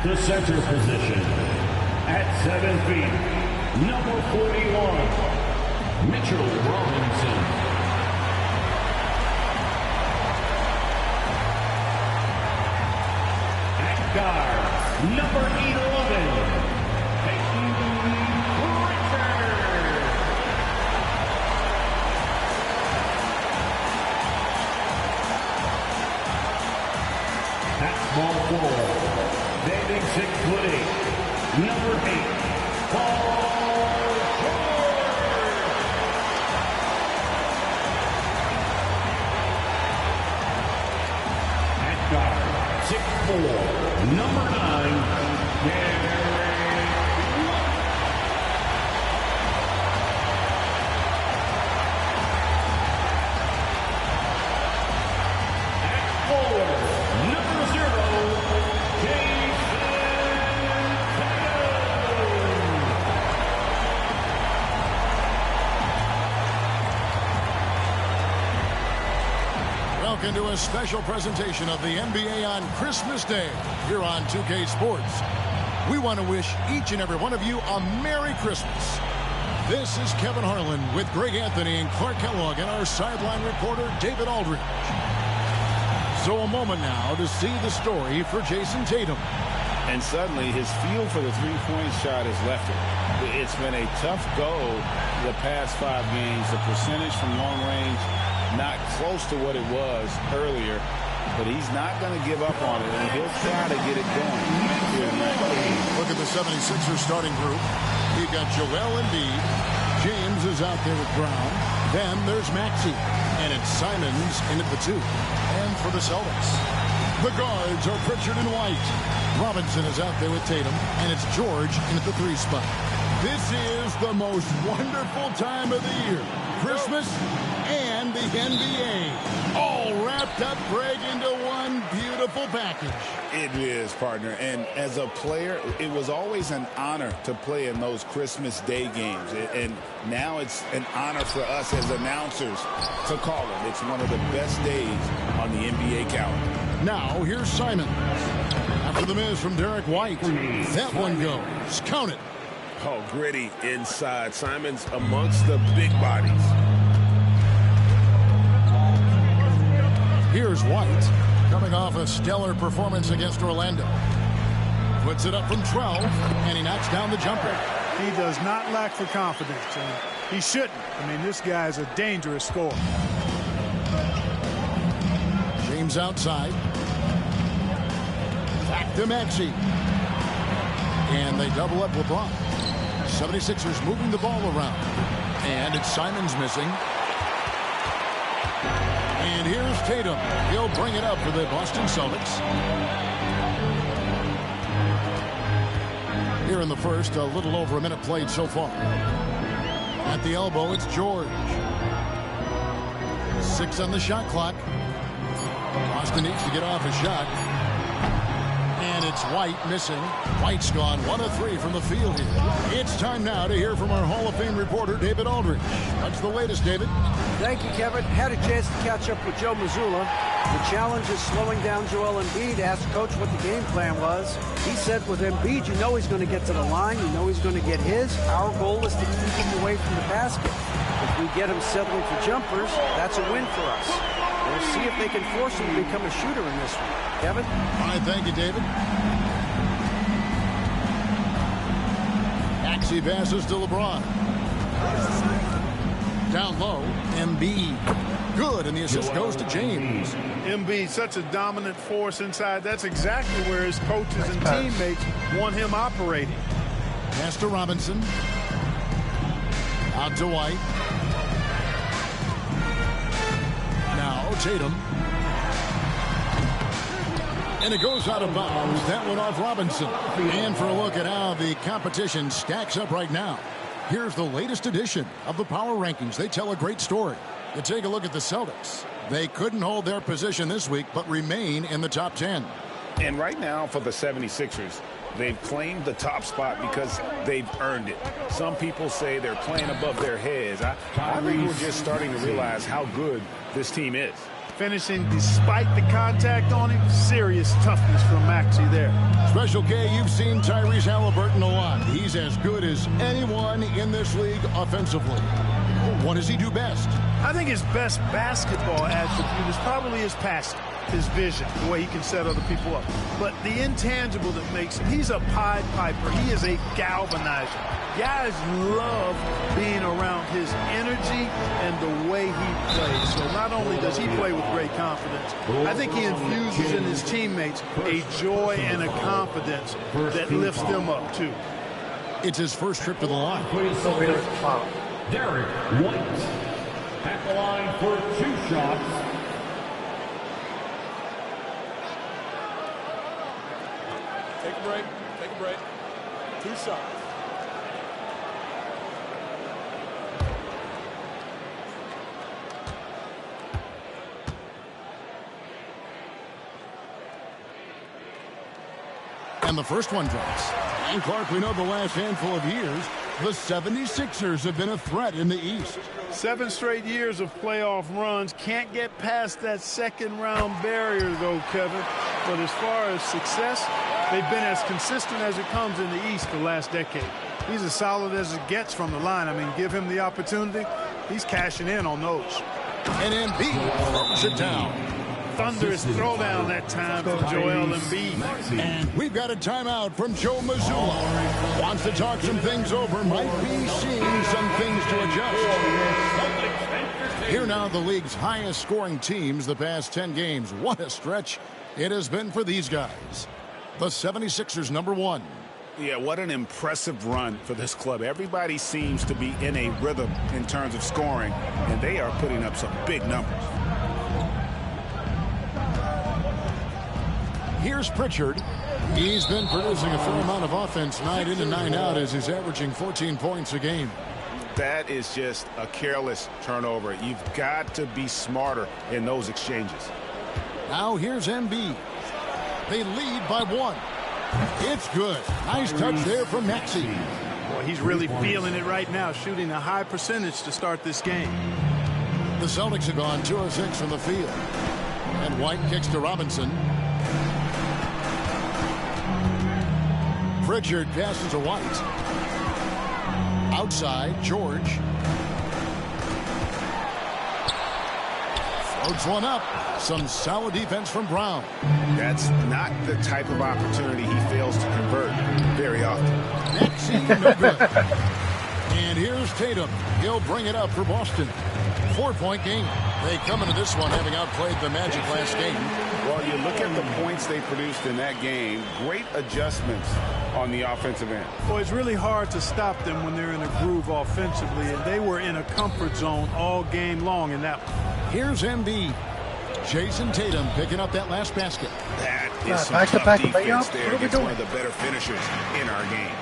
the center position, at 7 feet, number 41, Mitchell Robinson. At guard, number 11, small forward, standing 6'8", number 8, Paul George. At guard, 6'4", number 9, Gary. Into a special presentation of the NBA on Christmas Day here on 2K Sports. We want to wish each and every one of you a Merry Christmas. This is Kevin Harlan with Greg Anthony and Clark Kellogg and our sideline reporter David Aldridge. So a moment now to see the story for Jason Tatum. And suddenly his feel for the three-point shot has left him. It's been a tough go the past 5 games. The percentage from long range not close to what it was earlier, but he's not going to give up on it, and he'll try to get it going here tonight. Look at the 76ers starting group. You've got Joel Embiid. James is out there with Brown. Then there's Maxey, and it's Simons in at the 2. And for the Celtics, the guards are Pritchard and White. Robinson is out there with Tatum, and it's George in at the 3 spot. This is the most wonderful time of the year. Christmas and the NBA all wrapped up, Greg, into one beautiful package. It is, partner. And as a player, it was always an honor to play in those Christmas Day games. And now it's an honor for us as announcers to call it. It's one of the best days on the NBA calendar. Now, here's Simon. After the miss from Derek White, that one goes. Count it. Oh, gritty inside. Simons amongst the big bodies. Here's White, coming off a stellar performance against Orlando. Puts it up from 12, and he knocks down the jumper. He does not lack for confidence, and he shouldn't. I mean, this guy is a dangerous scorer. James outside. Back to Maxey. And they double up LeBron. 76ers moving the ball around. And it's Simons missing. And here's Tatum. He'll bring it up for the Boston Celtics. Here in the first, a little over a minute played so far. At the elbow, it's George. 6 on the shot clock. Boston needs to get off a shot. And it's White missing. White's gone 1 of 3 from the field here. It's time now to hear from our Hall of Fame reporter, David Aldridge. What's the latest, David? Thank you, Kevin. Had a chance to catch up with Joe Mazzulla. The challenge is slowing down Joel Embiid. Asked Coach what the game plan was. He said with Embiid, you know he's going to get to the line. You know he's going to get his. Our goal is to keep him away from the basket. If we get him settling for jumpers, that's a win for us. We'll see if they can force him to become a shooter in this one. Kevin? All right, thank you, David. Maxey passes to LeBron. Down low, Embiid. Good, and the assist goes to James. Embiid, such a dominant force inside. That's exactly where his coaches and teammates want him operating. Pass to Robinson. Out to White. Now Tatum. And it goes out of bounds. That one off Robinson. And for a look at how the competition stacks up right now, here's the latest edition of the Power Rankings. They tell a great story. You take a look at the Celtics. They couldn't hold their position this week, but remain in the top 10. And right now for the 76ers, they've claimed the top spot because they've earned it. Some people say they're playing above their heads. I think we're just starting to realize how good this team is. Finishing despite the contact on him. Serious toughness from Maxey there. Special K, you've seen Tyrese Halliburton a lot. He's as good as anyone in this league offensively. What does he do best? I think his best basketball attribute is probably his passing, his vision, the way he can set other people up. But the intangible that makes him, he's a Pied Piper. He is a galvanizer. Guys love being around his energy and the way he plays. So not only does he play with great confidence, I think he infuses in his teammates a joy and a confidence that lifts them up too. It's his first trip to the line. Derek White at the line for 2 shots. Take a break. Take a break. 2 shots. And the first one drops. And Clark, we know the last handful of years, the 76ers have been a threat in the East. 7 straight years of playoff runs. Can't get past that second-round barrier, though, Kevin. But as far as success, they've been as consistent as it comes in the East the last decade. He's as solid as it gets from the line. I mean, give him the opportunity. He's cashing in on those. And Embiid throws it down. Thunderous throwdown that time from Joel Embiid. And we've got a timeout from Joe Mazzulla. Wants to talk some things over, might be seeing some things to adjust. Here now the league's highest scoring teams the past 10 games. What a stretch it has been for these guys. The 76ers #1. Yeah, what an impressive run for this club. Everybody seems to be in a rhythm in terms of scoring, and they are putting up some big numbers. Here's Pritchard. He's been producing a fair amount of offense night in and night out as he's averaging 14 points a game. That is just a careless turnover. You've got to be smarter in those exchanges. Now here's Embiid. They lead by 1. It's good. Nice touch there from Maxey. Boy, he's really feeling it right now, shooting a high percentage to start this game. The Celtics have gone 2 of 6 from the field. And White kicks to Robinson. Pritchard passes to White. Outside, George. Floats one up. Some solid defense from Brown. That's not the type of opportunity he fails to convert very often. Maxey, no good. And here's Tatum. He'll bring it up for Boston. 4-point game. They come into this one having outplayed the Magic last game. Well, you look at the points they produced in that game. Great adjustments on the offensive end. Well, it's really hard to stop them when they're in a groove offensively, and they were in a comfort zone all game long in that one. Here's Embiid. Jason Tatum picking up that last basket. That is some tough defense there against one of the better finishers in our game.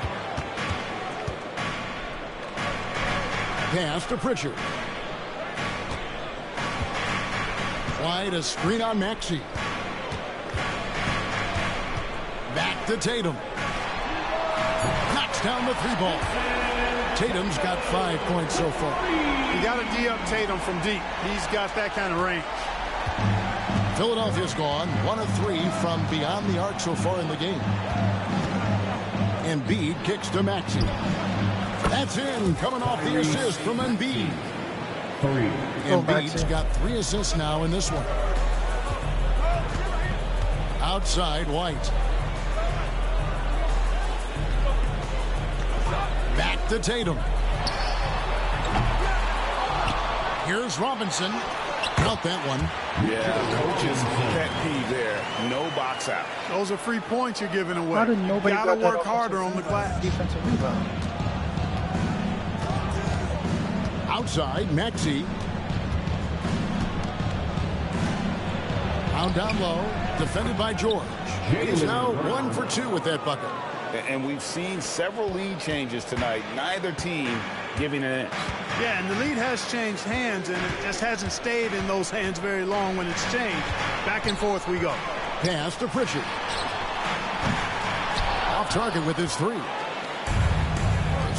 Pass to Pritchard. Wide, a screen on Maxey. Back to Tatum. Knocks down the 3-ball. Tatum's got 5 points so far. You got to D-up Tatum from deep. He's got that kind of range. Philadelphia's gone 1 of 3 from beyond the arc so far in the game. Embiid kicks to Maxey. That's in, coming off the assist from Embiid. Embiid's got 3 assists now in this one. Outside, White. Back to Tatum. Here's Robinson. Count that one. Yeah, the coach's pet peeve there. No box out. Those are free points you're giving away. How did nobody got to work harder on the glass. Defensive rebound. Outside, Maxey. Found down low, defended by George. He's now 1 for 2 with that bucket. And we've seen several lead changes tonight. Neither team giving an inch. Yeah, and the lead has changed hands, and it just hasn't stayed in those hands very long when it's changed. Back and forth we go. Pass to Pritchard. Off target with his 3.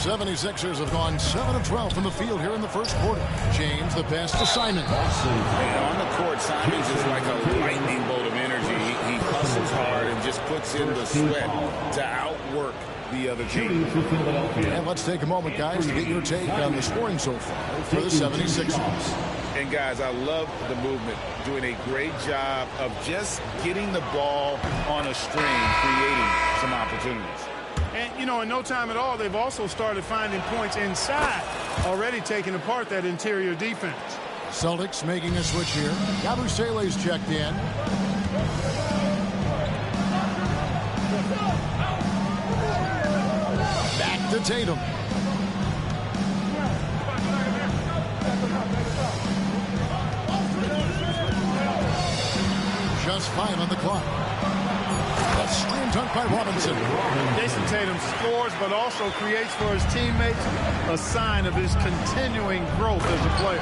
The 76ers have gone 7 of 12 from the field here in the first quarter. James, the pass to Simons. And on the court, Simons is puts in the sweat to outwork the other team. And let's take a moment, guys, to get your take on the scoring so far for the 76ers. And, guys, I love the movement, doing a great job of just getting the ball on a string, creating some opportunities. And, you know, in no time at all, they've also started finding points inside, already taking apart that interior defense. Celtics making a switch here. Yabusele's checked in. Back to Tatum. Just 5 on the clock. A slam dunk by Robinson. Jason Tatum scores, but also creates for his teammates a sign of his continuing growth as a player.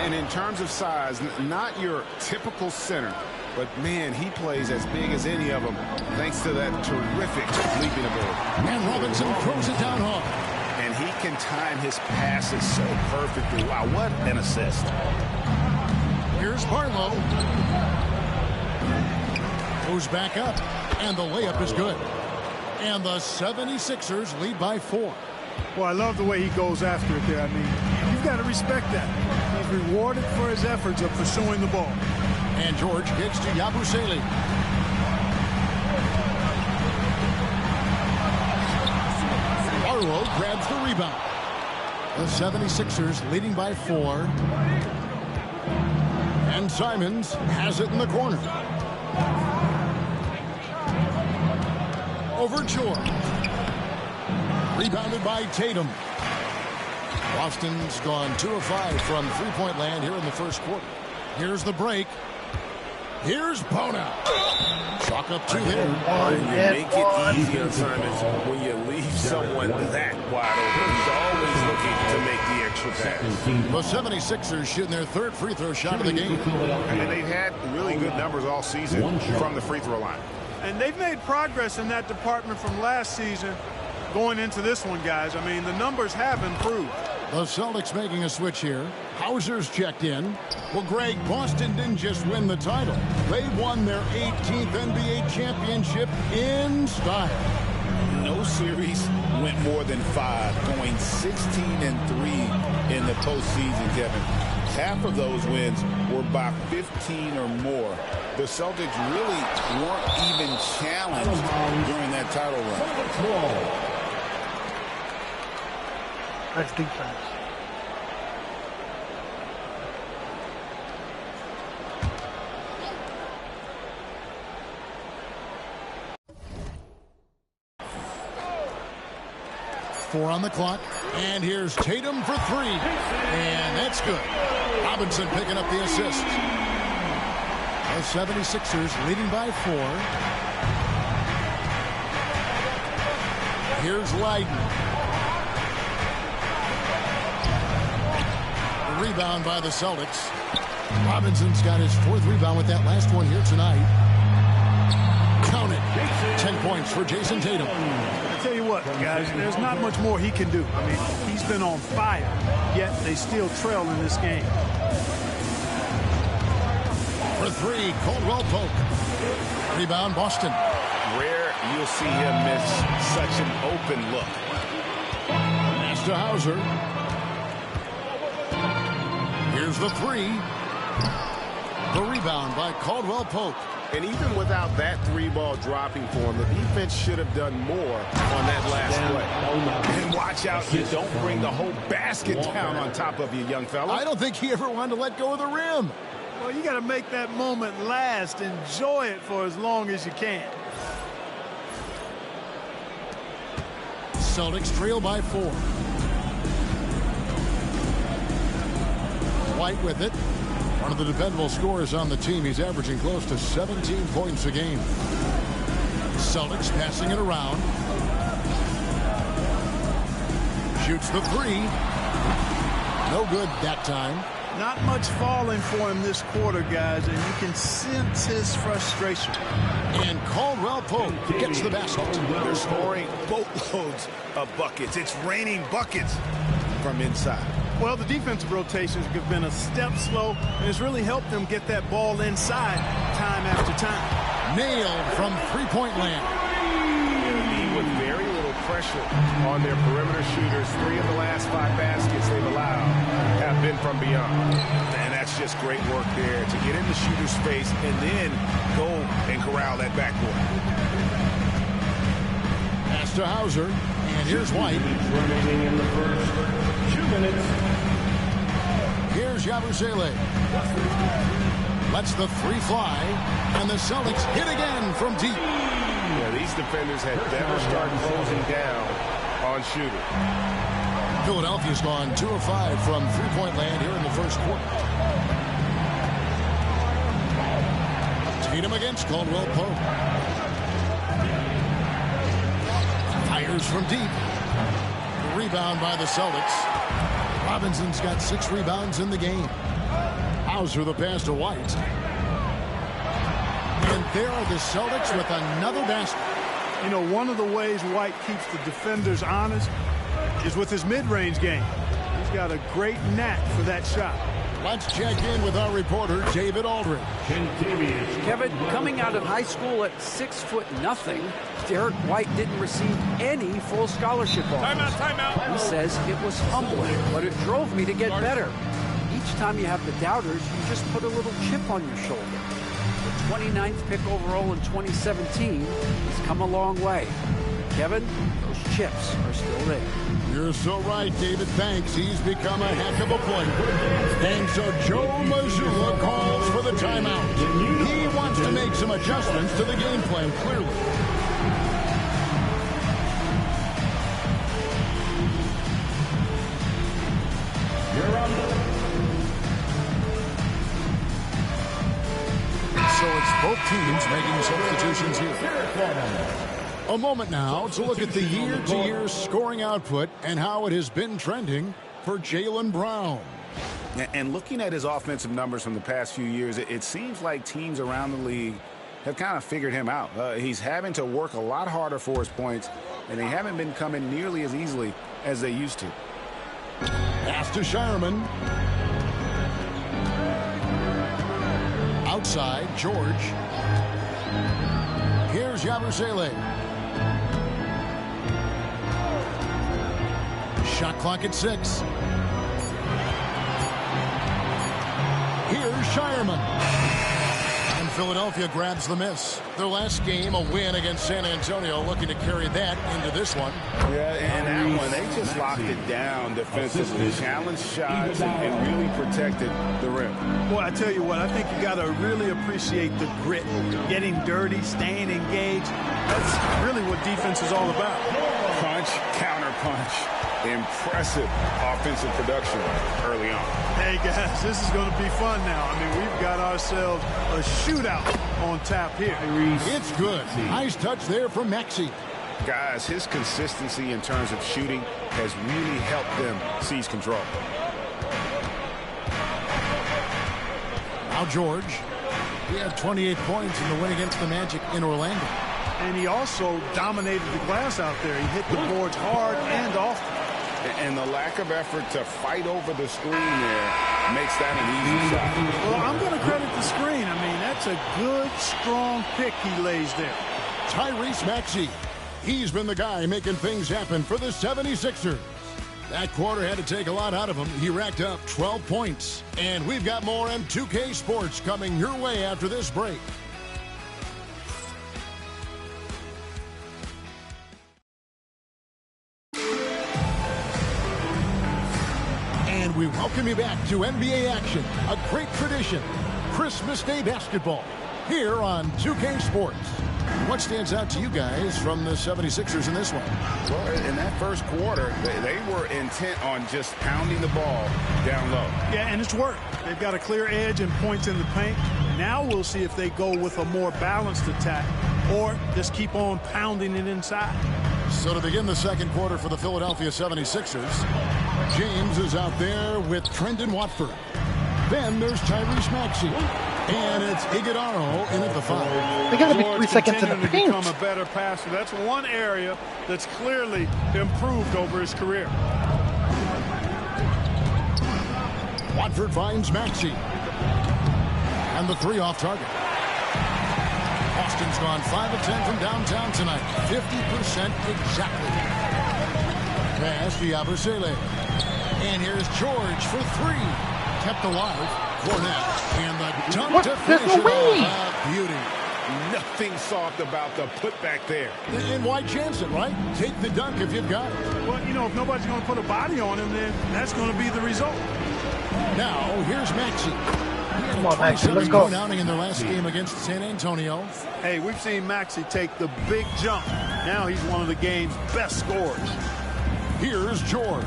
And in terms of size, not your typical center, but, man, he plays as big as any of them thanks to that terrific leaping ability. And Robinson throws it down hard. And he can time his passes so perfectly. Wow, what an assist. Here's Barlow. Goes back up, and the layup is good. And the 76ers lead by 4. Well, I love the way he goes after it there. I mean, you've got to respect that. He's rewarded for his efforts of pursuing the ball. And George gets to Yabusele. Barlow grabs the rebound. The 76ers leading by 4. And Simons has it in the corner. Over George. Rebounded by Tatum. Boston's gone 2 of 5 from three-point land here in the first quarter. Here's the break. Here's Bona. Chalk up 2 there. You make it easy on Simons when you leave someone that wide open. He's always looking to make the extra pass. The 76ers shooting their 3rd free throw shot of the game. And they've had really good numbers all season from the free throw line. And they've made progress in that department from last season going into this one, guys. I mean, the numbers have improved. The Celtics making a switch here. Hauser's checked in. Well, Greg, Boston didn't just win the title. They won their 18th NBA championship in style. No series went more than 5, going 16-3 in the postseason, Kevin. Half of those wins were by 15 or more. The Celtics really weren't even challenged during that title run. That's defense. Four on the clock, and here's Tatum for 3, and that's good. Robinson picking up the assist. The 76ers leading by 4. Here's Leiden. The rebound by the Celtics. Robinson's got his 4th rebound with that last one here tonight. Count it. 10 points for Jason Tatum. I tell you what, guys, there's not much more he can do. I mean, he's been on fire, yet they still trail in this game. For 3, Caldwell Pope. Rebound, Boston. Rare you'll see him miss such an open look. Pass to Hauser. Here's the 3. The rebound by Caldwell Pope. And even without that 3-ball dropping for him, the defense should have done more on that last play. And watch out you don't bring the whole basket down on top of you, young fella. I don't think he ever wanted to let go of the rim. Well, you got to make that moment last. Enjoy it for as long as you can. Celtics trail by 4. White with it. One of the dependable scorers on the team. He's averaging close to 17 points a game. Celtics passing it around. Shoots the 3. No good that time. Not much falling for him this quarter, guys, and you can sense his frustration. And Caldwell Pope gets the basket. They're scoring boatloads of buckets. It's raining buckets from inside. Well, the defensive rotations have been a step slow, and it's really helped them get that ball inside time after time. Nailed from three-point land. With very little pressure on their perimeter shooters. 3 of the last 5 baskets they've allowed have been from beyond. And that's just great work there to get in the shooter's face and then go and corral that backcourt. Pass to Hauser, and here's White. Remaining in the first 2 minutes. Here's Yabusele. Lets the three fly, and the Celtics hit again from deep. Yeah, these defenders had better start closing down on shooting. Philadelphia's gone 2 of 5 from three-point land here in the first quarter. Tatum against Caldwell Pope. Fires from deep. Rebound by the Celtics. Robinson's got 6 rebounds in the game. Hauser the pass to White. And there are the Celtics with another basket. You know, one of the ways White keeps the defenders honest is with his mid-range game. He's got a great knack for that shot. Let's check in with our reporter, David Aldridge. Kevin, coming out of high school at 6'0", Derek White didn't receive any full scholarship offers. Timeout. He says it was humbling, but it drove me to get better. Each time you have the doubters, you just put a little chip on your shoulder. The 29th pick overall in 2017, he's come a long way. Kevin, those chips are still there. You're so right, David. Thanks. He's become a heck of a player. And so Joe Mazzulla calls for the timeout. He wants to make some adjustments to the game plan, clearly. So it's both teams making substitutions here. A moment now to look at the year-to-year scoring output and how it has been trending for Jaylen Brown. And looking at his offensive numbers from the past few years, it seems like teams around the league have kind of figured him out. He's having to work a lot harder for his points, and they haven't been coming nearly as easily as they used to. Pass to Shireman. Outside, George. Here's Yabusele. Shot clock at 6. Here's Shireman. And Philadelphia grabs the miss. Their last game, a win against San Antonio, looking to carry that into this one. Yeah, and that one, they just locked it down defensively, challenged shots, and really protected the rim. Boy, I tell you what, I think you got to really appreciate the grit, getting dirty, staying engaged. That's really what defense is all about. Punch, counter punch. Impressive offensive production early on. Hey, guys, this is going to be fun now. I mean, we've got ourselves a shootout on tap here. It's good. Nice touch there from Maxey. Guys, his consistency in terms of shooting has really helped them seize control. Now George. He had 28 points in the win against the Magic in Orlando. And he also dominated the glass out there. He hit the boards hard and often. And the lack of effort to fight over the screen there makes that an easy shot. Well, I'm going to credit the screen. I mean, that's a good, strong pick he lays there. Tyrese Maxey. He's been the guy making things happen for the 76ers. That quarter had to take a lot out of him. He racked up 12 points. And we've got more M2K Sports coming your way after this break. And we welcome you back to NBA action, a great tradition, Christmas Day basketball, here on 2K Sports. What stands out to you guys from the 76ers in this one? Well, in that first quarter, they were intent on just pounding the ball down low. Yeah, and it's worked. They've got a clear edge and points in the paint. Now we'll see if they go with a more balanced attack or just keep on pounding it inside. So to begin the second quarter for the Philadelphia 76ers, James is out there with Trendon Watford. Then there's Tyrese Maxey. And it's Iguodala in at the 5. They got to be 3 seconds in the paint. Become a better passer. That's one area that's clearly improved over his career. Watford finds Maxey. And the 3 off target. Boston's gone 5 of 10 from downtown tonight. 50% exactly. Pass to Yabusele. And here's George for 3. Kept alive. Fournette. And the dunk to finish it off. Beauty. Nothing soft about the putback there. And why chance it, right? Take the dunk if you've got it. Well, you know, if nobody's going to put a body on him, then that's going to be the result. Now, here's Maxey. Come on, Maxey, let's go. Outing in their last game against San Antonio. Hey, we've seen Maxey take the big jump. Now he's one of the game's best scorers. Here's George.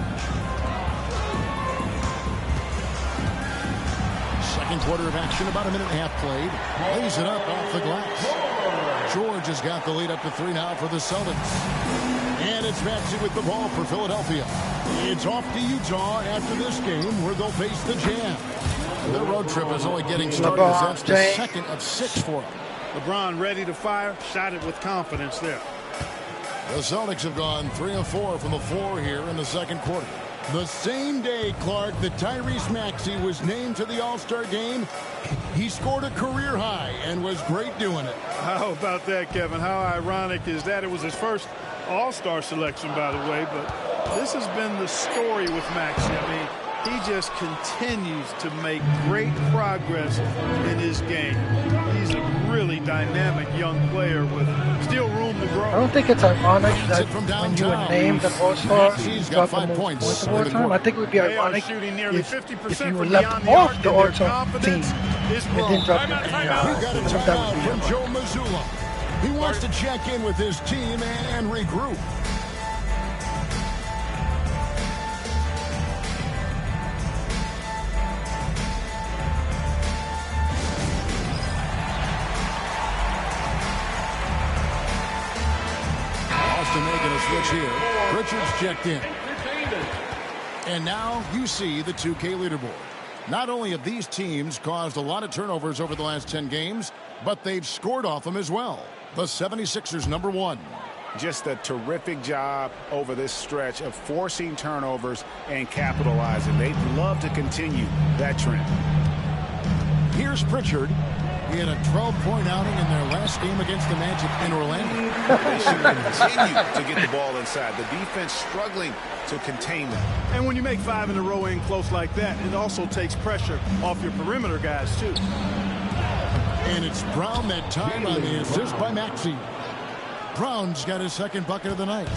Second quarter of action, about a minute and a half played. Lays it up off the glass. George has got the lead up to 3 now for the Celtics. And it's Maxey with the ball for Philadelphia. It's off to Utah after this game where they'll face the Jazz. Their road trip is only getting started as that's the second of 6 for them. LeBron ready to fire, shot it with confidence there. The Celtics have gone 3 of 4 from the floor here in the second quarter. The same day, Clark, that Tyrese Maxey was named to the All-Star game, he scored a career high and was great doing it. How about that, Kevin? How ironic is that? It was his first All-Star selection, by the way, but this has been the story with Maxey. I mean, he just continues to make great progress in his game. He's a really dynamic young player with still room to grow. I don't think it's ironic that when you were named an All-Star, you got 5 points of all time. I think it would be ironic if you were left off the All-Star team and didn't drop your name. That would be from Joe Mazzulla. He wants to check in with his team and regroup. Making a switch here. Richards checked in. And now you see the 2K leaderboard. Not only have these teams caused a lot of turnovers over the last 10 games, but they've scored off them as well. The 76ers #1. Just a terrific job over this stretch of forcing turnovers and capitalizing. They'd love to continue that trend. Here's Pritchard. He had a 12-point outing in their last game against the Magic in Orlando. They should continue to get the ball inside. The defense struggling to contain them. And when you make 5 in a row in close like that, it also takes pressure off your perimeter guys, too. And it's Brown that time on the assist by Maxey. Brown's got his second bucket of the night.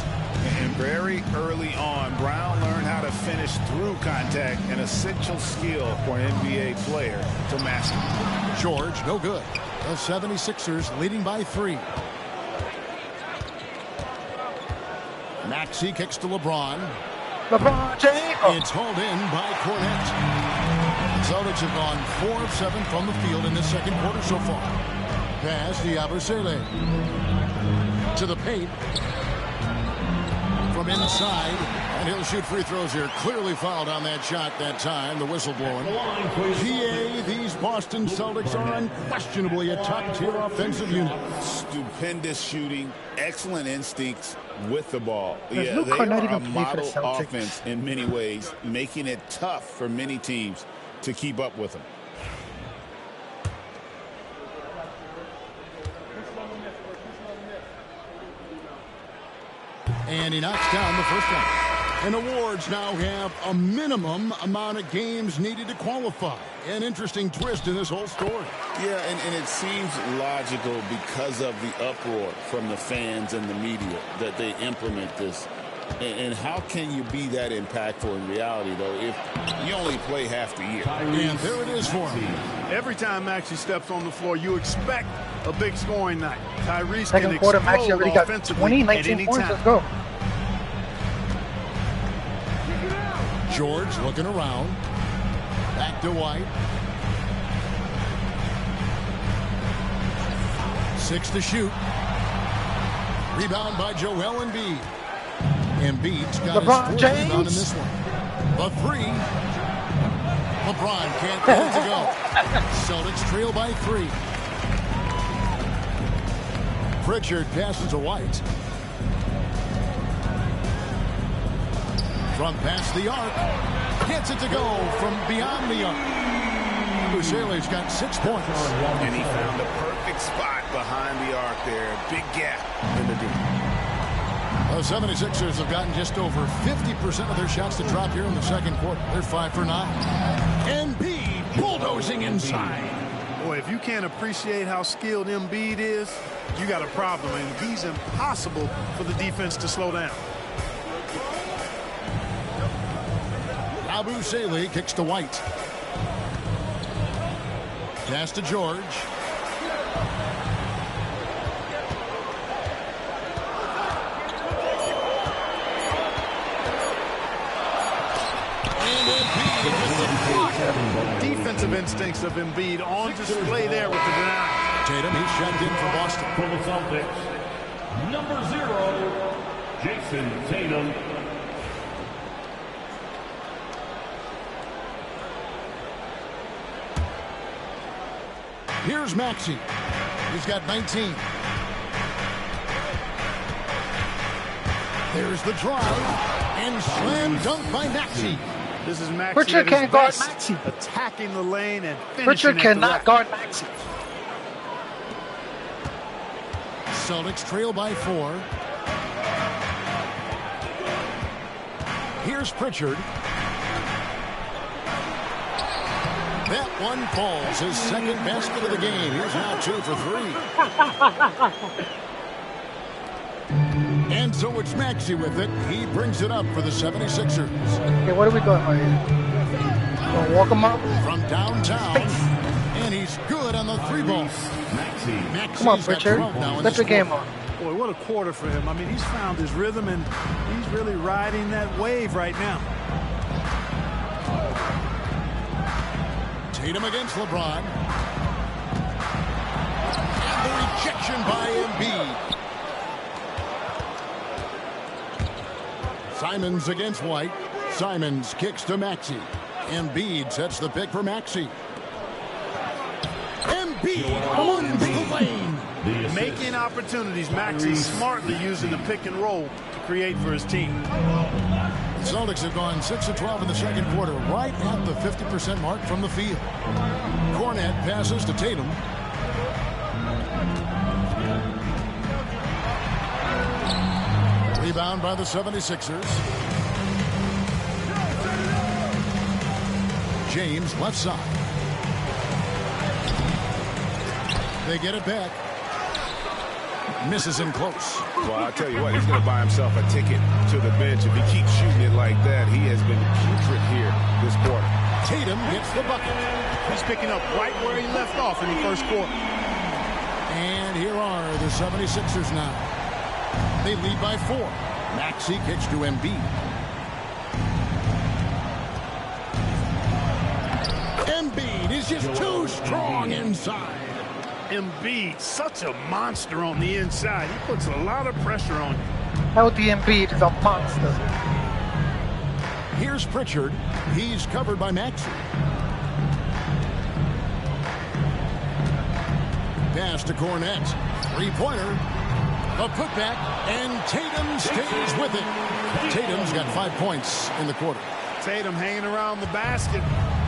And very early on, Brown learned how to finish through contact, an essential skill for an NBA player to master. George, no good. The 76ers leading by 3. Maxey kicks to LeBron. LeBron James. It's hauled in by Cornette. The Celtics have gone 4 of 7 from the field in this second quarter so far. Pass to Yabusele. To the paint. From inside. And he'll shoot free throws here. Clearly fouled on that shot that time. The whistle blowing. PA, these Boston Celtics are unquestionably a top-tier offensive unit. Stupendous shooting. Excellent instincts with the ball. There's Yeah, no they are a play model for the Celtics. offense in many ways, making it tough for many teams to keep up with them. And he knocks down the first one. And awards now have a minimum amount of games needed to qualify. An interesting twist in this whole story. Yeah, and it seems logical because of the uproar from the fans and the media that they implement this. And how can you be that impactful in reality, though, if you only play half the year? And there it is for him. Every time Maxey steps on the floor, you expect a big scoring night. Tyrese Second can quarter, explode Maxey already got offensively 20, at 19 any points. time. Let's go. George looking around. Back to White. 6 to shoot. Rebound by Joel Embiid. Embiid's got LeBron his 4th James. rebound in this one. The 3. LeBron can't get it to go. Celtics trail by 3. Pritchard passes to White. From past the arc. Gets it to go from beyond the arc. Busele's got 6 points. And he found a perfect perfect spot behind the arc there. Big gap in the D. The 76ers have gotten just over 50% of their shots to drop here in the second quarter. They're 5 for 9. Embiid bulldozing inside. Boy, if you can't appreciate how skilled Embiid is, you got a problem, and he's impossible for the defense to slow down. Abu Saleh kicks to White. Pass to George. Defensive instincts of Embiid on display there with the denial. Tatum, he's checked in for Boston. For the Celtics, number 0, Jason Tatum. Here's Maxey. He's got 19. There's the drive. And slam dunk by Maxey. This is Maxey. Pritchard can't guard Maxey. Attacking the lane and finishing. Pritchard cannot guard Maxey. Celtics trail by 4. Here's Pritchard. That one falls. His second basket of the game. He's now 2 for 3. And so it's Maxey with it. He brings it up for the 76ers. Okay, what are we going on here? Gonna walk him up? From downtown. And he's good on the 3-ball. Come on, Pritchard. Let the game on. Boy, what a quarter for him. I mean, he's found his rhythm, and he's really riding that wave right now. Tatum against LeBron. And the rejection by Embiid. Simons against White. Simons kicks to Maxey. Embiid sets the pick for Maxey. Embiid owns the lane. Making opportunities. Maxey smartly using the pick and roll to create for his team. The Celtics have gone 6 of 12 in the second quarter, right at the 50% mark from the field. Cornette passes to Tatum. Rebound by the 76ers. James left side. They get it back. Misses him close. Well, I'll tell you what, he's going to buy himself a ticket to the bench. If he keeps shooting it like that, he has been putrid here this quarter. Tatum gets the bucket. He's picking up right where he left off in the first quarter. And here are the 76ers now. They lead by 4. Maxey kicks to Embiid. Embiid is just too strong inside. Embiid, such a monster on the inside. He puts a lot of pressure on you. Healthy Embiid is a monster. Here's Pritchard. He's covered by Maxey. Pass to Cornette. 3-pointer. A putback, and Tatum stays with it. Tatum's got 5 points in the quarter. Tatum hanging around the basket.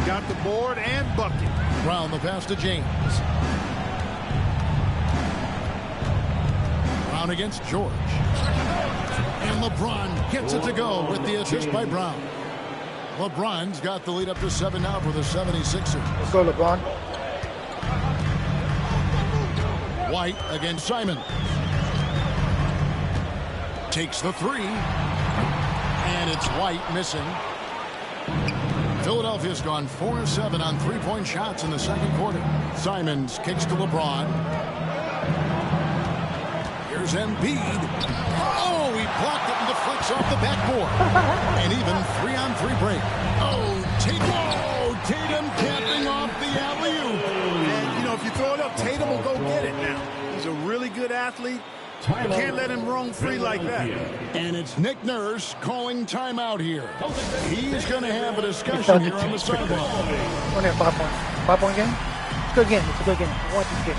Got the board and bucket. Brown the pass to James. Brown against George. And LeBron gets it to go with the assist by Brown. LeBron's got the lead up to 7 now for the 76ers. Let's go, LeBron. White against Simon. Takes the 3. And it's White missing. Philadelphia's gone 4 of 7 on 3-point shots in the second quarter. Simons kicks to LeBron. Here's Embiid. Oh, he blocked it and deflects off the backboard. And even 3-on-3 break. Oh, Tatum capping off the alley-oop. And, you know, if you throw it up, Tatum will go get it now. He's a really good athlete. You can't let him roam free like that. And it's Nick Nurse calling timeout here. He's going to have a discussion here on the sideline. Only a 5 point. 5-point game? It's a good game. It's a good game. I want this game.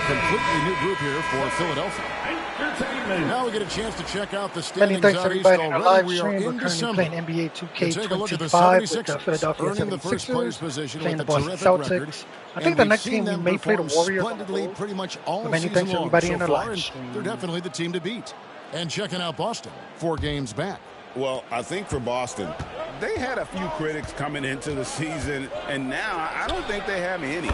completely new group here for Philadelphia. Now we get a chance to check out the Many standings thanks out east everybody in the live already. We are stream. We're in currently December. playing NBA Take a look at the 2K25 with the 76ers, Philadelphia earning the first place 76ers position playing the with a Boston terrific record. Celtics. I think the next game we may play the Warriors on the splendidly road. pretty much all But many season thanks long everybody so in the far, live and stream. they're definitely the team to beat. And checking out Boston, 4 games back. Well, I think for Boston, they had a few critics coming into the season, and now I don't think they have any.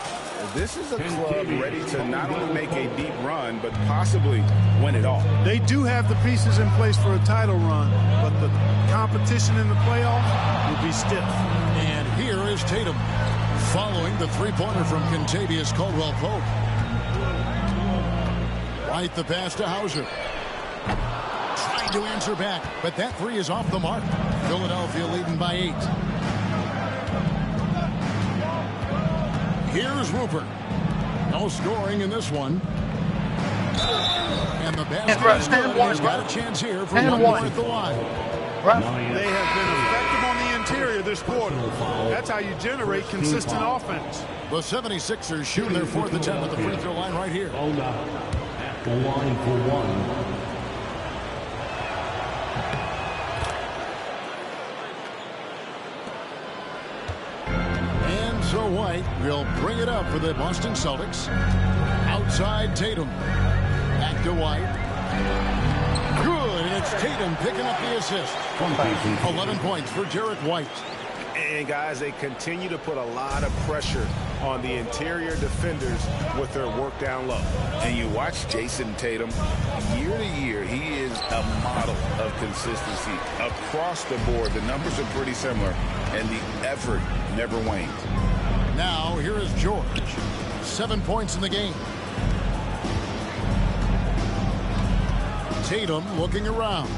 This is a club ready to not only make a deep run, but possibly win it all. They do have the pieces in place for a title run, but the competition in the playoffs will be stiff. And here is Tatum, following the three-pointer from Kentavious Caldwell-Pope. White the pass to Hauser. Trying to answer back, but that three is off the mark. Philadelphia leading by 8. Here's Rupert. No scoring in this one. And the basket has got a chance here for one more at the line. They have been effective on the interior this quarter. That's how you generate consistent offense. The 76ers shooting their 4th attempt at the free throw line right here. At the line for one. So White will bring it up for the Boston Celtics. Outside Tatum. Back to White. Good, and it's Tatum picking up the assist. 11 points for Derek White. And guys, they continue to put a lot of pressure on the interior defenders with their work down low. And you watch Jason Tatum, year to year, he is a model of consistency. Across the board, the numbers are pretty similar, and the effort never wanes. Now, here is George. 7 points in the game. Tatum looking around.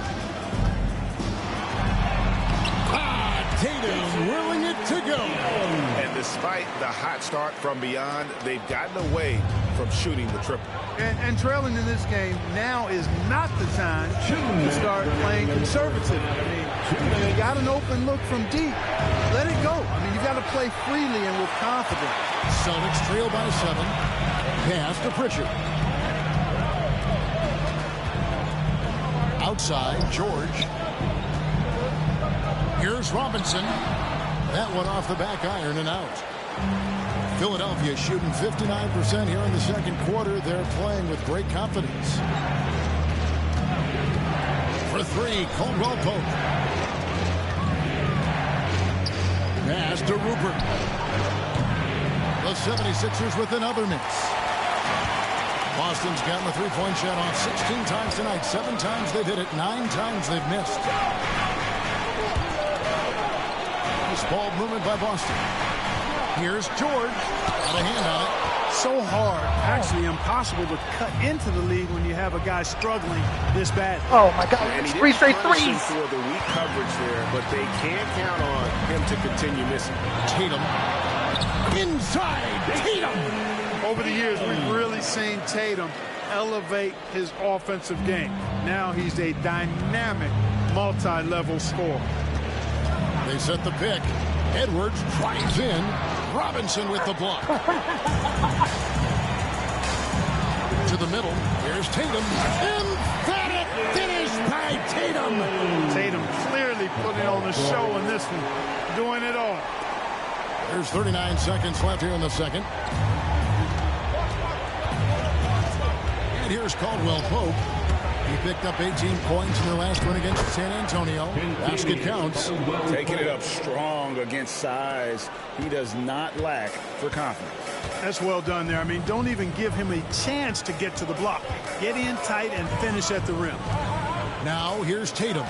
Tatum willing it to go. And despite the hot start from beyond, they've gotten away from shooting the triple. And trailing in this game, now is not the time to start playing conservative. I mean, they got an open look from deep. Let it go. I mean, you got to play freely and with confidence. Celtics trail by 7. Pass to Pritchard. Outside, George. Here's Robinson. That one off the back iron and out. Philadelphia shooting 59% here in the second quarter. They're playing with great confidence. For 3, Caldwell-Pope. Pass to Rupert. The 76ers with another miss. Boston's gotten the three-point shot off 16 times tonight. 7 times they've hit it. 9 times they've missed. Nice ball movement by Boston. Here's George. Got a hand on it. So hard, actually impossible to cut into the league when you have a guy struggling this bad. Oh my God! And It's 3 straight threes. For the weak coverage there, but they can't count on him to continue missing. Tatum. Inside. Tatum. Over the years, we've really seen Tatum elevate his offensive game. Now he's a dynamic, multi-level scorer. They set the pick. Edwards drives in. Robinson with the block. To the middle. Here's Tatum. Emphatic finish by Tatum. Tatum clearly putting on the show in this one. Doing it all. There's 39 seconds left here in the second. And here's Caldwell-Pope. He picked up 18 points in their last win against San Antonio. Basket counts. Taking it up strong against size. He does not lack for confidence. That's well done there. I mean, don't even give him a chance to get to the block. Get in tight and finish at the rim. Now here's Tatum.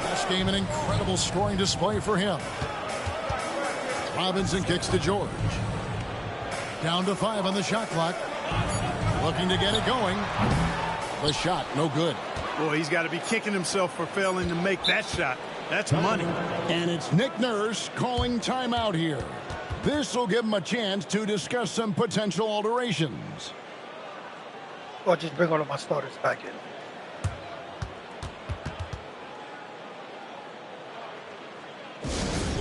This game an incredible scoring display for him. Robinson kicks to George. Down to 5 on the shot clock. Looking to get it going. The shot, no good. Boy, he's got to be kicking himself for failing to make that shot. That's money. And it's Nick Nurse calling timeout here. This will give him a chance to discuss some potential alterations. Or just bring all of my starters back in.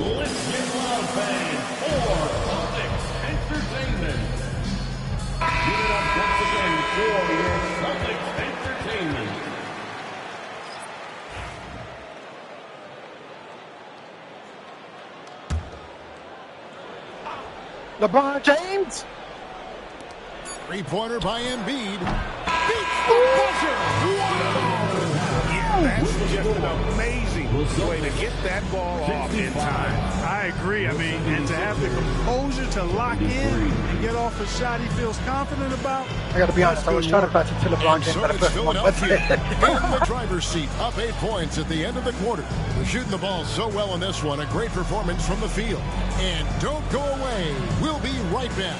Let's get loud, fans, for Celtics Entertainment. Give it up once again LeBron James. Three-pointer by Embiid. That's just an amazing way to get that ball off in time. I agree. I mean, and to have the composure to lock in and get off a shot he feels confident about. I got to be honest, I was trying to pass it to LeBron James, but I put one in the driver's seat, up 8 points at the end of the quarter. We're shooting the ball so well in this one. A great performance from the field. And don't go away. We'll be right back.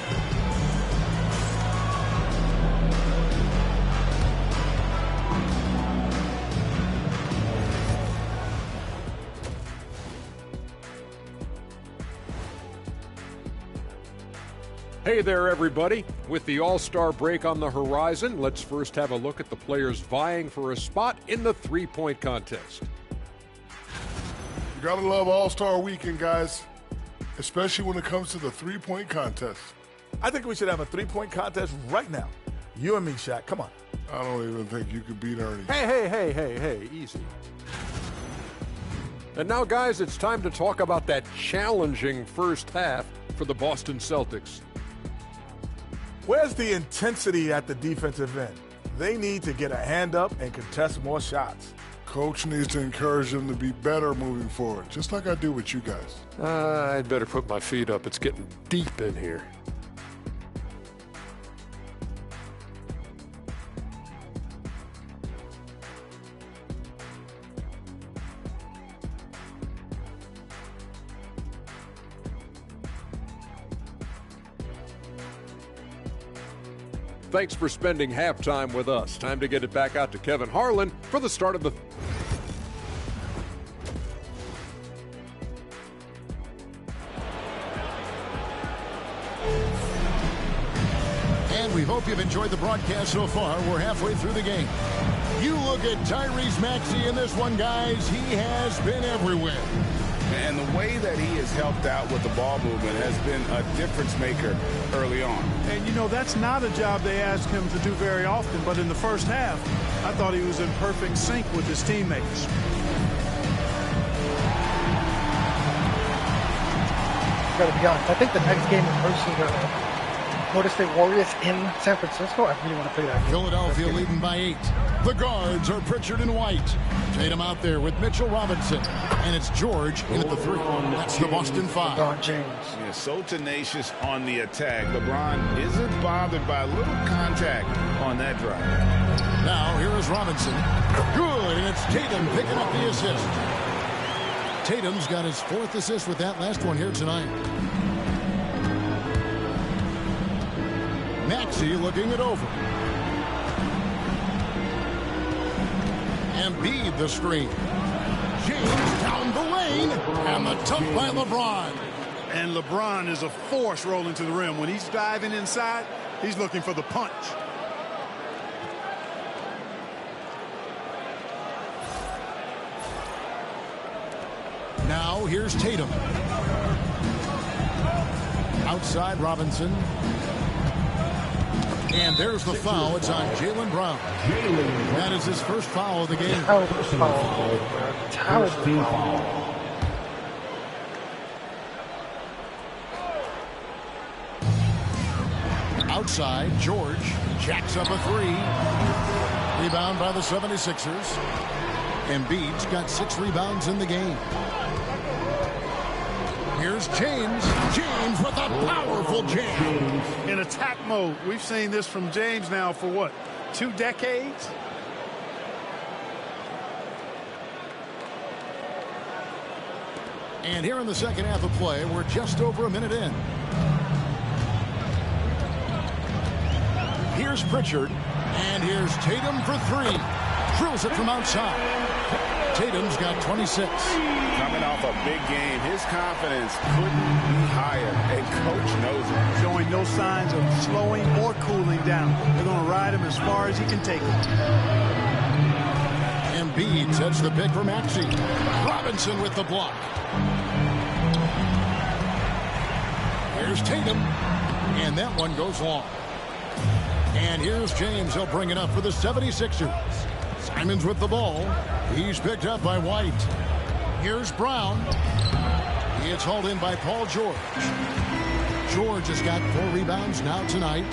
Hey there, everybody. With the All-Star break on the horizon, let's first have a look at the players vying for a spot in the three-point contest. You gotta love All-Star Weekend, guys, especially when it comes to the three-point contest. I think we should have a three-point contest right now. You and me, Shaq. Come on. I don't even think you could beat Ernie. Hey, easy. And now, guys, it's time to talk about that challenging first half for the Boston Celtics. Where's the intensity at the defensive end? They need to get a hand up and contest more shots. Coach needs to encourage them to be better moving forward, just like I do with you guys. I'd better put my feet up. It's getting deep in here. Thanks for spending halftime with us. Time to get it back out to Kevin Harlan for the start of the... And we hope you've enjoyed the broadcast so far. We're halfway through the game. You look at Tyrese Maxey in this one, guys. He has been everywhere. And the way that he has helped out with the ball movement has been a difference maker early on. And, you know, that's not a job they ask him to do very often. But in the first half, I thought he was in perfect sync with his teammates. Got to be honest, I think the next game is versus the Golden State Warriors in San Francisco. I really want to play that game. Philadelphia leading by 8. The guards are Pritchard and White. Tatum out there with Mitchell Robinson. And it's George in at the 3. That's the Boston 5. LeBron James. Yeah, so tenacious on the attack. LeBron isn't bothered by a little contact on that drive. Now, here is Robinson. Good, and it's Tatum picking up the assist. Tatum's got his 4th assist with that last one here tonight. Maxey looking it over. Embiid the screen. James down the lane. And the tough by LeBron. And LeBron is a force rolling to the rim. When he's diving inside, he's looking for the punch. Now here's Tatum. Outside Robinson. And there's the foul. It's on Jaylen Brown. That is his first foul of the game. Outside, George jacks up a 3. Rebound by the 76ers. Embiid's got 6 rebounds in the game. Here's James. James with a powerful jam. In attack mode. We've seen this from James now for what, 2 decades? And here in the second half of play, we're just over a minute in. Here's Pritchard. And here's Tatum for 3. Drills it from outside. Tatum's got 26. Coming off a big game, his confidence couldn't be higher, and coach knows it. Showing no signs of slowing or cooling down. They're going to ride him as far as he can take him. Embiid sets the pick for Maxey. Robinson with the block. Here's Tatum. And that one goes long. And here's James. He'll bring it up for the 76ers. Simons with the ball. He's picked up by White. Here's Brown. It's hauled in by Paul George. George has got 4 rebounds now tonight.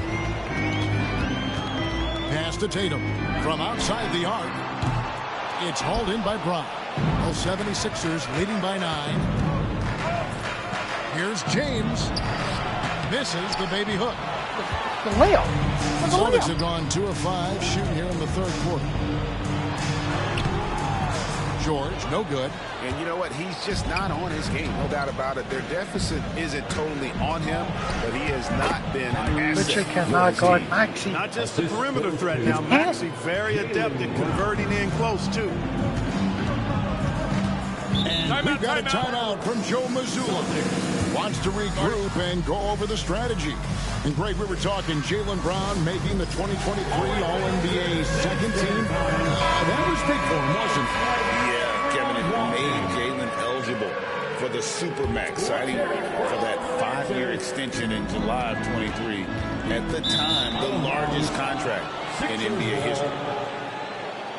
Pass to Tatum from outside the arc. It's hauled in by Brown. The 76ers leading by 9. Here's James. Misses the baby hook. The layup. The Celtics have gone 2 of 5 shooting here in the third quarter. George, no good. And you know what? He's just not on his game. No doubt about it. Their deficit isn't totally on him, but he has not been an asset. Richard cannot guard Maxey. Not just the perimeter threat now. Maxey very adept at converting in close, too. And we've got a timeout from Joe Mazzulla. Wants to regroup and go over the strategy. And Greg, we were talking Jaylen Brown making the 2023 All-NBA second team. That was big for him, wasn't it? Yeah, Kevin, it made Jaylen eligible for the Supermax, signing for that 5-year extension in July of 23. At the time, the largest contract in NBA history.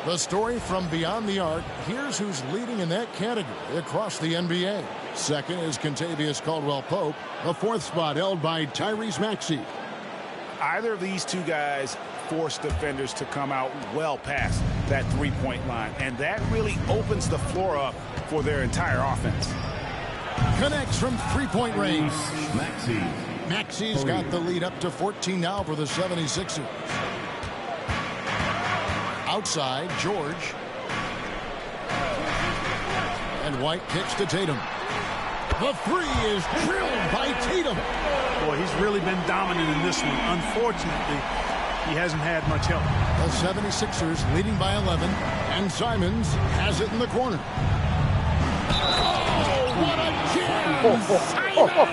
The story from beyond the arc. Here's who's leading in that category across the NBA. Second is Kentavious Caldwell-Pope. The 4th spot held by Tyrese Maxey. Either of these two guys force defenders to come out well past that three-point line, and that really opens the floor up for their entire offense. Connects from three-point range. Maxey's got the lead up to 14 now for the 76ers. Outside, George. And White kicks to Tatum. The 3 is drilled by Tatum. Boy, he's really been dominant in this one. Unfortunately, he hasn't had much help. The 76ers leading by 11. And Simons has it in the corner. Oh, what a jam!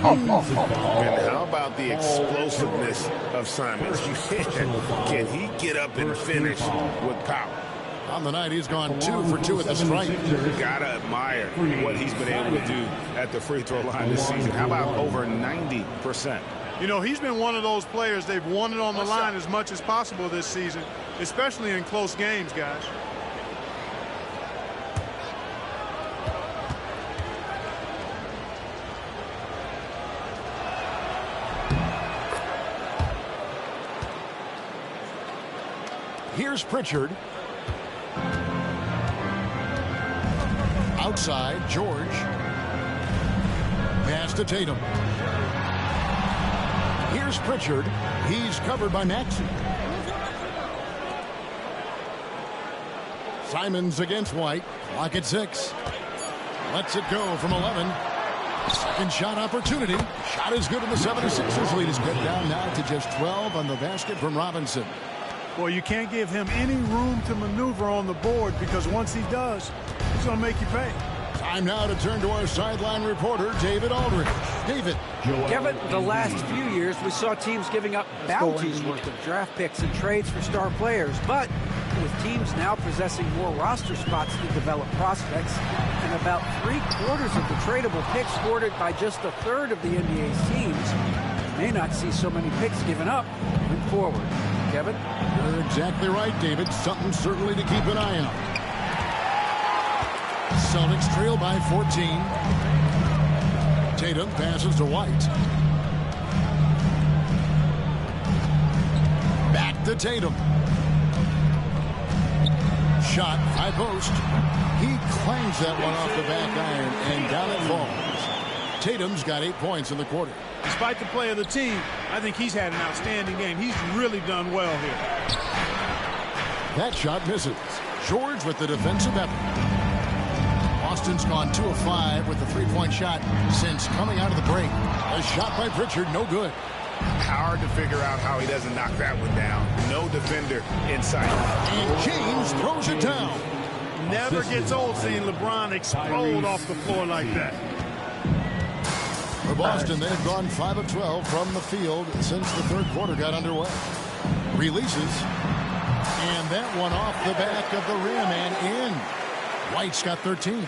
And how about the explosiveness of Simons? Can he get up and finish with power? On the night, he's gone 2 for 2 at the stripe. Gotta admire what he's been able to do at the free throw line this season. How about over 90%? You know, he's been one of those players, they've won it on the line as much as possible this season, especially in close games, guys. Here's Pritchard. Outside, George. Pass to Tatum. Here's Pritchard. He's covered by Maxey. Simons against White. Clock at 6. Lets it go from 11. Second shot opportunity. Shot is good, and the 76ers lead is cut down now to just 12 on the basket from Robinson. Well, you can't give him any room to maneuver on the board, because once he does, he's going to make you pay. Time now to turn to our sideline reporter, David Aldridge. David. Kevin, the last few years we saw teams giving up bounties worth of draft picks and trades for star players. But with teams now possessing more roster spots to develop prospects, and about 3/4 of the tradable picks scored by just a third of the NBA's teams, you may not see so many picks given up moving forward. Kevin? You're exactly right, David. Something certainly to keep an eye on. Celtics trail by 14. Tatum passes to White. Back to Tatum. Shot, high post. He clangs that one off the back iron, and down it falls. Tatum's got 8 points in the quarter. Despite the play of the team, I think he's had an outstanding game. He's really done well here. That shot misses. George with the defensive effort. Boston's gone 2 of 5 with the 3-point shot since coming out of the break. A shot by Pritchard, no good. Hard to figure out how he doesn't knock that one down. No defender in sight. And James throws it down. Never gets old seeing LeBron explode off the floor like that. For Boston, they've gone 5 of 12 from the field since the third quarter got underway. Releases. And that one off the back of the rim and in. White's got 13.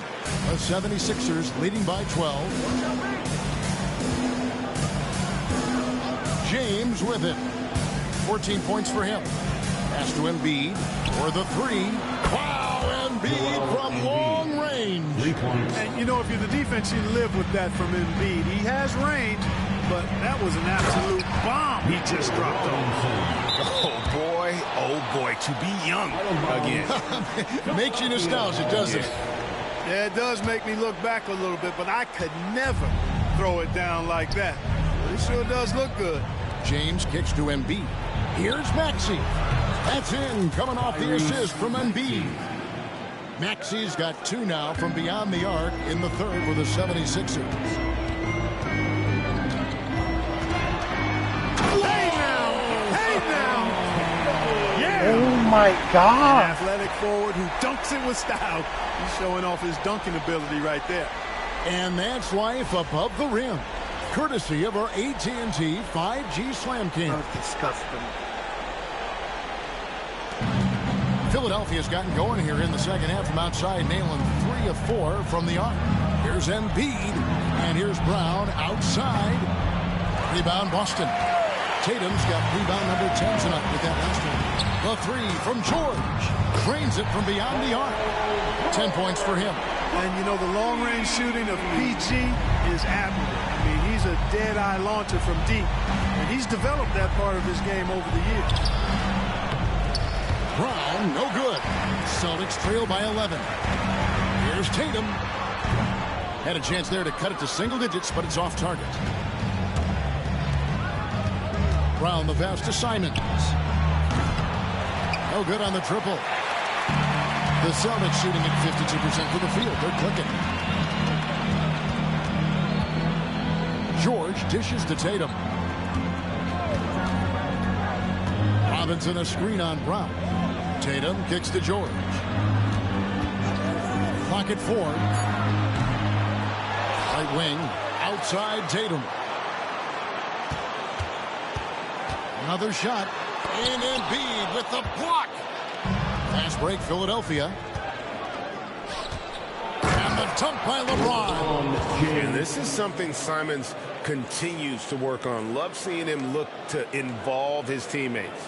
The 76ers leading by 12. James with it. 14 points for him. Pass to Embiid for the 3. Wow, Embiid from long range. And, you know, if you're the defense, you live with that from Embiid. He has range. but that was an absolute bomb he just dropped on. Oh boy, to be young again. Makes you nostalgic, doesn't it? Yeah, it does make me look back a little bit, but I could never throw it down like that. But it sure does look good. James kicks to Embiid. Here's Maxey. That's in, coming off the assist from Embiid. Maxey's got 2 now from beyond the arc in the third for the 76ers. Hey now! Yeah! Oh my God! An athletic forward who dunks it with style. He's showing off his dunking ability right there. And that's life above the rim, courtesy of our AT&T 5G Slam King. That was disgusting. Philadelphia's gotten going here in the second half from outside, nailing 3 of 4 from the arc. Here's Embiid, and here's Brown outside. Rebound Boston. Tatum's got rebound number 10 tonight with that last one. The 3 from George. Drains it from beyond the arc. 10 points for him. And, you know, the long-range shooting of PG is admirable. I mean, he's a dead-eye launcher from deep. And he's developed that part of his game over the years. Brown, no good. Celtics trail by 11. Here's Tatum. Had a chance there to cut it to single digits, but it's off target. Brown the pass to Simons. No good on the triple. The Celtics shooting at 52% from the field. They're clicking. George dishes to Tatum. Robinson a screen on Brown. Tatum kicks to George. Clock at 4. Right wing. Outside Tatum. Another shot. And Embiid with the block. Fast break, Philadelphia. And the dunk by LeBron. And this is something Simons continues to work on. Love seeing him look to involve his teammates.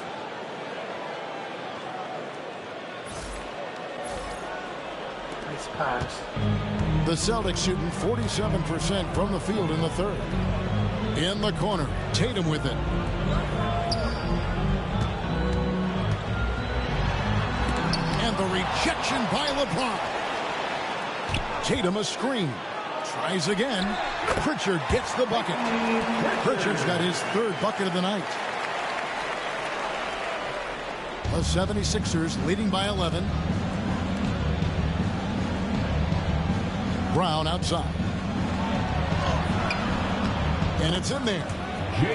Nice pass. The Celtics shooting 47% from the field in the third. In the corner, Tatum with it. And the rejection by LeBron. Tatum a screen. Tries again. Pritchard gets the bucket. Pritchard's got his third bucket of the night. The 76ers leading by 11. Brown outside. And it's in there.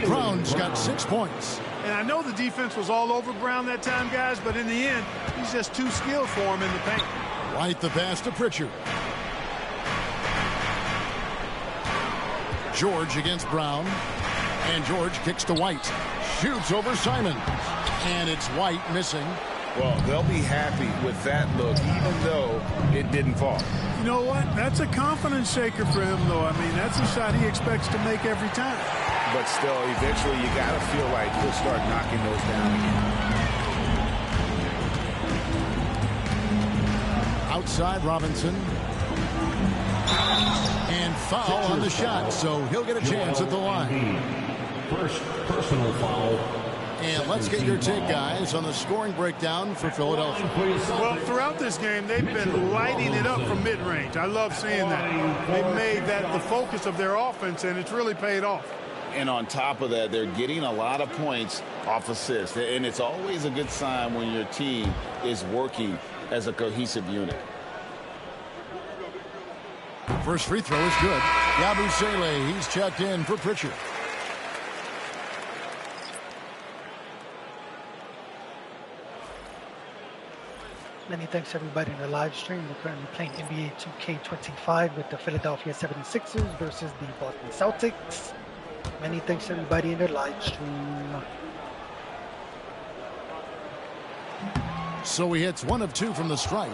Brown's got 6 points. And I know the defense was all over Brown that time, guys, but in the end, he's just too skilled for him in the paint. White the pass to Pritchard. George against Brown. And George kicks to White. Shoots over Simon. And it's White missing. Well, they'll be happy with that look, even though it didn't fall. You know what? That's a confidence shaker for him, though. I mean, that's a shot he expects to make every time. But still, eventually, you got to feel like he'll start knocking those down again. Outside Robinson. And foul on the shot, so he'll get a chance at the line. First personal foul. And let's get your take, guys, on the scoring breakdown for Philadelphia. Well, throughout this game, they've been lighting it up from mid-range. I love seeing that. They've made that the focus of their offense, and it's really paid off. And on top of that, they're getting a lot of points off assists. And it's always a good sign when your team is working as a cohesive unit. First free throw is good. Yabusele, he's checked in for Pritchard. Many thanks everybody in the live stream. We're currently playing NBA 2K25 with the Philadelphia 76ers versus the Boston Celtics. Many thanks everybody in the live stream. So he hits 1 of 2 from the stripe.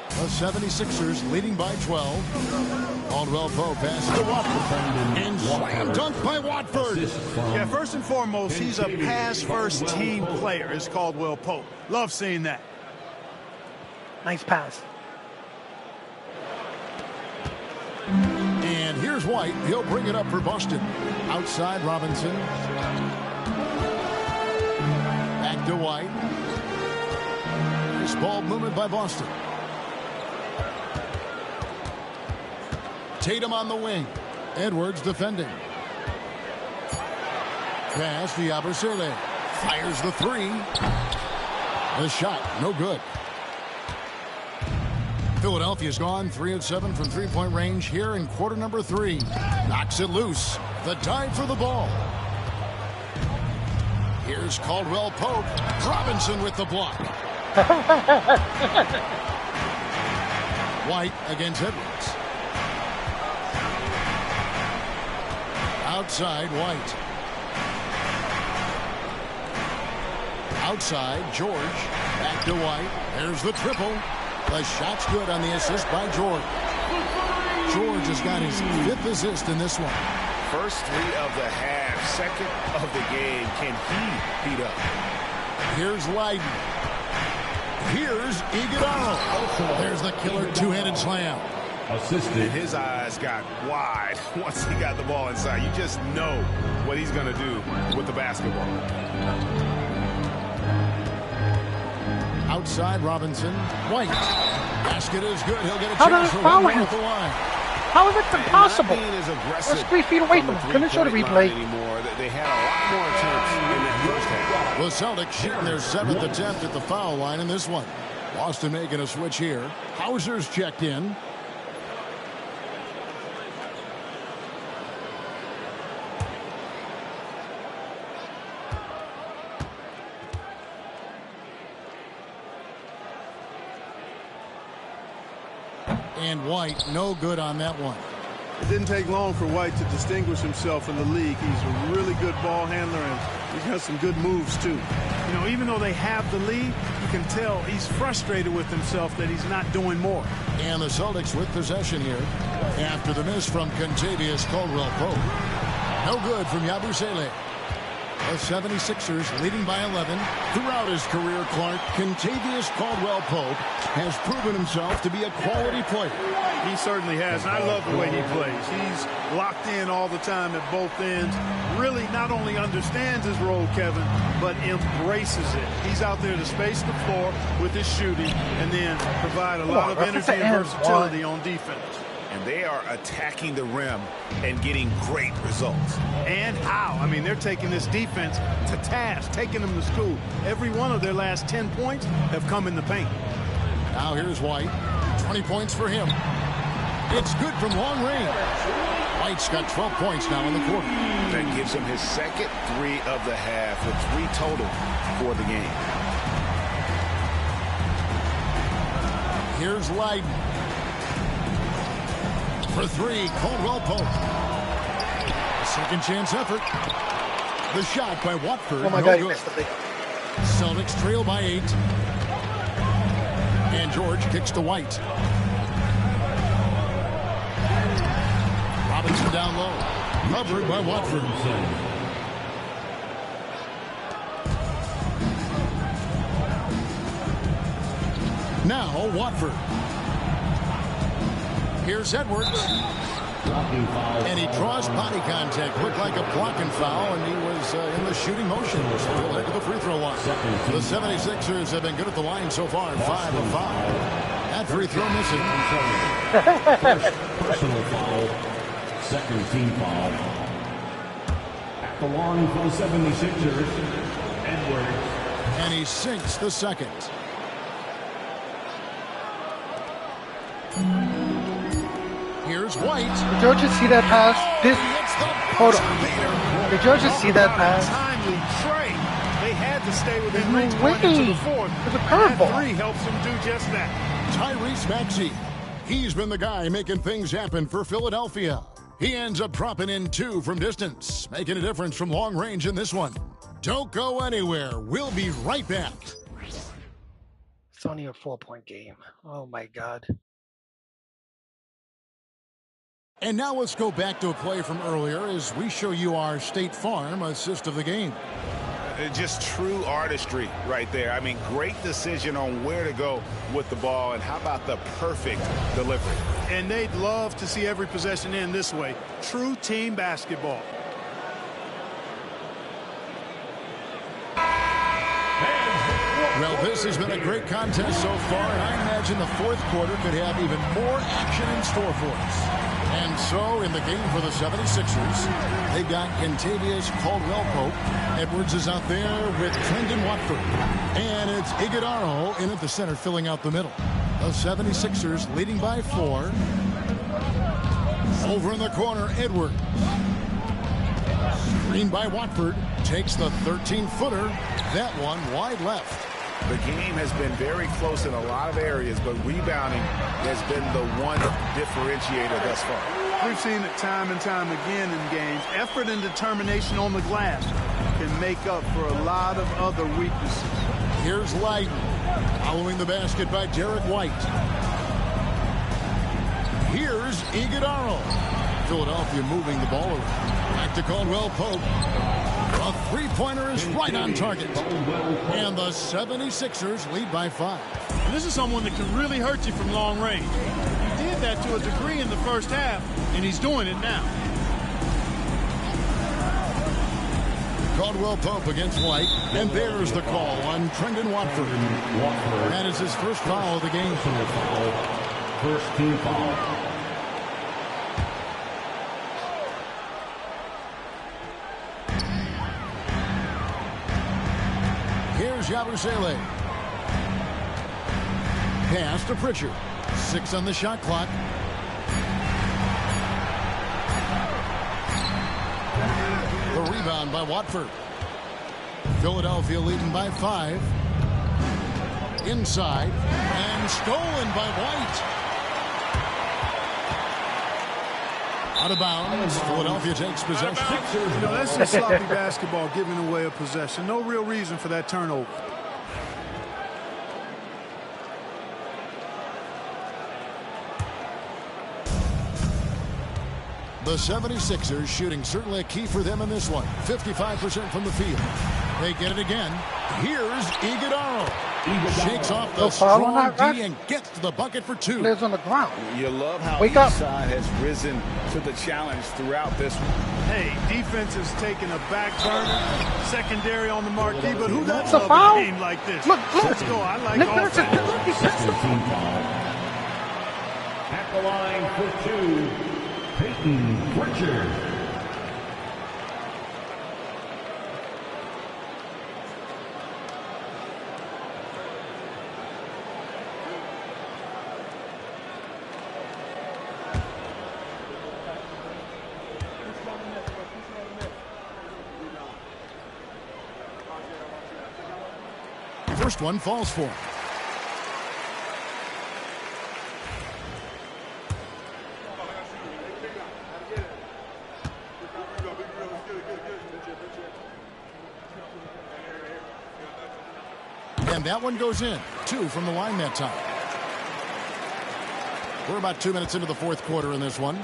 The 76ers leading by 12. Caldwell Pope passes to Watford. And slam dunk by Watford. Yeah, first and foremost, he's a pass-first team player, is Caldwell Pope. Love seeing that. Nice pass. And here's White. White. He'll bring it up for Boston. Outside Robinson. Back to White. Nice ball movement by Boston. Tatum on the wing. Edwards defending. Pass to Yabusele. Fires the three. The shot, no good. Philadelphia's gone 3 of 7 from three-point range here in quarter number 3. Knocks it loose. The dive for the ball. Here's Caldwell Pope. Robinson with the block. White against Edwards. Outside White. Outside George. Back to White. There's the triple. The shot's good on the assist by George. George has got his 5th assist in this one. First 3 of the half, 2nd of the game. Can he beat up? Here's Leiden. Here's Iguodala. There's the killer two-handed slam. Assisted. And his eyes got wide once he got the ball inside. You just know what he's going to do with the basketball. Outside Robinson. White. Basket is good. He'll get a How chance did it for foul one him? at the line. How is it impossible? Aggressive That's 3 feet away from him. Couldn't show the replay. Anymore. They had a lot more attempts in that first half. The Celtics shooting their 7th attempt at the foul line in this one. Boston making a switch here. Hauser's checked in. And White, no good on that one. It didn't take long for White to distinguish himself in the league. He's a really good ball handler, and he's got some good moves, too. You know, even though they have the lead, you can tell he's frustrated with himself that he's not doing more. And the Celtics with possession here after the miss from Contavious Caldwell Pope. No good from Yabusele. The 76ers leading by 11. Throughout his career, Clark, Contavious Caldwell Pope has proven himself to be a quality player. He certainly has, and I love the way he plays. He's locked in all the time at both ends. Really not only understands his role, Kevin, but embraces it. He's out there to space the floor with his shooting and then provide a lot of energy and versatility on defense. And they are attacking the rim and getting great results. And how? I mean, they're taking this defense to task, taking them to school. Every one of their last 10 points have come in the paint. Now here's White. 20 points for him. It's good from long range. White's got 12 points now in the quarter. That gives him his 2nd 3 of the half with 3 total for the game. Here's Leiden. For 3, Caldwell Pope. A second chance effort. The shot by Watford. Oh my no God, he good. missed the big. Celtics trail by 8. And George kicks to White. Robinson down low. Covered by Watford. Now Watford. Here's Edwards. And he draws body contact. Looked like a blocking foul, and he was in the shooting motion. He'll head to the free throw line. The 76ers have been good at the line so far, 5 of 5. That free throw missing. First personal foul, 2nd team foul. At the line for the 76ers, Edwards. And he sinks the 2nd. Here's White. Did George just see that pass? Hold on. Did George just see that pass? Timely trade. They had to stay within There's reach no going into way. the 4th. It's a curveball. That 3 helps him do just that. Tyrese Maxey. He's been the guy making things happen for Philadelphia. He ends up dropping in 2 from distance, making a difference from long range in this one. Don't go anywhere. We'll be right back. It's only a 4-point game. Oh my God. And now let's go back to a play from earlier as we show you our State Farm assist of the game. Just true artistry right there. I mean, great decision on where to go with the ball, and how about the perfect delivery. And they'd love to see every possession end this way. True team basketball. Well, this has been a great contest so far, and I imagine the fourth quarter could have even more action in store for us. And so, in the game for the 76ers, they've got Kentavious Caldwell-Pope. Edwards is out there with Trendon Watford. And it's Iguodaro in at the center, filling out the middle. The 76ers leading by 4. Over in the corner, Edwards. Screen by Watford. Takes the 13-footer. That one wide left. The game has been very close in a lot of areas, but rebounding has been the one differentiator thus far. We've seen it time and time again in games. Effort and determination on the glass can make up for a lot of other weaknesses. Here's Light. Following the basket by Derek White. Here's Iguodaro. Philadelphia moving the ball around. Back to Caldwell-Pope. A three-pointer is right on target. And the 76ers lead by 5. And this is someone that can really hurt you from long range. He did that to a degree in the first half, and he's doing it now. Caldwell-Pope against White. And there's the call on Trendon Watford. That is his first foul of the game. First team foul. Here's Yabusele. Pass to Pritchard. 6 on the shot clock. The rebound by Watford. Philadelphia leading by 5. Inside. And stolen by White. Out of bounds. Philadelphia takes possession. You know, that's just sloppy basketball, giving away a possession. No real reason for that turnover. The 76ers shooting certainly a key for them in this one. 55% from the field. They get it again. Here's Iguodaro. Shakes off the strong D and gets to the bucket for 2. Players on the ground. You love how Wake each up. side has risen to the challenge throughout this one. Hey, defense is taking a back burner, secondary on the marquee, but who does a love foul? a game like this? Look. Let's go. I like Nick all Nurse is Second team foul. At the line for 2, Peyton Pritchard. First one falls for him. And that one goes in. 2 from the line that time. We're about 2 minutes into the fourth quarter in this one.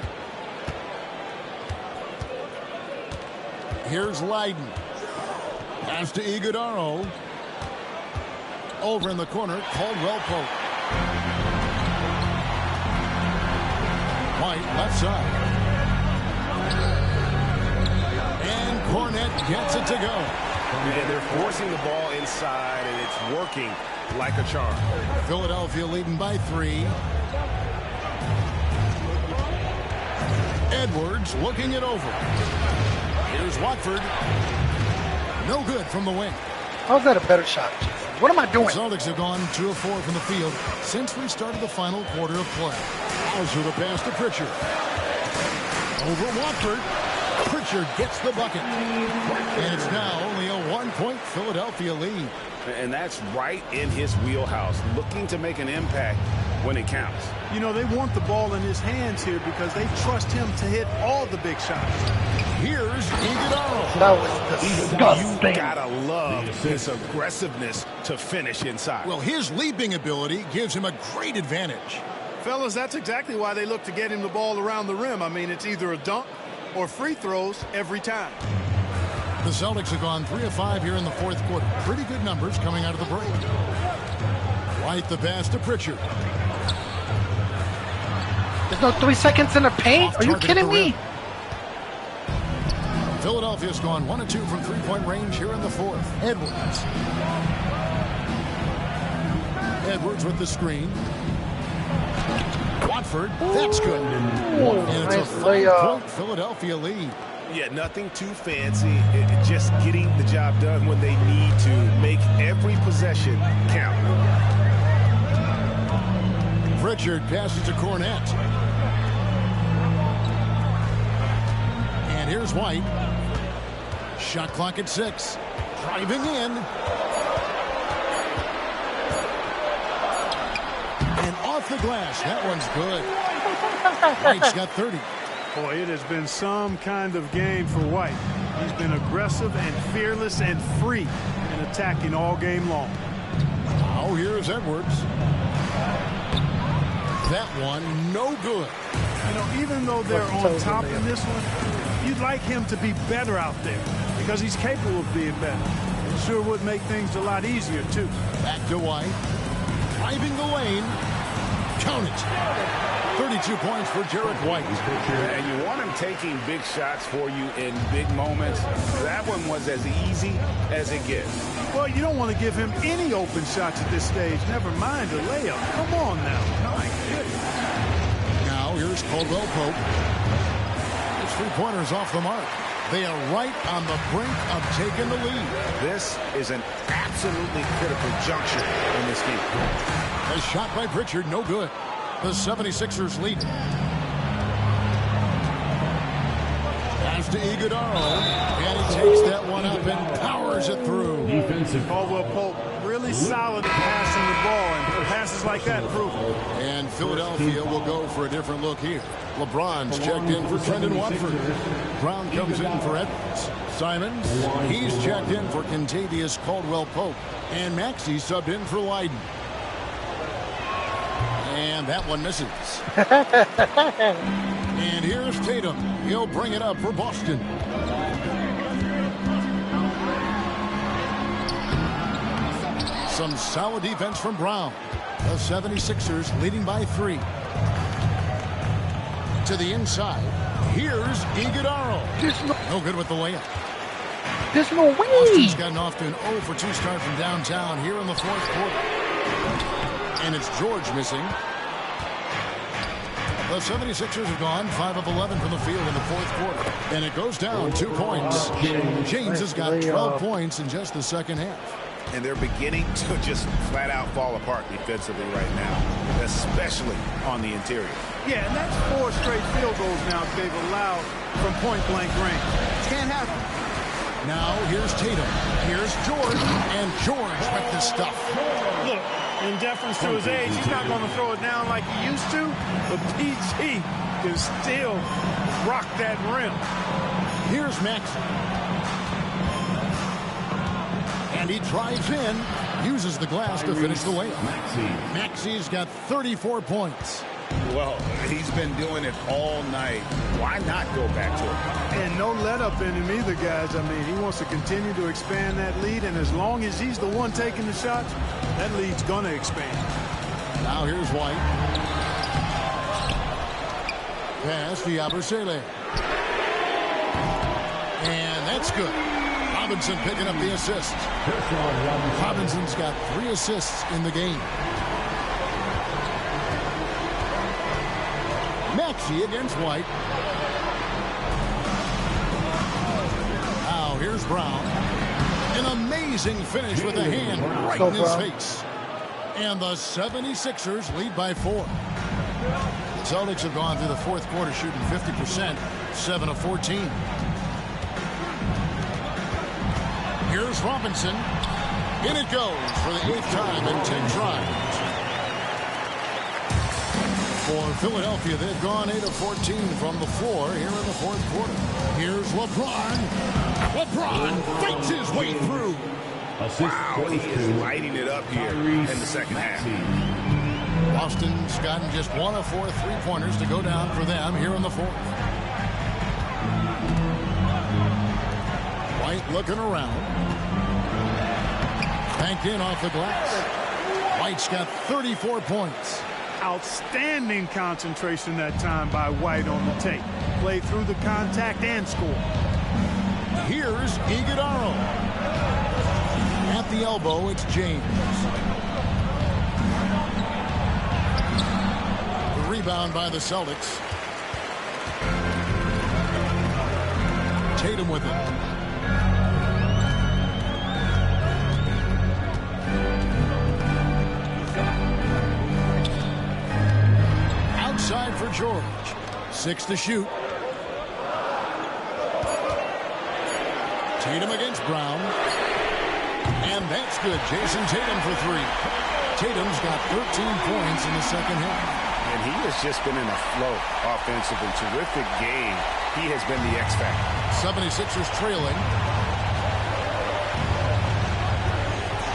Here's Leiden. Pass to Iguodaro. Over in the corner, Caldwell-Pope. White, left side. And Cornette gets it to go. And they're forcing the ball inside, and it's working like a charm. Philadelphia leading by 3. Edwards looking it over. Here's Watford. No good from the wing. How's that a better shot? What am I doing? Celtics have gone 2 of 4 from the field since we started the final quarter of play. Hauser the pass to Pritchard. Over Watford. Pritchard gets the bucket. And it's now only a 1-point Philadelphia lead. And that's right in his wheelhouse, looking to make an impact when it counts. You know, they want the ball in his hands here because they trust him to hit all the big shots. Here's Iguodaro. That was disgusting. You gotta love his aggressiveness to finish inside. Well, his leaping ability gives him a great advantage. Fellas, that's exactly why they look to get him the ball around the rim. I mean, it's either a dunk or free throws every time. The Celtics have gone 3 of 5 here in the fourth quarter. Pretty good numbers coming out of the break. White the pass to Pritchard. There's no 3 seconds in the paint. Are you kidding me? Philadelphia's gone 1 of 2 from three-point range here in the fourth. Edwards with the screen. Watford, that's good. And it's a 5-point Philadelphia lead. Yeah, nothing too fancy. Just getting the job done when they need to. Make every possession count. Pritchard passes to Cornette. And here's White. Shot clock at 6. Driving in. And off the glass. That one's good. White's got 30. Boy, it has been some kind of game for White. He's been aggressive and fearless and free in attacking all game long. Now here's Edwards. That one, no good. You know, even though they're on top in this one, you'd like him to be better out there because he's capable of being better. It sure would make things a lot easier, too. Back to White. Driving the lane. Count it. 32 points for Jarrett White. And you want him taking big shots for you in big moments. That one was as easy as it gets. Well, you don't want to give him any open shots at this stage. Never mind a layup. Come on now. My goodness. Now here's Caldwell Pope. His three-pointer's off the mark. They are right on the brink of taking the lead. This is an absolutely critical juncture in this game. A shot by Pritchard, no good. The 76ers lead. Pass to Iguodala, and he takes that one up and powers it through. Defensive. Caldwell Pope really solid at passing the ball, and passes like that prove it. And Philadelphia will go for a different look here. LeBron's checked in for Trendon Watford. Brown comes in for Edwards. Simons, he's checked in for Kentavious Caldwell Pope. And Maxey subbed in for Leiden. And that one misses. And here's Tatum. He'll bring it up for Boston. Some solid defense from Brown. The 76ers leading by 3. To the inside. Here's Iguodala. No good with the layup. There's no way. Boston's gotten off to an 0 for 2 start from downtown here in the fourth quarter. And it's George missing. The 76ers have gone 5 of 11 from the field in the fourth quarter. And it goes down 2 points. James has got 12 points in just the second half. And they're beginning to just flat out fall apart defensively right now, especially on the interior. Yeah, and that's 4 straight field goals now they've allowed from point-blank range. Can't happen. Now here's Tatum. Here's George. And George with the stuff. Look, in deference to his age, he's not going to throw it down like he used to, but PG can still rock that rim. Here's Maxey. And he drives in, uses the glass to finish the layup. Maxey's got 34 points. Well, he's been doing it all night. Why not go back to it? And no let up in him either, guys. I mean, he wants to continue to expand that lead, and as long as he's the one taking the shots, that lead's going to expand. Now here's White. Pass to Yabusele. And that's good. Robinson picking up the assist. Robinson's got 3 assists in the game. Maxey against White. Now here's Brown. An amazing finish with a hand right in his face. And the 76ers lead by 4. The Celtics have gone through the fourth quarter shooting 50%, 7 of 14. Here's Robinson. In it goes for the 8th time in 10 tries. For Philadelphia, they've gone 8 of 14 from the floor here in the fourth quarter. Here's LeBron. LeBron fights his way through. Wow, he is lighting it up here in the second half. Boston's gotten just 1 of 4 3-pointers to go down for them here in the fourth. White looking around. Banked in off the glass. White's got 34 points. Outstanding concentration that time by White on the tape. Played through the contact and score. Here's Iguodaro. At the elbow, it's James. The rebound by the Celtics. Tatum with it. Outside for George. 6 to shoot. Tatum against Brown. And that's good. Jason Tatum for 3. Tatum's got 13 points in the second half. And he has just been in a flow offensively. Terrific game. He has been the X factor. 76ers trailing.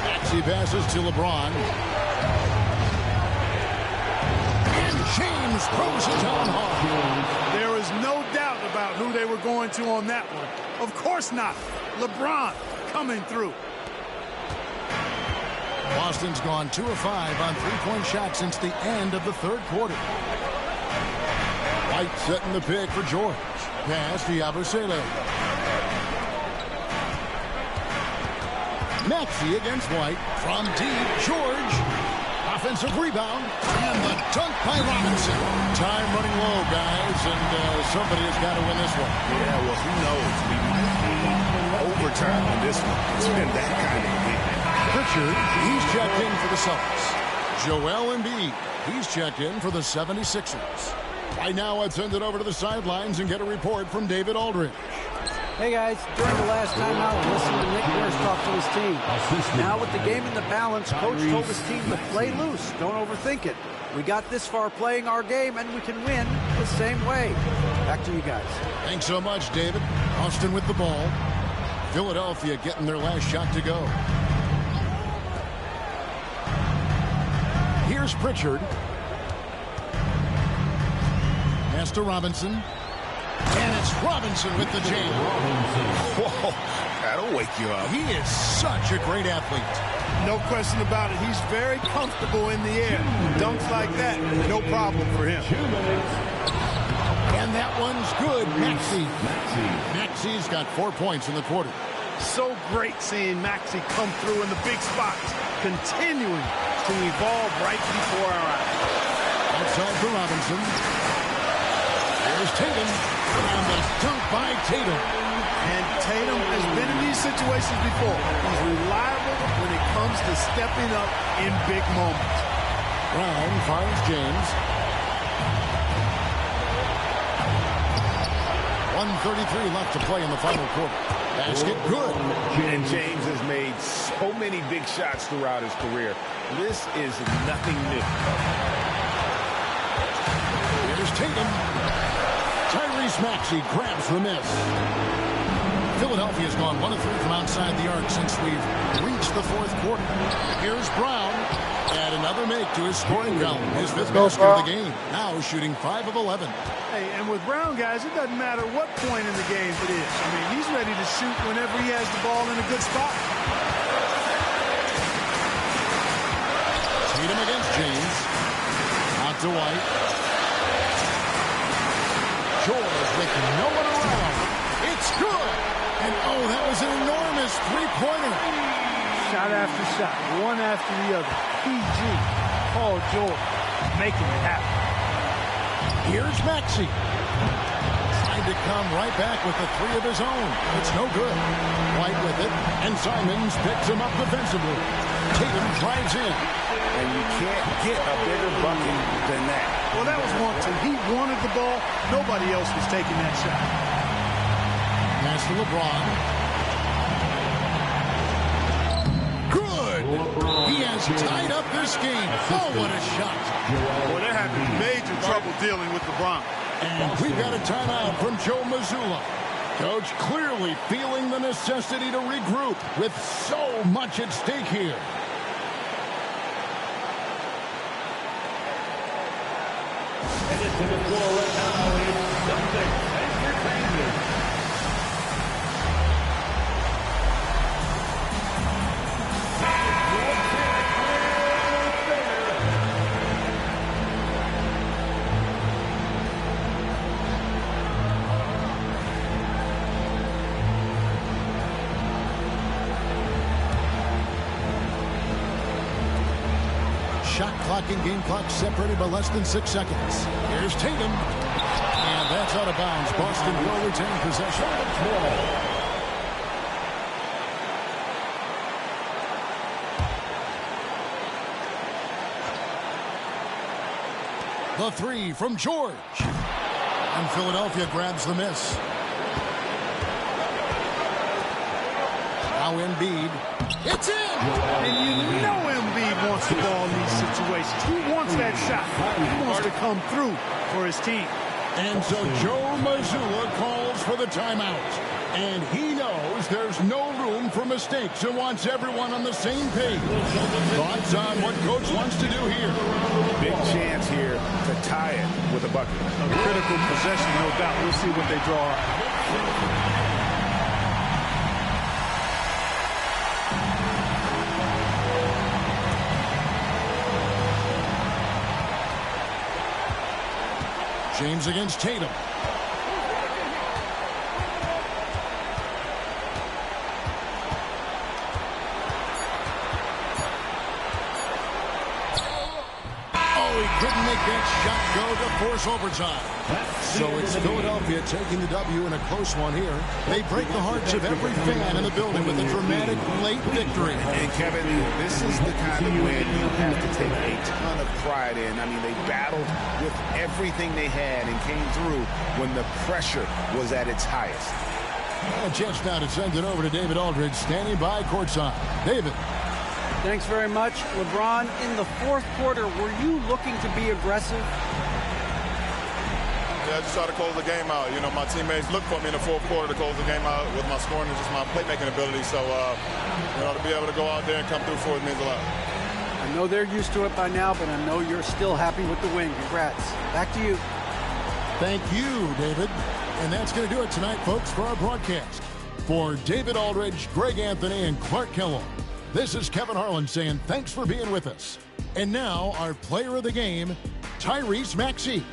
Maxey passes to LeBron. And James throws it down hard. There is no doubt about who they were going to on that one. Of course not. LeBron coming through. Boston's gone 2 of 5 on three-point shots since the end of the third quarter. White setting the pick for George. Pass to Yabusele. Maxey against White. From deep, George. Offensive rebound. And the dunk by Robinson. Time running low, guys, and somebody has got to win this one. Yeah, well, who knows? We might be overtime on this one. It's been that kind of game. Pritchard, he's checked in for the Celtics. Joel Embiid, he's checked in for the 76ers. Right now, let's send it over to the sidelines and get a report from David Aldridge. Hey guys, during the last timeout, listen to Nick Nurse talk to his team. Now with the game in the balance, coach told his team to play loose. Don't overthink it. We got this far playing our game, and we can win the same way. Back to you guys. Thanks so much, David. Austin with the ball. Philadelphia getting their last shot to go. Here's Pritchard. Pass to Robinson. And it's Robinson with the jam. Whoa, that'll wake you up. He is such a great athlete. No question about it. He's very comfortable in the air. Dunks like that, no problem for him. And that one's good. Maxey's got 4 points in the quarter. So great seeing Maxey come through in the big spots, continuing to evolve right before our eyes. Outside for Robinson. There's Tatum. And the dunk by Tatum. And Tatum has been in these situations before. He's reliable when it comes to stepping up in big moments. Brown finds James. 1:33 left to play in the final quarter. Basket good. And James has made so many big shots throughout his career. This is nothing new. Here's Tatum. Tyrese Maxey grabs the miss. Philadelphia's gone 1 of 3 from outside the arc since we've reached the fourth quarter. Here's Brown. Add another make to his scoring column. His 5th basket of the game. Now shooting 5 of 11. Hey, and with Brown, guys, it doesn't matter what point in the game it is. I mean, he's ready to shoot whenever he has the ball in a good spot. Tatum against James. Out to White. George with no one around. It's good. And oh, that was an enormous three-pointer. Shot after shot, one after the other. PG, Paul George, making it happen. Here's Maxey. Trying to come right back with a 3 of his own. It's no good. White with it, and Simons picks him up defensively. Tatum drives in. And you can't get a bigger bucket than that. Well, that was one too. He wanted the ball. Nobody else was taking that shot. Pass to LeBron. Good. He has tied up this game. Oh, what a shot. Well, they're having major trouble dealing with LeBron. And we've got a timeout from Joe Mazzulla. Coach clearly feeling the necessity to regroup with so much at stake here. Headed to the floor right now is Celtics Entertainment. clock and game clock separated by less than 6 seconds. Here's Tatum. And that's out of bounds. Boston will retain possession. The three from George. And Philadelphia grabs the miss. Now Embiid. It's in! And you know Embiid wants the ball in these situations. He wants that shot. He wants to come through for his team. And so Joe Mazzulla calls for the timeout. And he knows there's no room for mistakes and wants everyone on the same page. Thoughts on what Coach wants to do here? Big chance here to tie it with a bucket. A critical possession, no doubt. We'll see what they draw up. James against Tatum. Oh, he couldn't make that shot go to force overtime. So it's Philadelphia taking the W in a close one here. They break the hearts of every fan in the building with a dramatic late victory. And Kevin, this is the kind of win you have to take a ton of pride in. I mean, they battled with everything they had and came through when the pressure was at its highest. A chance now to send it over to David Aldridge, standing by courtside. David. Thanks very much. LeBron, in the fourth quarter, were you looking to be aggressive? Yeah, I just try to close the game out. You know, my teammates look for me in the fourth quarter to close the game out with my scoring and just my playmaking ability. So, you know, to be able to go out there and come through for it means a lot. I know they're used to it by now, but I know you're still happy with the win. Congrats. Back to you. Thank you, David. And that's going to do it tonight, folks, for our broadcast. For David Aldridge, Greg Anthony, and Clark Kellogg, this is Kevin Harlan saying thanks for being with us. And now, our player of the game, Tyrese Maxey.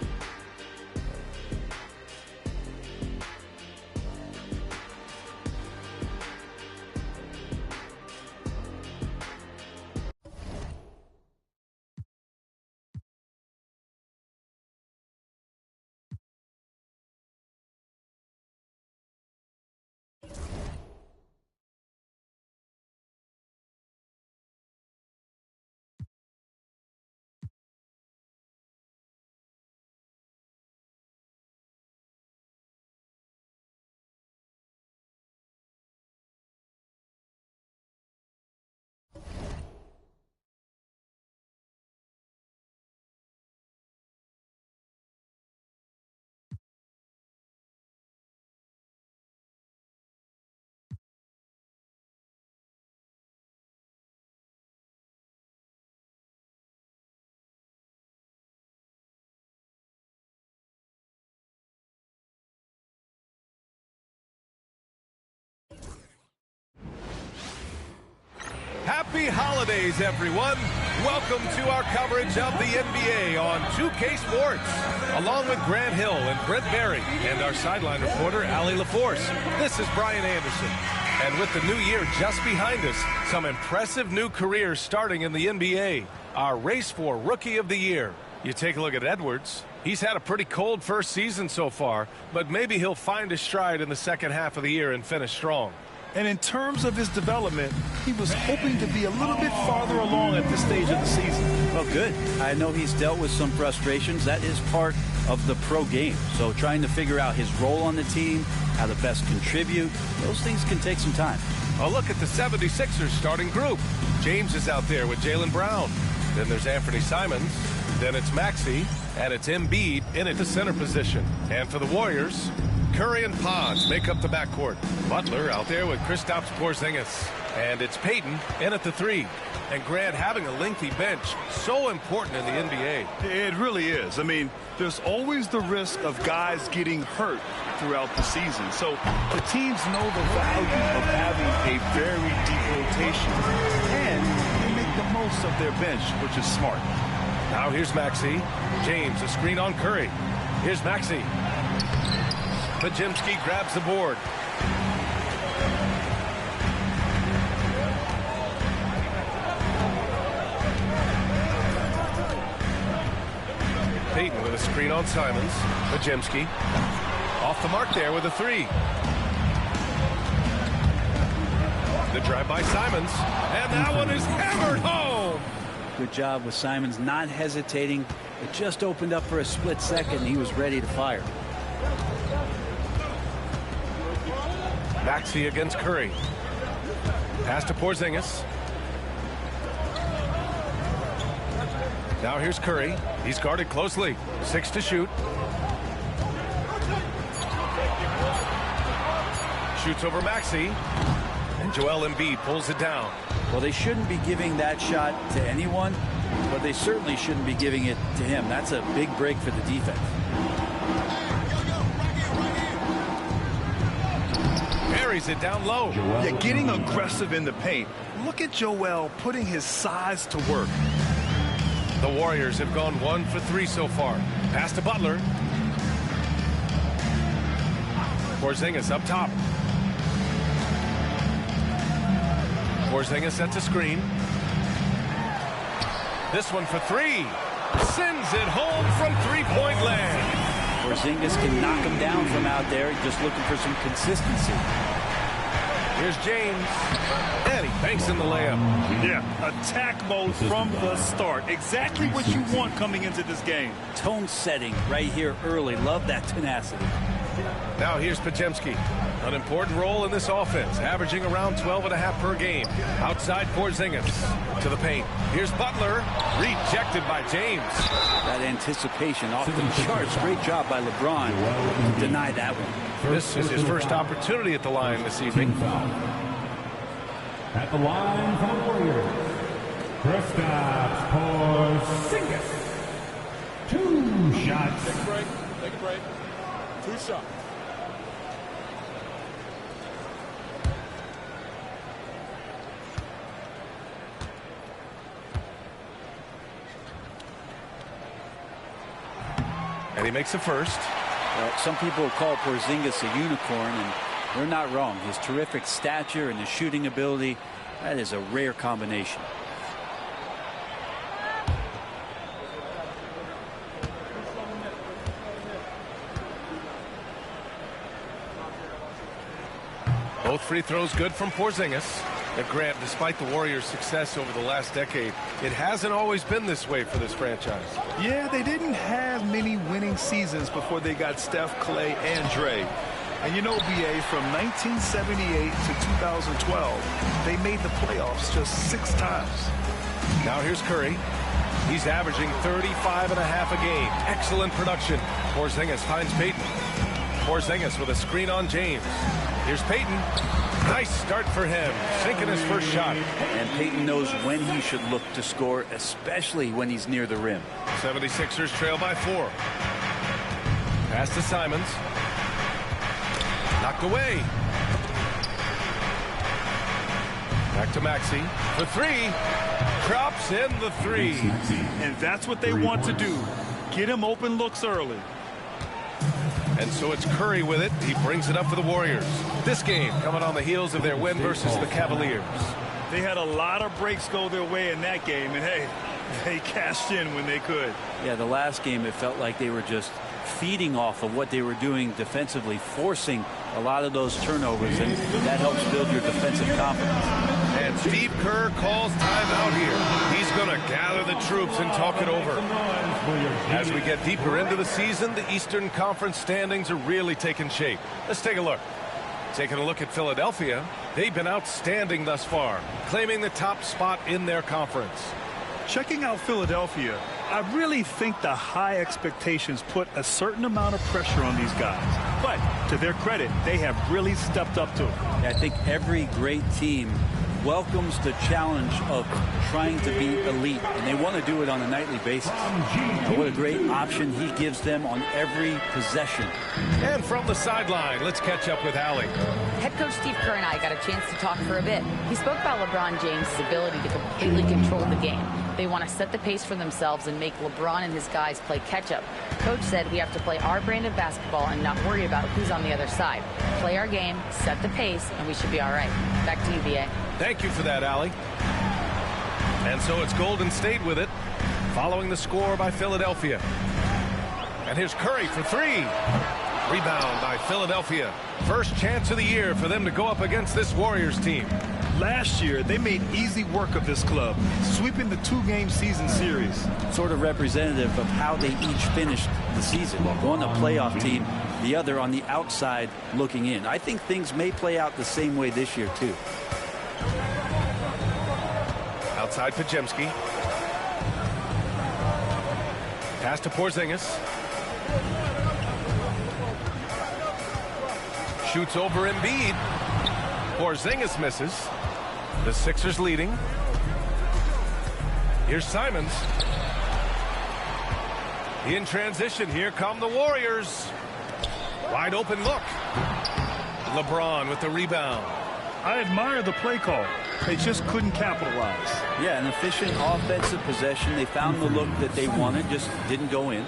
Happy holidays, everyone. Welcome to our coverage of the NBA on 2K Sports, along with Grant Hill and Brent Berry and our sideline reporter, Allie LaForce. This is Brian Anderson. And with the new year just behind us, some impressive new careers starting in the NBA. Our race for Rookie of the Year. You take a look at Edwards. He's had a pretty cold first season so far, but maybe he'll find his stride in the second half of the year and finish strong. And in terms of his development, he was hoping to be a little bit farther along at this stage of the season. Well, good. I know he's dealt with some frustrations. That is part of the pro game. So trying to figure out his role on the team, how to best contribute, those things can take some time. A look at the 76ers starting group. James is out there with Jaylen Brown. Then there's Anthony Simons. Then it's Maxey. And it's Embiid in at the center position. And for the Warriors, Curry and Pons make up the backcourt. Butler out there with Kristaps Porzingis. And it's Payton in at the 3. And Grant, having a lengthy bench, so important in the NBA. It really is. I mean, there's always the risk of guys getting hurt throughout the season. So the teams know the value of having a very deep rotation. And they make the most of their bench, which is smart. Now here's Maxey. James, a screen on Curry. Here's Maxey. Pajemski grabs the board. Payton with a screen on Simons. Pajemski off the mark there with a three. The drive by Simons, and that one is hammered home. Good job with Simons not hesitating. It just opened up for a split second. He was ready to fire. Maxey against Curry. Pass to Porzingis. Now here's Curry. He's guarded closely. 6 to shoot. Shoots over Maxey. And Joel Embiid pulls it down. Well, they shouldn't be giving that shot to anyone, but they certainly shouldn't be giving it to him. That's a big break for the defense. Buries it down low. Yeah, getting aggressive in the paint. Look at Joel putting his size to work. The Warriors have gone 1 for 3 so far. Pass to Butler. Porzingis up top. Porzingis sets a screen. This one for 3. Sends it home from three-point land. Porzingis can knock him down from out there, just looking for some consistency. Here's James. And he banks in the layup. Yeah, attack mode from the start. Exactly what you want coming into this game. Tone setting right here early. Love that tenacity. Now here's Pajemski. An important role in this offense, averaging around 12.5 per game. Outside Porzingis to the paint. Here's Butler, rejected by James. That anticipation off the charts. Great job by LeBron to deny that one. This is his first opportunity at the line this evening. At the line for the Warriors, Kristaps Porzingis. 2 shots. Take a break. Take a break. 2 shots. And he makes the first. Well, some people call Porzingis a unicorn, and they're not wrong. His terrific stature and his shooting ability, that is a rare combination. Both free throws good from Porzingis. And Grant, despite the Warriors' success over the last decade, it hasn't always been this way for this franchise. Yeah, they didn't have many winning seasons before they got Steph, Clay, and Dre. And you know, BA, from 1978 to 2012, they made the playoffs just 6 times. Now here's Curry. He's averaging 35.5 a game. Excellent production. Porzingis finds Payton. Porzingis with a screen on James. Here's Payton. Nice start for him, sinking his first shot. And Payton knows when he should look to score, especially when he's near the rim. 76ers trail by 4. Pass to Simons. Knocked away. Back to Maxey for 3. Drops in the 3. And that's what they want to do. Get him open looks early. And so it's Curry with it. He brings it up for the Warriors. This game coming on the heels of their win versus the Cavaliers. They had a lot of breaks go their way in that game, and hey, they cashed in when they could. Yeah, the last game it felt like they were just feeding off of what they were doing defensively, forcing a lot of those turnovers, and that helps build your defensive confidence. And Steve Kerr calls timeout here. He's going to gather the troops and talk it over. As we get deeper into the season, the Eastern Conference standings are really taking shape. Let's take a look. Taking a look at Philadelphia, they've been outstanding thus far, claiming the top spot in their conference. Checking out Philadelphia, I really think the high expectations put a certain amount of pressure on these guys. But to their credit, they have really stepped up to it. I think every great team welcomes the challenge of trying to be elite, and they want to do it on a nightly basis. What a great option he gives them on every possession. And from the sideline, let's catch up with Allie. Head coach Steve Kerr and I got a chance to talk for a bit. He spoke about LeBron James' ability to completely control the game. They want to set the pace for themselves and make LeBron and his guys play catch-up. Coach said we have to play our brand of basketball and not worry about who's on the other side. Play our game, set the pace, and we should be all right. Back to you, B.A. Thank you for that, Allie. And so it's Golden State with it, following the score by Philadelphia. And here's Curry for three. Rebound by Philadelphia. First chance of the year for them to go up against this Warriors team. Last year, they made easy work of this club, sweeping the 2-game season series. Sort of representative of how they each finished the season. One a playoff team, the other on the outside looking in. I think things may play out the same way this year, too. Outside Pajemski. Pass to Porzingis. Shoots over Embiid. Porzingis misses. The Sixers leading. Here's Simons. In transition, here come the Warriors. Wide open look. LeBron with the rebound. I admire the play call. They just couldn't capitalize. Yeah, an efficient offensive possession. They found the look that they wanted, just didn't go in.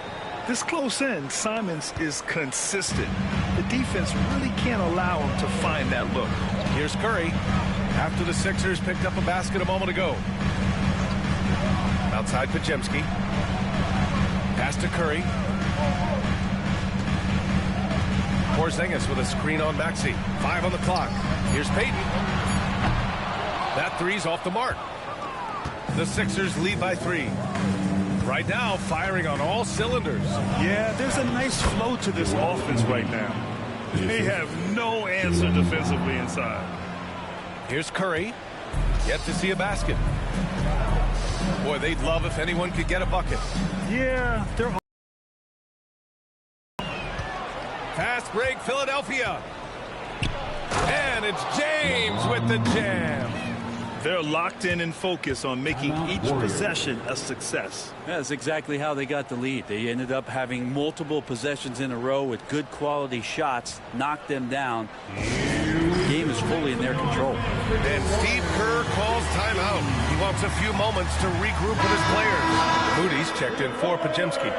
This close in, Simons is consistent. The defense really can't allow him to find that look. Here's Curry. After the Sixers picked up a basket a moment ago. Outside Pajemski. Pass to Curry. Porzingis with a screen on Maxey. 5 on the clock. Here's Payton. That three's off the mark. The Sixers lead by 3. Right now, firing on all cylinders. Yeah, there's a nice flow to this offense right now. They have no answer defensively inside. Here's Curry. Yet to see a basket. Boy, they'd love if anyone could get a bucket. Yeah, they're... Fast break, Philadelphia. And it's James with the jam. They're locked in and focused on making each possession a success. That's exactly how they got the lead. They ended up having multiple possessions in a row with good quality shots, knocked them down. The game is fully in their control. And Steve Kerr calls timeout. He wants a few moments to regroup with his players. Moody's checked in for Pajemski.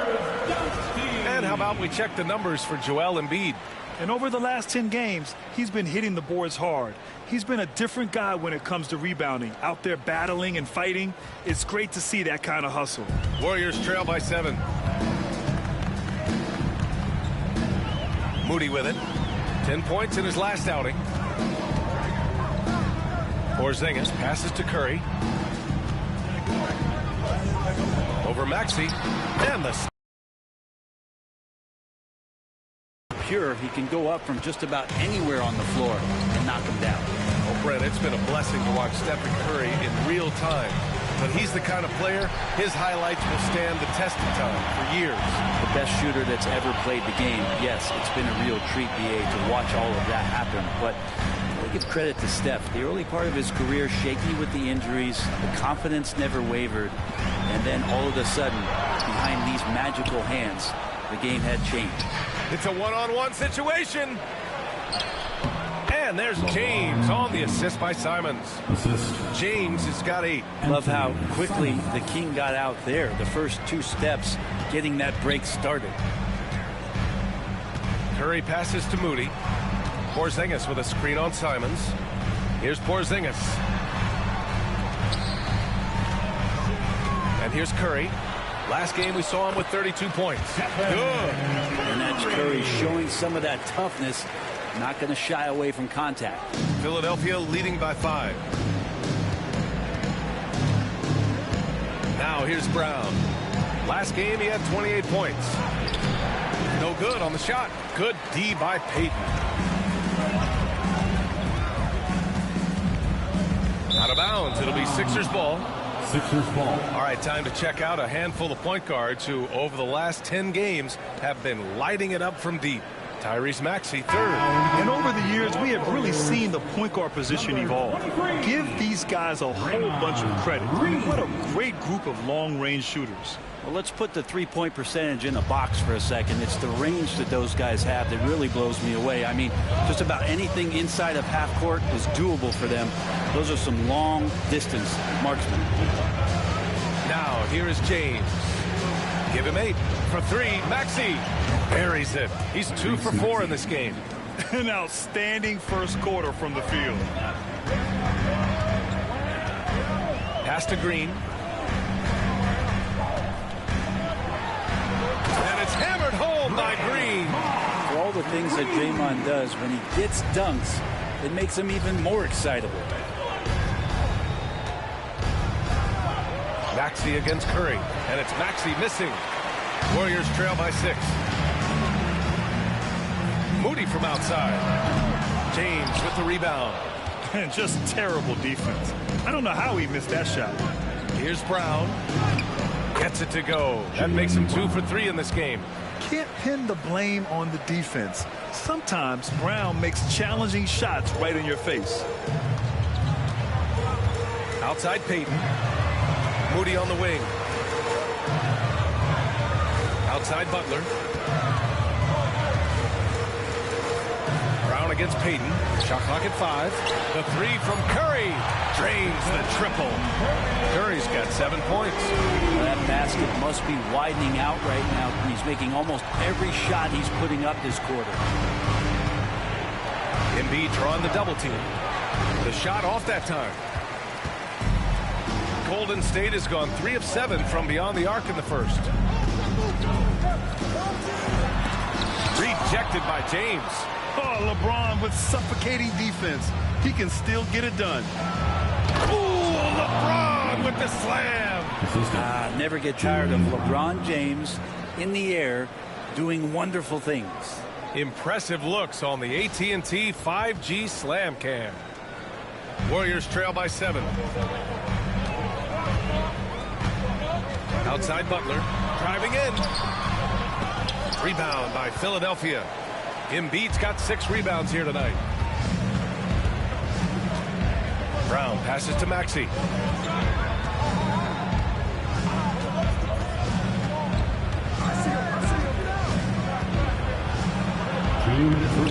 And how about we check the numbers for Joel Embiid? And over the last 10 games, he's been hitting the boards hard. He's been a different guy when it comes to rebounding. Out there battling and fighting. It's great to see that kind of hustle. Warriors trail by 7. Moody with it. 10 points in his last outing. Porzingis passes to Curry. Over Maxey. And the... Pure, he can go up from just about anywhere on the floor and knock him down. Oh, Brent, it's been a blessing to watch Stephen Curry in real time. But he's the kind of player, his highlights will stand the test of time for years. The best shooter that's ever played the game. Yes, it's been a real treat, BA, to watch all of that happen. But I give credit to Steph. The early part of his career, shaky with the injuries, the confidence never wavered. And then all of a sudden, behind these magical hands, the game had changed. It's a one-on-one situation. And there's James on the assist by Simons. James has got 8. Love how quickly the King got out there. The first 2 steps getting that break started. Curry passes to Moody. Porzingis with a screen on Simons. Here's Porzingis. And here's Curry. Last game we saw him with 32 points. Good. And that's Curry showing some of that toughness. Not going to shy away from contact. Philadelphia leading by 5. Now here's Brown. Last game he had 28 points. No good on the shot. Good D by Payton. Out of bounds. It'll be Sixers ball. Sixers ball. All right, time to check out a handful of point guards who, over the last 10 games, have been lighting it up from deep. Tyrese Maxey, 3rd. And over the years, we have really seen the point guard position evolve. Give these guys a whole bunch of credit. What a great group of long-range shooters. Well, let's put the three-point percentage in a box for a second. It's the range that those guys have that really blows me away. I mean, just about anything inside of half court is doable for them. Those are some long-distance marksmen. Now, here is James. Give him 8 for 3. Maxey buries it. He's 2 for 4 in this game. An outstanding first quarter from the field. Pass to Green. And it's Hammered home by Green. For all the things that Draymond does, when he gets dunks, it makes him even more excitable. Maxey against Curry, and it's Maxey missing. Warriors trail by 6. Moody from outside. James with the rebound. And just terrible defense. I don't know how he missed that shot. Here's Brown. Gets it to go. That makes him 2 for 3 in this game. Can't pin the blame on the defense. Sometimes Brown makes challenging shots right in your face. Outside Payton. Moody on the wing. Outside Butler. Brown against Payton. Shot clock at 5. The 3 from Curry. Drains the triple. Curry's got 7 points. Well, that basket must be widening out right now. He's making almost every shot he's putting up this quarter. Embiid drawing the double team. The shot off that time. Golden State has gone 3 of 7 from beyond the arc in the first. Rejected by James. Oh, LeBron with suffocating defense. He can still get it done. Ooh, LeBron with the slam. Never get tired of LeBron James in the air doing wonderful things. Impressive looks on the AT&T 5G Slam Cam. Warriors trail by 7. Outside Butler, driving in. Rebound by Philadelphia. Embiid's got 6 rebounds here tonight. Brown passes to Maxey.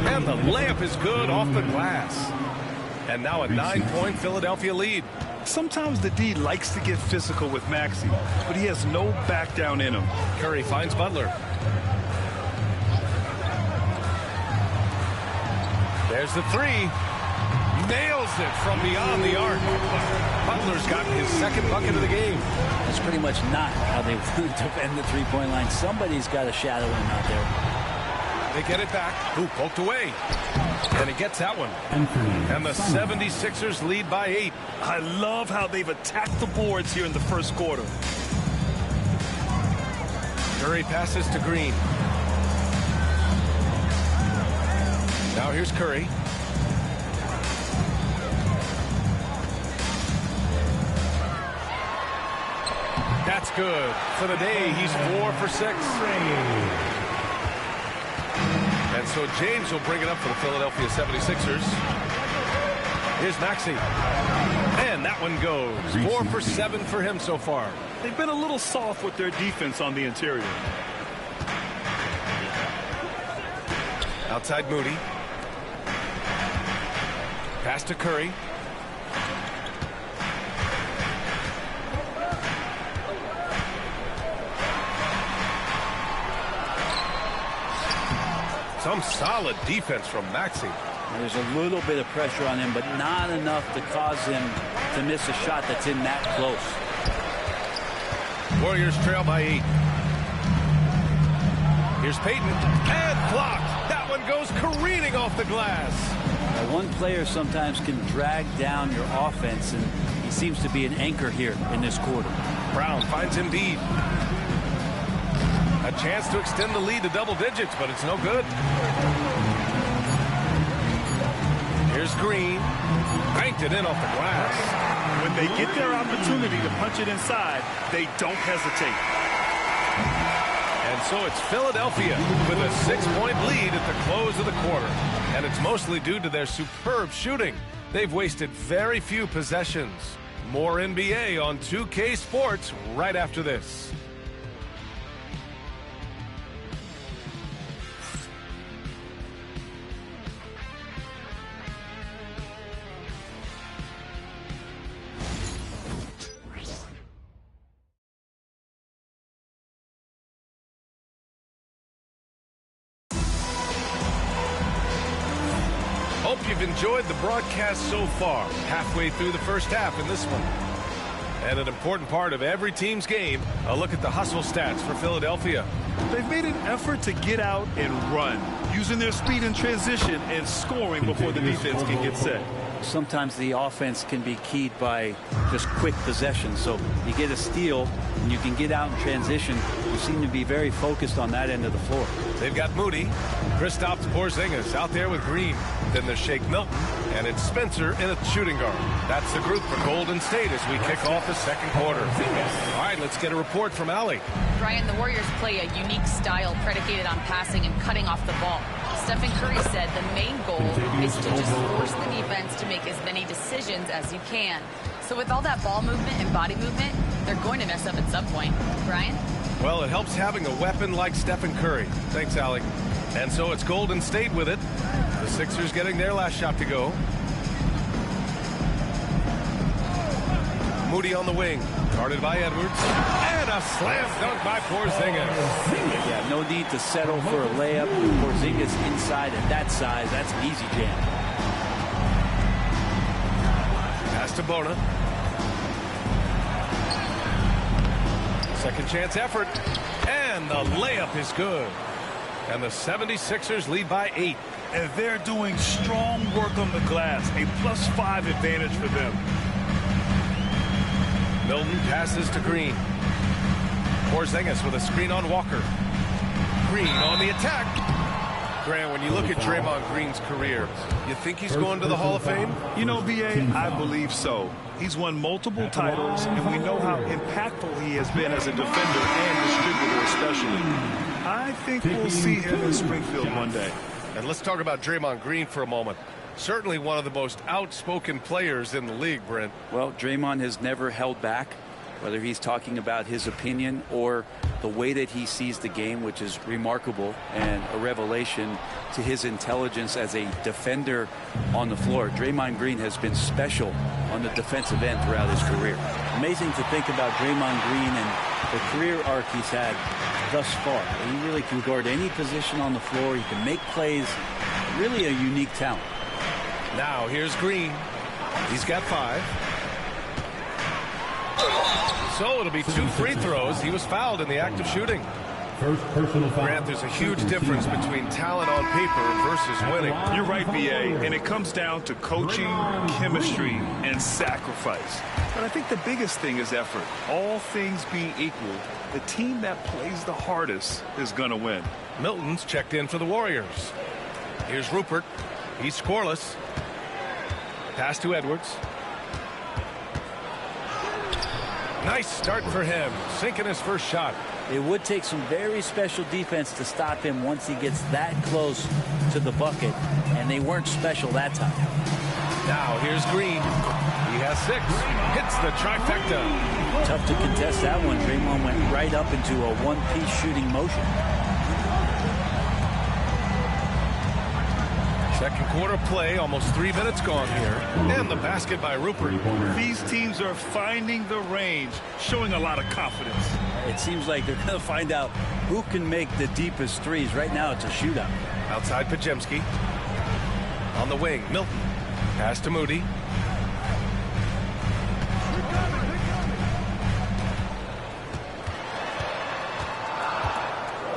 And the layup is good off the glass. And now a 9-point Philadelphia lead. Sometimes the D likes to get physical with Maxey, but he has no back down in him. Curry finds Butler. There's the 3. Nails it from beyond the arc. Butler's got his 2nd bucket of the game. That's pretty much not how they defend the three-point line. Somebody's got to shadow him out there. They get it back. Ooh, poked away. And he gets that one. And the 76ers lead by 8. I love how they've attacked the boards here in the first quarter. Curry passes to Green. Now here's Curry. That's good. For the day, he's 4 for 6. And so James will bring it up for the Philadelphia 76ers. Here's Maxey. And that one goes. 4 for 7 for him so far. They've been a little soft with their defense on the interior. Outside Moody. Pass to Curry. Some solid defense from Maxey. There's a little bit of pressure on him, but not enough to cause him to miss a shot that's in that close. Warriors trail by 8. Here's Payton. And blocked. That one goes careening off the glass. Now, one player sometimes can drag down your offense, and he seems to be an anchor here in this quarter. Brown finds Embiid. A chance to extend the lead to double digits, but it's no good. Here's Green. Banked it in off the glass. When they get their opportunity to punch it inside, they don't hesitate. And so it's Philadelphia with a 6-point lead at the close of the quarter. And it's mostly due to their superb shooting. They've wasted very few possessions. More NBA on 2K Sports right after this. Hope you've enjoyed the broadcast so far. Halfway through the first half in this one. And an important part of every team's game, a look at the hustle stats for Philadelphia. They've made an effort to get out and run, using their speed in transition and scoring before the defense can get set. Sometimes the offense can be keyed by just quick possession. So you get a steal and you can get out in transition. You seem to be very focused on that end of the floor. They've got Moody, Kristaps Porzingis out there with Green. Then there's Shake Milton, and it's Spencer in a shooting guard. That's the group for Golden State as we kick off the second quarter. All right, let's get a report from Allie. Brian, the Warriors play a unique style predicated on passing and cutting off the ball. Stephen Curry said the main goal is to just force the defense to make as many decisions as you can. So with all that ball movement and body movement, they're going to mess up at some point. Brian? Well, it helps having a weapon like Stephen Curry. Thanks, Allie. And so it's Golden State with it. The Sixers getting their last shot to go. Moody on the wing, guarded by Edwards, and a slam dunk by Porzingis. Yeah, no need to settle for a layup. Porzingis inside at that size, that's an easy jam. Pass to Bona. Second chance effort, and the layup is good. And the 76ers lead by 8. And they're doing strong work on the glass, a +5 advantage for them. Milton passes to Green. Porzingis with a screen on Walker. Green on the attack. Grant, when you look at Draymond Green's career, you think he's going to the Hall of Fame? You know, B.A., I believe so. He's won multiple titles, and we know how impactful he has been as a defender and distributor especially. I think we'll see him in Springfield one day. And let's talk about Draymond Green for a moment. Certainly one of the most outspoken players in the league, Brent. Well, Draymond has never held back, whether he's talking about his opinion or the way that he sees the game, which is remarkable and a revelation to his intelligence as a defender on the floor. Draymond Green has been special on the defensive end throughout his career. Amazing to think about Draymond Green and the career arc he's had thus far. He really can guard any position on the floor. He can make plays. Really a unique talent. Now here's Green. He's got 5. So it'll be 2 free throws. He was fouled in the act of shooting. First personal foul. Grant, there's a huge difference between talent on paper versus winning. You're right, B.A., and it comes down to coaching, chemistry, and sacrifice. But I think the biggest thing is effort. All things being equal, the team that plays the hardest is going to win. Milton's checked in for the Warriors. Here's Rupert. He's scoreless. Pass to Edwards. Nice start for him, sinking his first shot. It would take some very special defense to stop him once he gets that close to the bucket, and they weren't special that time. Now here's Green. He has 6. Hits the trifecta. Tough to contest that one. Draymond went right up into a one-piece shooting motion. Second quarter play, almost 3 minutes gone here. And the basket by Rupert. These teams are finding the range, showing a lot of confidence. It seems like they're going to find out who can make the deepest threes. Right now, it's a shootout. Outside Pajemski. On the wing, Milton. Pass to Moody.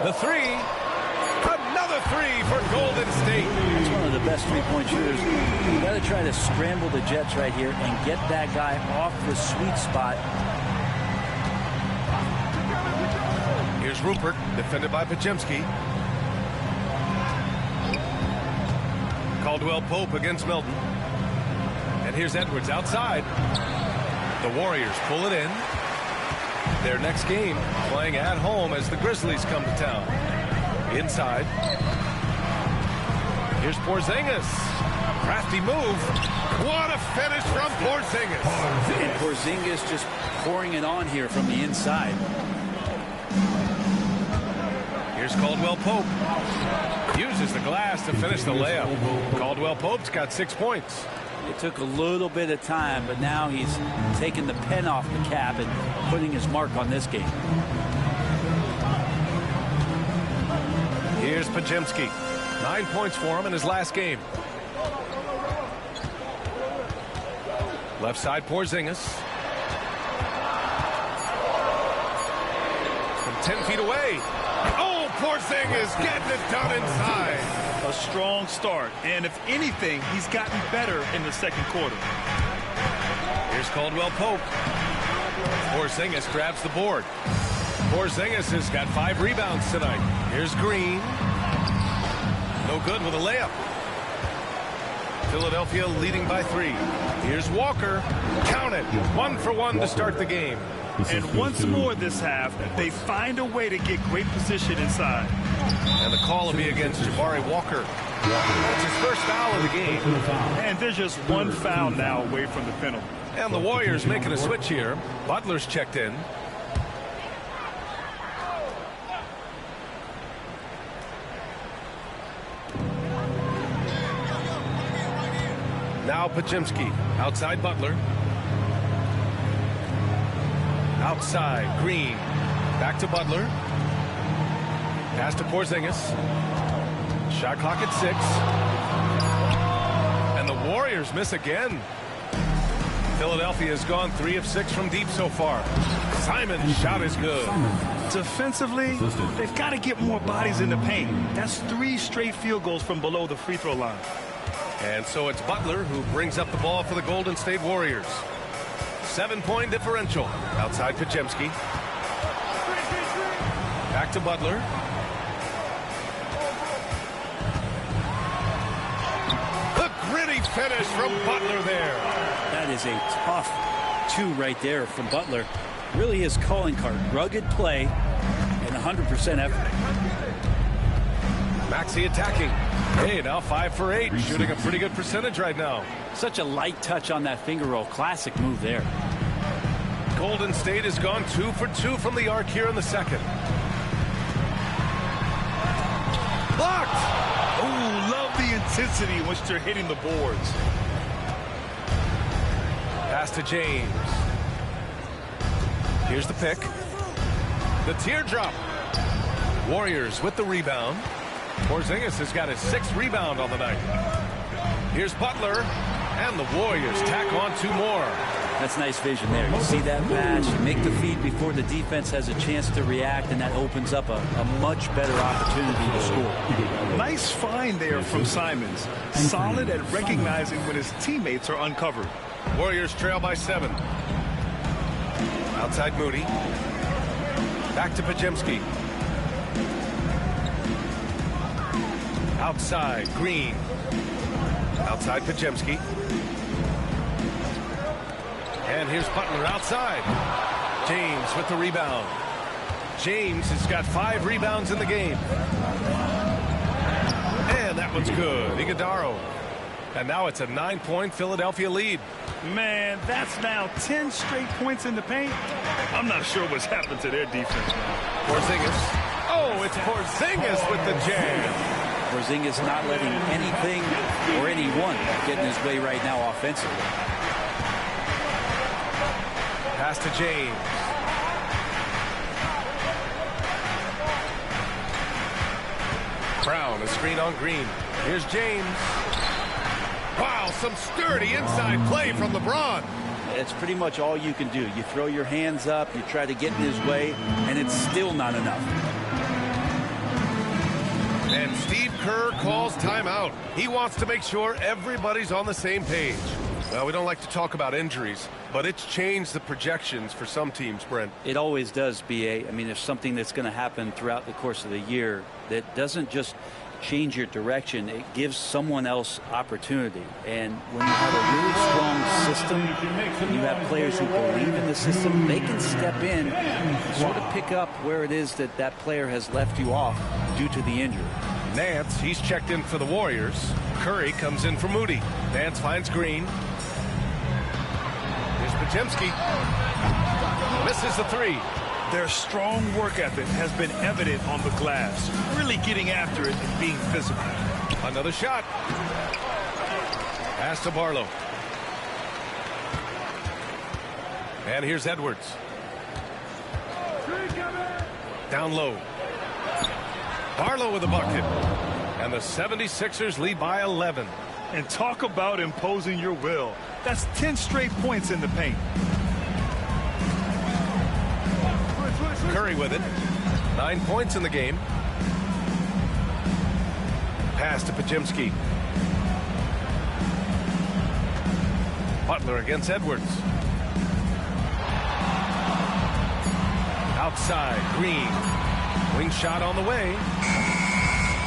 The 3. Another 3 for Golden State. That's one of the best three-point shooters. You got to try to scramble the Jets right here and get that guy off the sweet spot. Here's Rupert, defended by Pajemski. Caldwell Pope against Milton. And here's Edwards outside. The Warriors pull it in. Their next game playing at home as the Grizzlies come to town. Inside. Here's Porzingis. Crafty move. What a finish from Porzingis. And Porzingis just pouring it on here from the inside. Here's Caldwell Pope. Uses the glass to finish the layup. Caldwell Pope's got 6 points. It took a little bit of time, but now he's taking the pen off the cap and putting his mark on this game. Here's Pajemski. 9 points for him in his last game. Left side Porzingis. From 10 feet away. Oh, Porzingis getting it done inside. A strong start, and if anything, he's gotten better in the second quarter. Here's Caldwell Pope. Porzingis grabs the board. Porzingis has got 5 rebounds tonight. Here's Green. No good with a layup. Philadelphia leading by 3. Here's Walker. Count it. 1 for 1 to start the game. And once more this half, they find a way to get great position inside. And the call will be against Jabari Walker. That's his first foul of the game. And there's just 1 foul now away from the penalty. And the Warriors making a switch here. Butler's checked in. Now Pajemski. Outside Butler. Outside Green. Back to Butler. Pass to Porzingis. Shot clock at 6. And the Warriors miss again. Philadelphia has gone 3 of 6 from deep so far. Simon's shot is good. Defensively, they've got to get more bodies in the paint. That's 3 straight field goals from below the free throw line. And so it's Butler who brings up the ball for the Golden State Warriors. 7-point differential. Outside Pajemski. Back to Butler. The gritty finish from Butler there. That is a tough 2 right there from Butler. Really his calling card. Rugged play and 100% effort. Maxey attacking. Hey, now 5 for 8. Shooting a pretty good percentage right now. Such a light touch on that finger roll. Classic move there. Golden State has gone 2 for 2 from the arc here in the second. Blocked! Ooh, love the intensity in which they're hitting the boards. Pass to James. Here's the pick. The teardrop. Warriors with the rebound. Porzingis has got his 6th rebound on the night. Here's Butler. And the Warriors tack on 2 more. That's nice vision there. You see that pass, you make the feed before the defense has a chance to react, and that opens up a much better opportunity to score. Nice find there from Simons. Solid at recognizing when his teammates are uncovered. Warriors trail by 7. Outside Moody. Back to Pajemski. Outside Green. Outside Pajemski. And here's Butler outside. James with the rebound. James has got 5 rebounds in the game. And that one's good. Iguodaro. And now it's a 9-point Philadelphia lead. Man, that's now 10 straight points in the paint. I'm not sure what's happened to their defense now. Porzingis. Oh, it's Porzingis with the jam. Porzingis not letting anything or anyone get in his way right now offensively. Pass to James. Brown, a screen on Green. Here's James. Wow, some sturdy inside play from LeBron. It's pretty much all you can do. You throw your hands up, you try to get in his way, and it's still not enough. And Steve Kerr calls timeout. He wants to make sure everybody's on the same page. Well, we don't like to talk about injuries, but it's changed the projections for some teams, Brent. It always does, B.A. I mean, there's something that's going to happen throughout the course of the year that doesn't just change your direction. It gives someone else opportunity. And when you have a really strong system, and you have players who believe in the system, they can step in and sort of pick up where it is that that player has left you off due to the injury. Nance, he's checked in for the Warriors. Curry comes in for Moody. Nance finds Green. Here's Pajemski. Misses the 3. Their strong work ethic has been evident on the glass, really getting after it and being physical. Another shot. Pass to Barlow. And here's Edwards. Down low. Barlow with a bucket. And the 76ers lead by 11. And talk about imposing your will. That's 10 straight points in the paint. Curry with it. 9 points in the game. Pass to Pajemski. Butler against Edwards. Outside, Green. Wing shot on the way.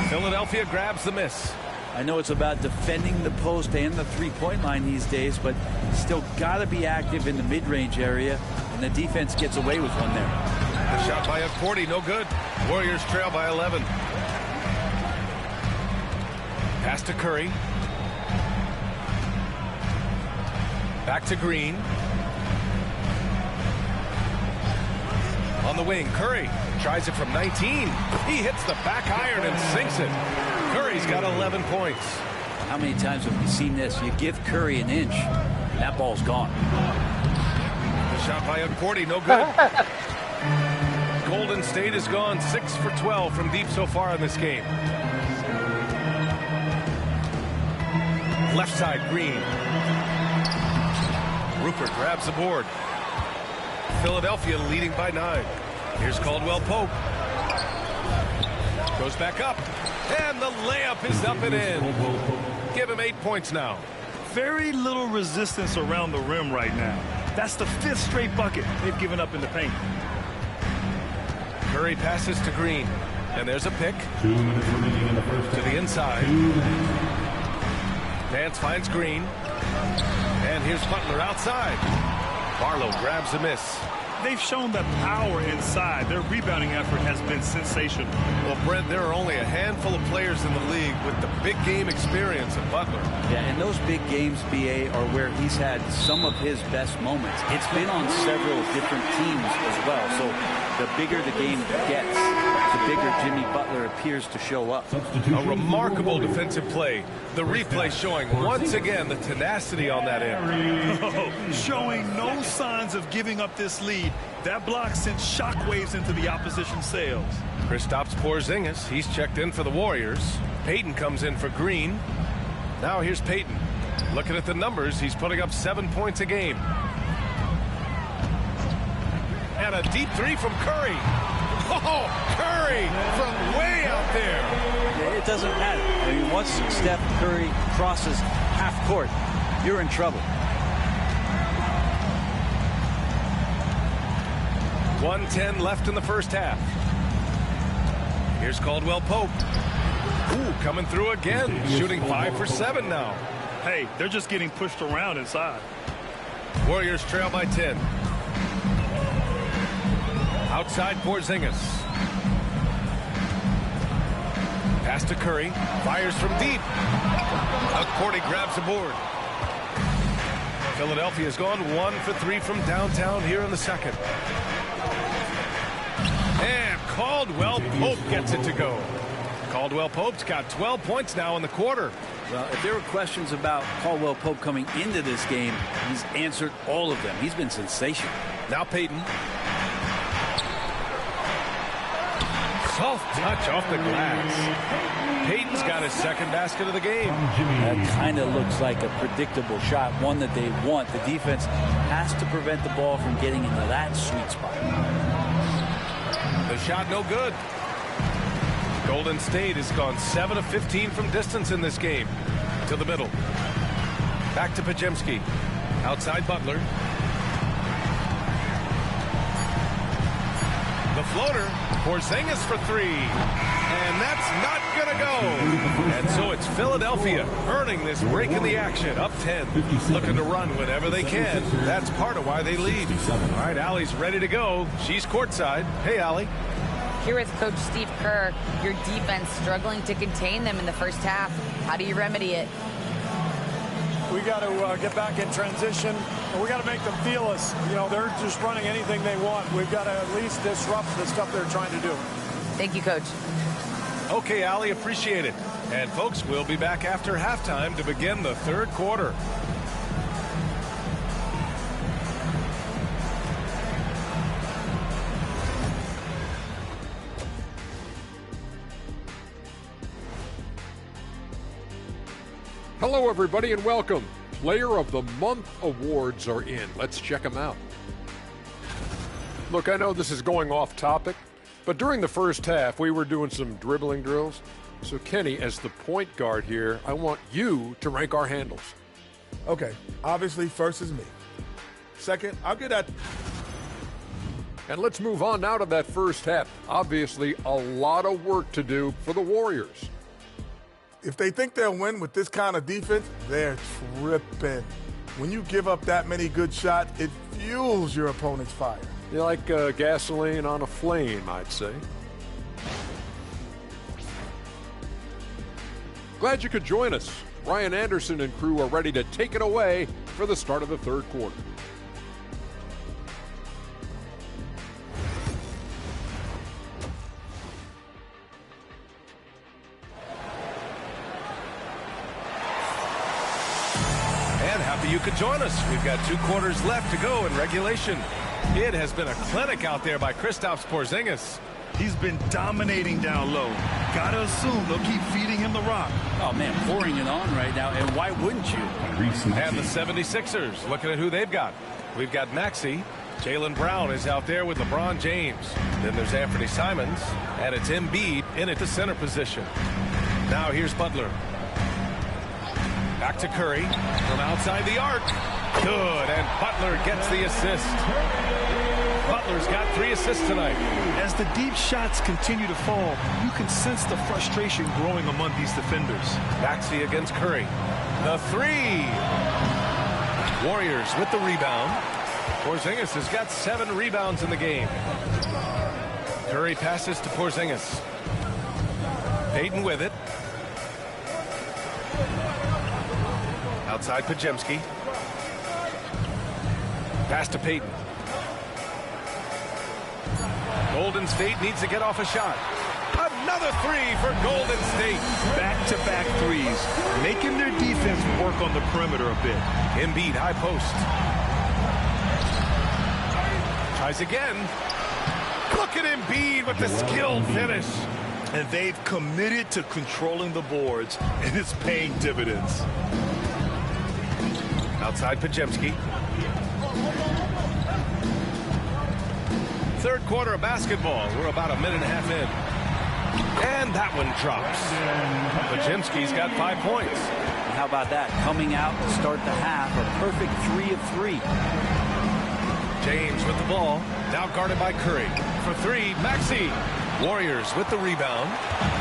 Philadelphia grabs the miss. I know it's about defending the post and the three-point line these days, but still got to be active in the mid-range area, and the defense gets away with one there. The shot by Akporti, no good. Warriors trail by 11. Pass to Curry. Back to Green. On the wing, Curry tries it from 19. He hits the back iron and sinks it. Curry's got 11 points. How many times have we seen this? You give Curry an inch, and that ball's gone. The shot by Akporti, no good. Golden State has gone 6 for 12 from deep so far in this game. Left side, Green. Rupert grabs the board. Philadelphia leading by 9. Here's Caldwell Pope. Goes back up. And the layup is up and in. Give him 8 points now. Very little resistance around the rim right now. That's the 5th straight bucket they've given up in the paint. Curry passes to Green. And there's a pick. 2 minutes remaining in the first half. To the inside. Nance finds Green. And here's Butler outside. Barlow grabs a miss. They've shown that power inside. Their rebounding effort has been sensational. Well, Brent, there are only a handful of players in the league with the big game experience of Butler. Yeah, and those big games, BA, are where he's had some of his best moments. It's been on several different teams as well. So the bigger the game gets, the bigger Jimmy Butler appears to show up. A remarkable defensive play. The replay showing once again the tenacity on that end. Showing no signs of giving up this lead. That block sent shockwaves into the opposition's sails. Kristaps Porzingis, he's checked in for the Warriors. Payton comes in for Green. Now here's Payton. Looking at the numbers, he's putting up 7 points a game. And a deep three from Curry. Oh, Curry from way out there. It doesn't matter. I mean, once Steph Curry crosses half court, you're in trouble. 1:10 left in the first half. Here's Caldwell Pope. Ooh, coming through again. Shooting 5 for 7 now. Hey, they're just getting pushed around inside. Warriors trail by 10. Outside Porzingis. Pass to Curry. Fires from deep. Akporti grabs the board. Philadelphia's gone 1 for 3 from downtown here in the second. And Caldwell Pope gets it to go. Caldwell Pope's got 12 points now in the quarter. Well, if there were questions about Caldwell Pope coming into this game, he's answered all of them. He's been sensational. Now Payton. Soft touch off the glass. Payton's got his second basket of the game. That kind of looks like a predictable shot, one that they want. The defense has to prevent the ball from getting into that sweet spot. The shot no good. Golden State has gone 7 of 15 from distance in this game. To the middle. Back to Pajemski. Outside Butler. The floater. Porzingis for 3. And that's not going to go. And so it's Philadelphia earning this break in the action. Up 10. Looking to run whenever they can. That's part of why they lead. All right, Allie's ready to go. She's courtside. Hey, Allie. Here is Coach Steve Kerr. Your defense struggling to contain them in the first half. How do you remedy it? We got to get back in transition, and we got to make them feel us. You know, they're just running anything they want. We've got to at least disrupt the stuff they're trying to do. Thank you, Coach. Okay, Allie, appreciate it. And, folks, we'll be back after halftime to begin the third quarter. Hello, everybody, and welcome. Player of the Month awards are in. Let's check them out. Look, I know this is going off topic, but during the first half, we were doing some dribbling drills. So, Kenny, as the point guard here, I want you to rank our handles. Okay, obviously first is me. Second, I'll get at... And let's move on now to that first half. Obviously, a lot of work to do for the Warriors. If they think they'll win with this kind of defense, they're tripping. When you give up that many good shots, it fuels your opponent's fire. You're like gasoline on a flame, I'd say. Glad you could join us. Ryan Anderson and crew are ready to take it away for the start of the third quarter. And happy you could join us. We've got 2 quarters left to go in regulation. It has been a clinic out there by Kristaps Porzingis. He's been dominating down low. Gotta assume they'll keep feeding him the rock. Oh, man, pouring it on right now, and why wouldn't you? And the 76ers, looking at who they've got. We've got Maxey. Jaylen Brown is out there with LeBron James. Then there's Anthony Simons, and it's Embiid in at the center position. Now here's Butler. Back to Curry from outside the arc. Good, and Butler gets the assist. Butler's got 3 assists tonight. As the deep shots continue to fall, you can sense the frustration growing among these defenders. Maxey against Curry. The 3. Warriors with the rebound. Porzingis has got 7 rebounds in the game. Curry passes to Porzingis. Payton with it. Outside Podziemski. Pass to Payton. Golden State needs to get off a shot. Another 3 for Golden State. Back-to-back threes, making their defense work on the perimeter a bit. Embiid, high post. Tries again. Look at Embiid with the skilled finish. And they've committed to controlling the boards, and it's paying dividends. Outside Podziemski. Third quarter of basketball. We're about a minute and a half in. And that one drops. Podziemski's got 5 points. And how about that? Coming out to start the half, a perfect 3 of 3. James with the ball. Now guarded by Curry. For 3, Maxey. Warriors with the rebound.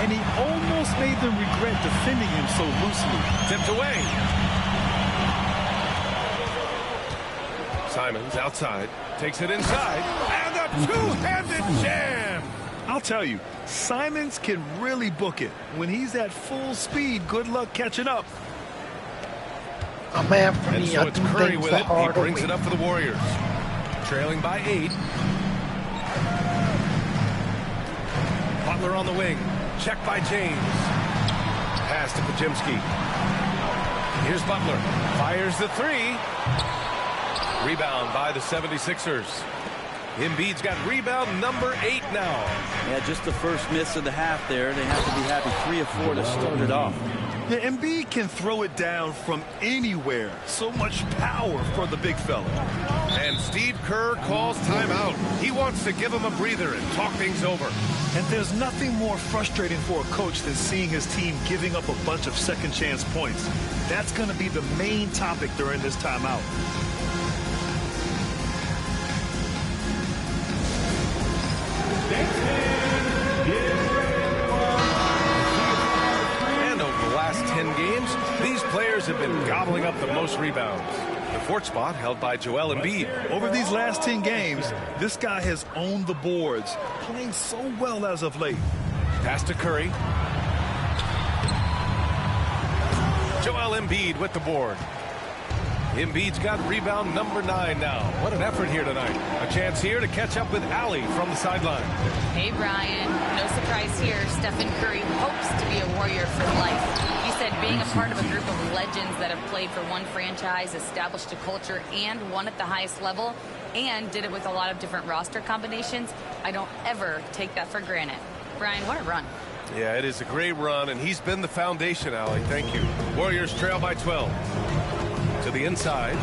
And he almost made them regret defending him so loosely. Tipped away. Simons outside. Takes it inside. And a two-handed jam. I'll tell you, Simons can really book it. When he's at full speed, good luck catching up. A man for And me, so I it's do Curry things with the it. He hard brings way. it up for the Warriors. Trailing by 8. Butler on the wing. Check by James. Pass to Podziemski. Here's Butler. Fires the 3. Rebound by the 76ers. Embiid's got rebound number 8 now. Yeah, just the first miss of the half there. They have to be happy. 3 of 4 to start it off. Yeah, Embiid can throw it down from anywhere. So much power for the big fella. And Steve Kerr calls timeout. He wants to give him a breather and talk things over. And there's nothing more frustrating for a coach than seeing his team giving up a bunch of second chance points. That's going to be the main topic during this timeout. And over the last 10 games, these players have been gobbling up the most rebounds. The 4th spot held by Joel Embiid. Over these last 10 games, this guy has owned the boards, playing so well as of late. Pass to Curry. Joel Embiid with the board. Embiid's got rebound number 9 now. What an effort here tonight. A chance here to catch up with Allie from the sideline. Hey, Brian. No surprise here. Stephen Curry hopes to be a Warrior for life. He said being a part of a group of legends that have played for one franchise, established a culture, and won at the highest level, and did it with a lot of different roster combinations, I don't ever take that for granted. Brian, what a run. Yeah, it is a great run, and he's been the foundation, Allie. Thank you. Warriors trail by 12. To the inside.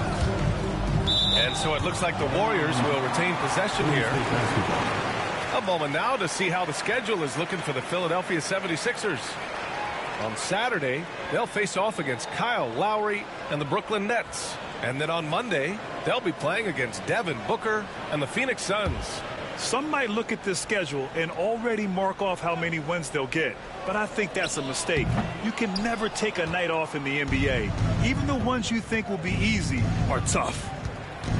And so it looks like the Warriors will retain possession here. A moment now to see how the schedule is looking for the Philadelphia 76ers. On Saturday, they'll face off against Kyle Lowry and the Brooklyn Nets. And then on Monday, they'll be playing against Devin Booker and the Phoenix Suns. Some might look at this schedule and already mark off how many wins they'll get. But I think that's a mistake. You can never take a night off in the NBA. Even the ones you think will be easy are tough.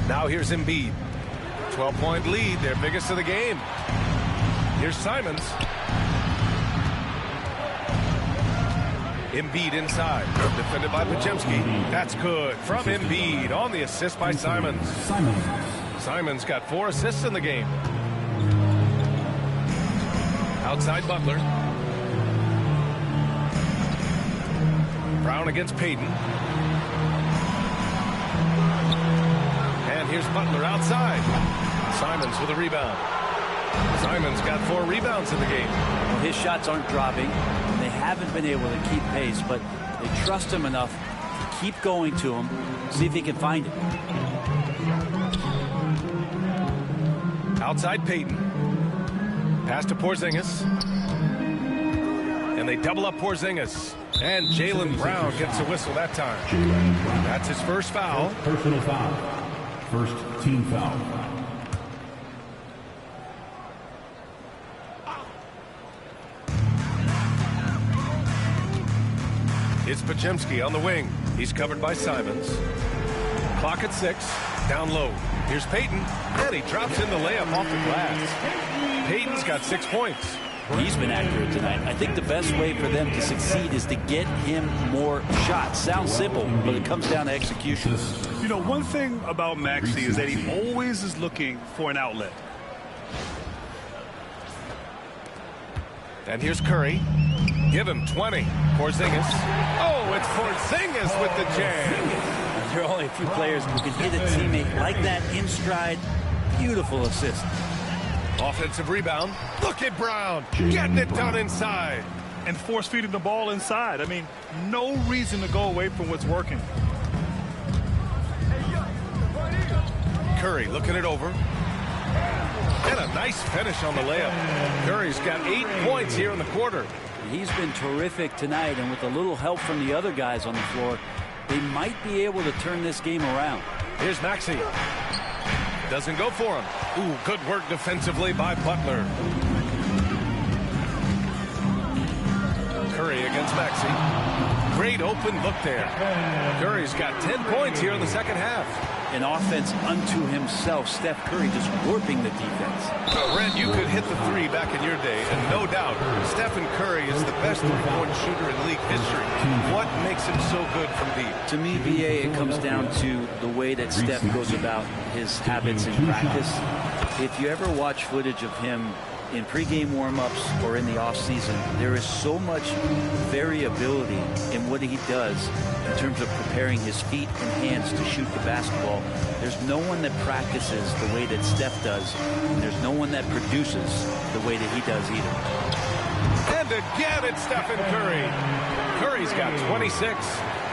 Now here's Embiid. 12-point lead, their biggest of the game. Here's Simons. Embiid inside. Defended by Pajemski. That's good from Embiid on the assist by Simons. Simons got 4 assists in the game. Outside Butler. Brown against Payton. And here's Butler outside. Simons with a rebound. Simons got 4 rebounds in the game. Well, his shots aren't dropping. They haven't been able to keep pace, but they trust him enough to keep going to him, see if he can find it. Outside Payton. Pass to Porzingis. And they double up Porzingis. And Jaylen Brown gets a whistle that time. That's his first foul. Personal foul. First team foul. It's Pajemski on the wing. He's covered by Simons. Clock at 6. Down low. Here's Payton. And he drops in the layup off the glass. Payton's got 6 points. He's been accurate tonight. I think the best way for them to succeed is to get him more shots. Sounds simple, but it comes down to execution. You know, one thing about Maxey is that he always is looking for an outlet. And here's Curry. Give him 20. Porzingis. Oh, it's Porzingis with the jam. There are only a few players who can hit a teammate like that in stride. Beautiful assist. Offensive rebound. Look at Brown getting it done inside. And force feeding the ball inside. I mean, no reason to go away from what's working. Curry looking it over. And a nice finish on the layup. Curry's got 8 points here in the quarter. He's been terrific tonight, and with a little help from the other guys on the floor, they might be able to turn this game around. Here's Maxey. Doesn't go for him. Ooh, good work defensively by Butler. Curry against Maxey. Great open look there. Curry's got 10 points here in the second half. An offense unto himself. Steph Curry just warping the defense. Red, you could hit the 3 back in your day, and no doubt, Stephen Curry is the best three-point shooter in league history. What makes him so good from deep? To me, BA, it comes down to the way that Steph goes about his habits in practice. If you ever watch footage of him in pregame warm-ups or in the off-season, there is so much variability in what he does in terms of preparing his feet and hands to shoot the basketball. There's no one that practices the way that Steph does, and there's no one that produces the way that he does either. And again, it's Stephen Curry. Curry's got 26.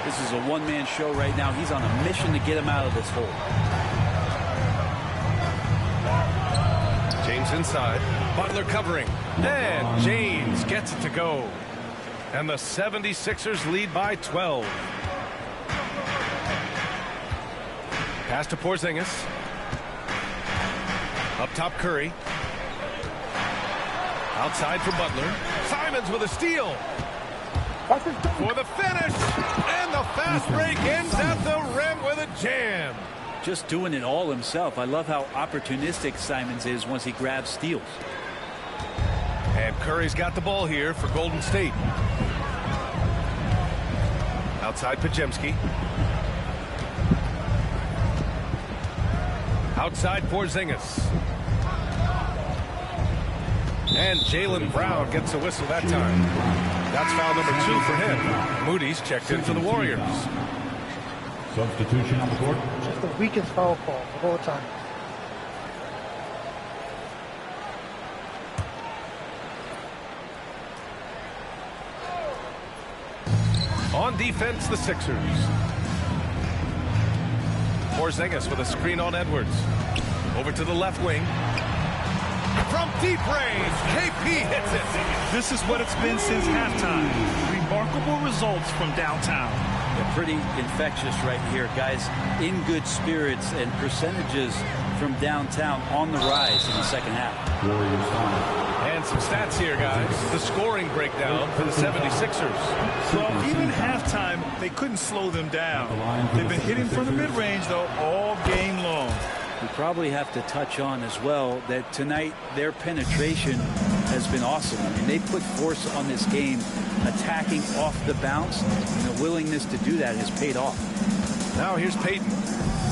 This is a one-man show right now. He's on a mission to get him out of this hole. James inside. Butler covering. And James gets it to go. And the 76ers lead by 12. Pass to Porzingis. Up top, Curry. Outside for Butler. Simons with a steal. For the finish. And the fast break ends at the rim with a jam. Just doing it all himself. I love how opportunistic Simons is once he grabs steals. And Curry's got the ball here for Golden State. Outside Pajemski. Outside Porzingis. And Jaylen Brown gets a whistle that time. That's foul number 2 for him. Moody's checked in for the Warriors. Substitution on the court. Just the weakest foul call of all time. On defense, the Sixers. Porzingis with a screen on Edwards. Over to the left wing. From deep range, KP hits it. This is what it's been since halftime. Remarkable results from downtown. They're pretty infectious right here, guys. In good spirits, and percentages from downtown on the rise in the second half. And some stats here, guys. The scoring breakdown for the 76ers. Well, even halftime, they couldn't slow them down. They've been hitting from the mid-range, though, all game long. We probably have to touch on as well that tonight their penetration has been awesome. I mean, they put force on this game, attacking off the bounce, and the willingness to do that has paid off. Now here's Payton.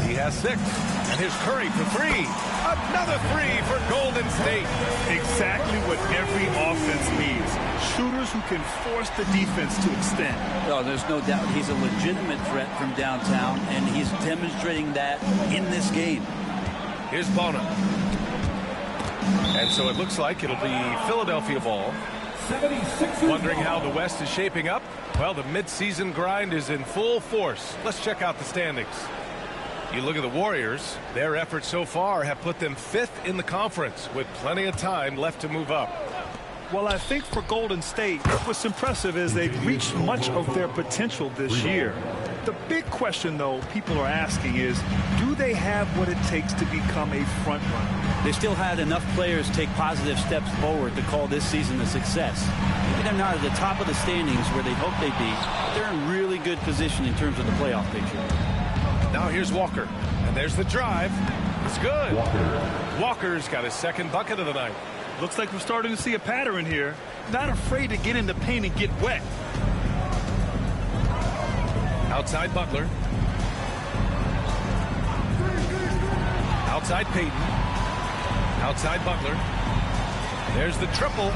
He has 6. And here's Curry for 3. Another 3 for Golden State. Exactly what every offense needs. Shooters who can force the defense to extend. Well, there's no doubt he's a legitimate threat from downtown, and he's demonstrating that in this game. Here's Bona. And so it looks like it'll be Philadelphia ball. Wondering how the West is shaping up? Well, the midseason grind is in full force. Let's check out the standings. You look at the Warriors, their efforts so far have put them 5th in the conference with plenty of time left to move up. Well, I think for Golden State, what's impressive is they've reached much of their potential this year. The big question, though, people are asking is, do they have what it takes to become a front runner? They still had enough players take positive steps forward to call this season a success. Maybe they're not at the top of the standings where they hope they'd be, but they're in really good position in terms of the playoff picture. Now here's Walker, and there's the drive. It's good. Walker's got his 2nd bucket of the night. Looks like we're starting to see a pattern here. Not afraid to get in the paint and get wet. Outside Butler. Outside Payton. Outside Butler. There's the triple.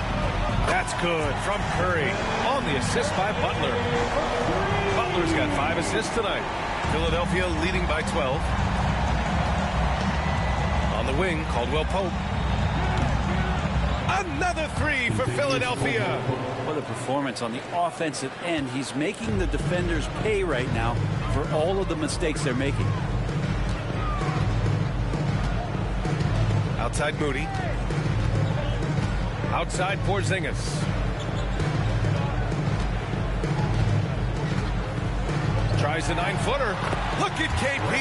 That's good from Curry on the assist by Butler. Butler's got 5 assists tonight. Philadelphia leading by 12. On the wing, Caldwell Pope. Another 3 for Philadelphia. What a performance on the offensive end. He's making the defenders pay right now for all of the mistakes they're making. Outside Moody. Outside Porzingis. Tries the 9-footer. Look at KP.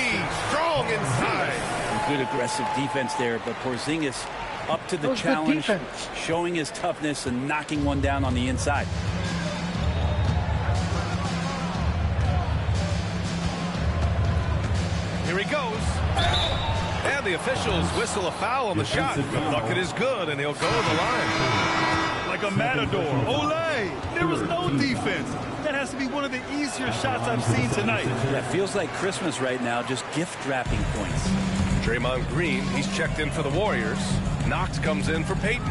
Strong inside. Good aggressive defense there, but Porzingis up to the challenge, showing his toughness and knocking one down on the inside. Here he goes. And the officials whistle a foul on the shot. The bucket is good, and he'll go to the line. Like a matador. Olay! There was no defense. That has to be one of the easier shots I've seen tonight. Yeah, feels like Christmas right now, just gift wrapping points. Draymond Green, he's checked in for the Warriors. Knox comes in for Payton.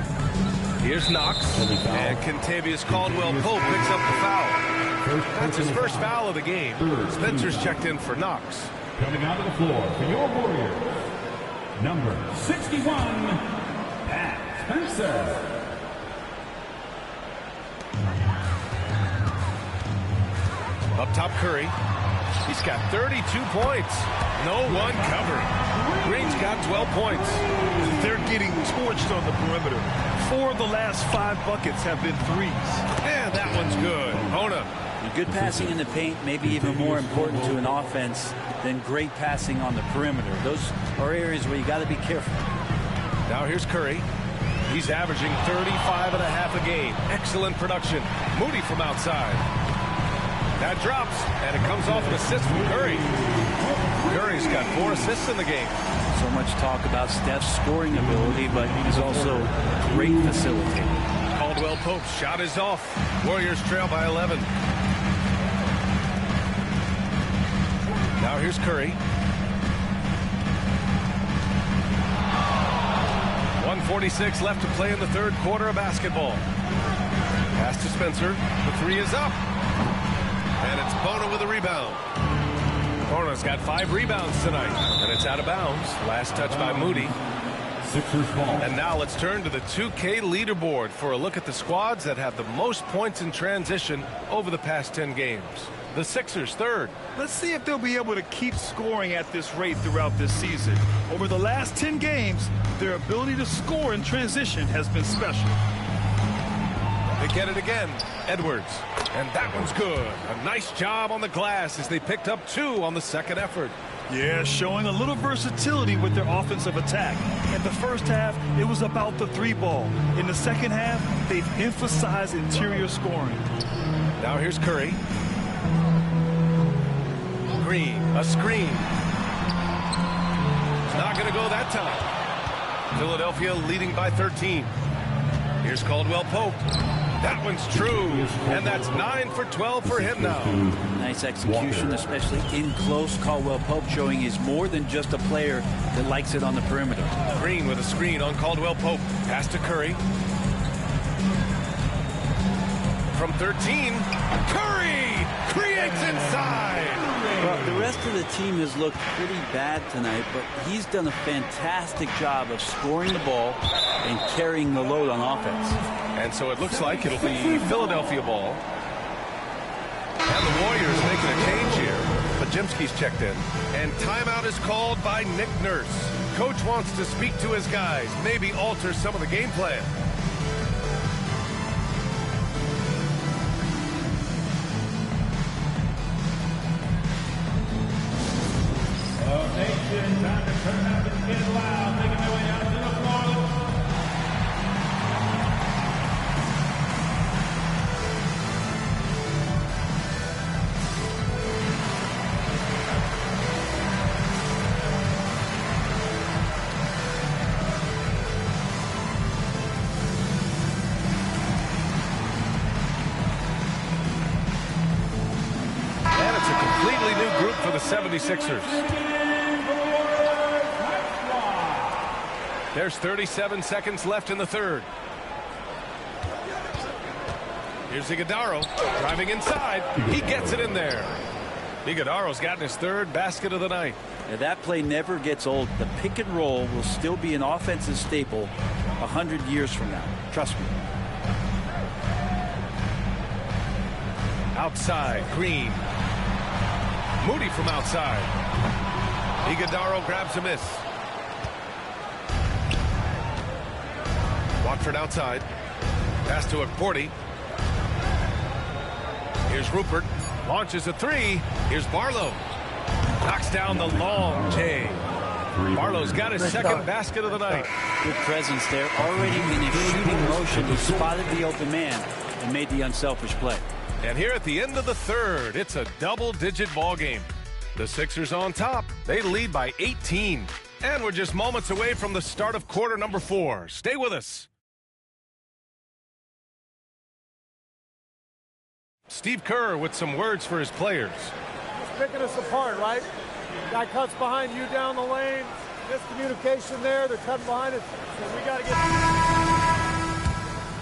Here's Knox, and Kentavious Caldwell-Pope picks up the foul. That's his first foul of the game. Spencer's checked in for Knox. Coming onto the floor for your Warriors, number 61, Pat Spencer. Up top, Curry. He's got 32 points. No one covering. Green's got 12 points. They're getting torched on the perimeter. 4 of the last 5 buckets have been threes. And that one's good. Bona. Good passing in the paint, maybe even more important to an offense than great passing on the perimeter. Those are areas where you got to be careful. Now here's Curry. He's averaging 35.5 a game. Excellent production. Moody from outside. That drops, and it comes off an assist from Curry. Curry's got 4 assists in the game. So much talk about Steph's scoring ability, but he's also a great facilitator. Caldwell Pope's shot is off. Warriors trail by 11. Now here's Curry. 1:46 left to play in the third quarter of basketball. Pass to Spencer. The 3 is up. And it's Bona with a rebound. Bona's got 5 rebounds tonight. And it's out of bounds. Last touch by Moody. Sixers ball. And now let's turn to the 2K leaderboard for a look at the squads that have the most points in transition over the past 10 games. The Sixers third. Let's see if they'll be able to keep scoring at this rate throughout this season. Over the last 10 games, their ability to score in transition has been special. They get it again. Edwards. And that one's good. A nice job on the glass as they picked up 2 on the second effort. Yeah, showing a little versatility with their offensive attack. In the first half, it was about the 3-ball. In the second half, they've emphasized interior scoring. Now here's Curry. Green, a screen. It's not going to go that time. Philadelphia leading by 13. Here's Caldwell Pope. That one's true, and that's 9 for 12 for him now. Nice execution, especially in close. Caldwell Pope showing he's more than just a player that likes it on the perimeter. Green with a screen on Caldwell Pope. Pass to Curry. From 13, Curry creates inside. Well, the rest of the team has looked pretty bad tonight, but he's done a fantastic job of scoring the ball and carrying the load on offense. And so it looks like it'll be Philadelphia ball. And the Warriors making a change here. Pajimski's checked in. And timeout is called by Nick Nurse. Coach wants to speak to his guys, maybe alter some of the game plan. Nation, time to turn up and get loud, making their way out to the floor. And it's a completely new group for the 76ers. There's 37 seconds left in the third. Here's Iguodaro driving inside. He gets it in there. Iguodaro's gotten his third basket of the night. Now, that play never gets old. The pick and roll will still be an offensive staple 100 years from now. Trust me. Outside, Green. Moody from outside. Iguodaro grabs a miss. Watford outside. Pass to Akporti. Here's Rupert. Launches a three. Here's Barlow. Knocks down the long J. Barlow's got his second basket of the night. Good presence there. Already in his shooting motion, he spotted the open man and made the unselfish play. And here at the end of the third, it's a double-digit ball game. The Sixers on top. They lead by 18. And we're just moments away from the start of quarter number 4. Stay with us. Steve Kerr with some words for his players. It's picking us apart, right? Guy cuts behind you down the lane. Miscommunication there. They're cutting behind us. So we got to get...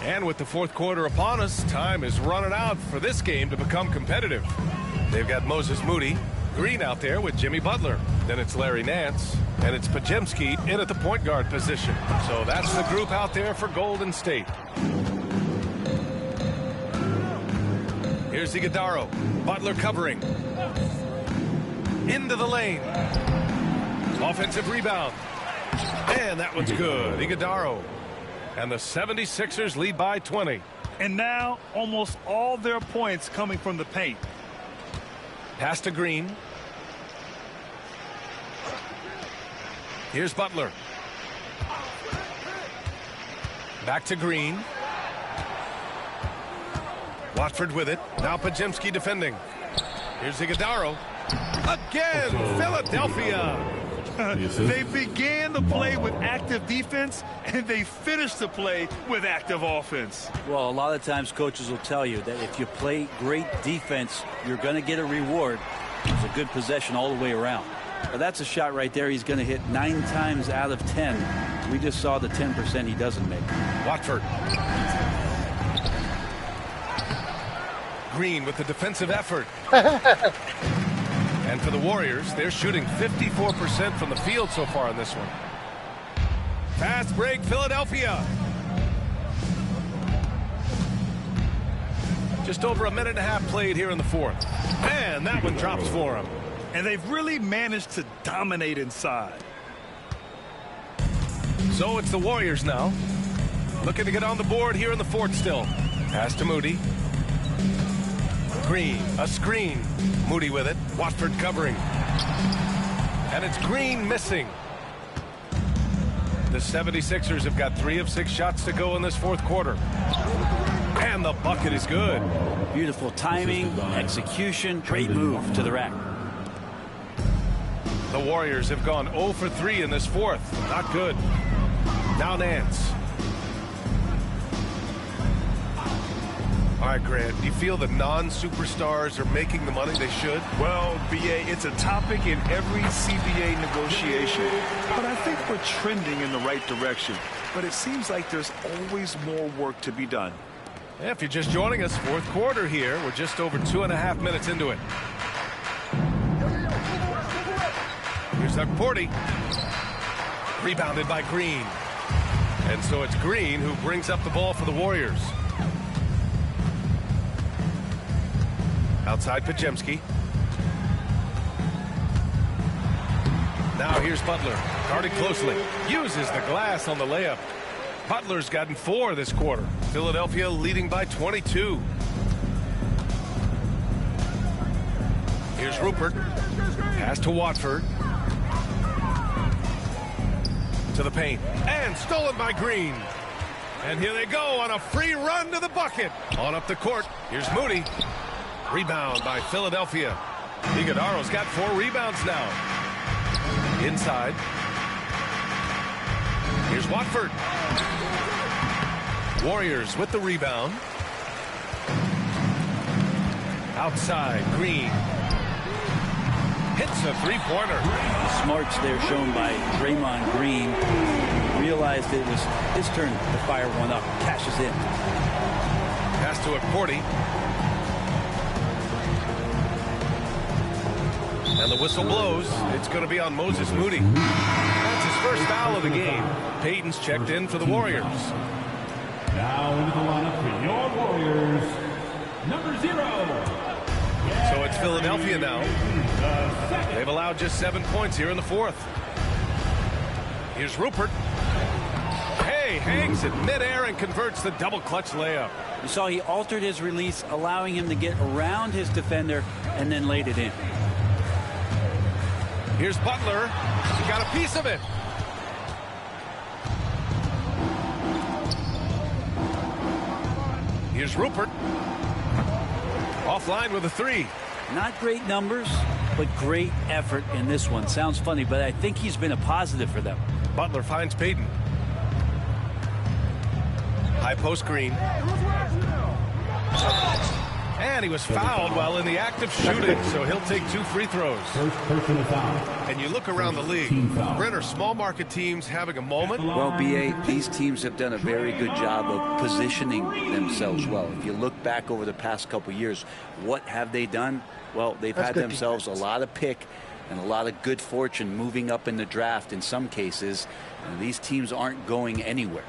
And with the fourth quarter upon us, time is running out for this game to become competitive. They've got Moses Moody, Green out there with Jimmy Butler. Then it's Larry Nance, and it's Pajimski in at the point guard position. So that's the group out there for Golden State. Here's Iguodaro. Butler covering. Into the lane. Offensive rebound. And that one's good. Iguodaro. And the 76ers lead by 20. And now almost all their points coming from the paint. Pass to Green. Here's Butler. Back to Green. Watford with it. Now Pajimski defending. Here's Iguodaro. Again, Philadelphia. They began the play with active defense, and they finished the play with active offense. Well, a lot of times coaches will tell you that if you play great defense, you're going to get a reward. It's a good possession all the way around. But that's a shot right there he's going to hit 9 times out of 10. We just saw the 10% he doesn't make. Watford. Green with the defensive effort. And for the Warriors, they're shooting 54% from the field so far in this one. Fast break, Philadelphia. Just over a minute and a half played here in the fourth. And that one drops for him. And they've really managed to dominate inside. So it's the Warriors now. Looking to get on the board here in the fourth still. Pass to Moody. Green, a screen. Moody with it. Watford covering. And it's Green missing. The 76ers have got 3 of 6 shots to go in this fourth quarter. And the bucket is good. Beautiful timing, execution, great move to the rack. The Warriors have gone 0 for 3 in this fourth. Not good. Now Nance. All right, Grant, do you feel the non-superstars are making the money they should? Well, BA, it's a topic in every CBA negotiation. But I think we're trending in the right direction. But it seems like there's always more work to be done. Yeah, if you're just joining us, fourth quarter here. We're just over 2.5 minutes into it. Here's Porty. Rebounded by Green. And so it's Green who brings up the ball for the Warriors. Outside Pajemski. Now here's Butler. Guarded closely. Uses the glass on the layup. Butler's gotten 4 this quarter. Philadelphia leading by 22. Here's Rupert. Pass to Watford. To the paint. And stolen by Green. And here they go on a free run to the bucket. On up the court. Here's Moody. Rebound by Philadelphia. Iguodala's got 4 rebounds now. Inside. Here's Watford. Warriors with the rebound. Outside, Green. Hits a three-pointer. The smarts there shown by Draymond Green. Realized it was his turn to fire one up. Cashes in. Pass to Porty. And the whistle blows. It's going to be on Moses Moody. That's his first foul of the game. Payton's checked in for the Warriors. Now into the lineup for your Warriors, number 0. So it's Philadelphia now. They've allowed just 7 points here in the fourth. Here's Rupert. Hey, hangs it midair and converts the double clutch layup. You saw he altered his release, allowing him to get around his defender and then laid it in. Here's Butler. He got a piece of it. Here's Rupert. Offline with a 3. Not great numbers, but great effort in this one. Sounds funny, but I think he's been a positive for them. Butler finds Payton. High post Green. And he was fouled while in the act of shooting, so he'll take 2 free throws. And you look around the league, Brent, are small market teams having a moment? Well, BA, these teams have done a very good job of positioning themselves well. If you look back over the past couple years, what have they done? Well, they've had themselves a lot of pick and a lot of good fortune moving up in the draft in some cases. And these teams aren't going anywhere.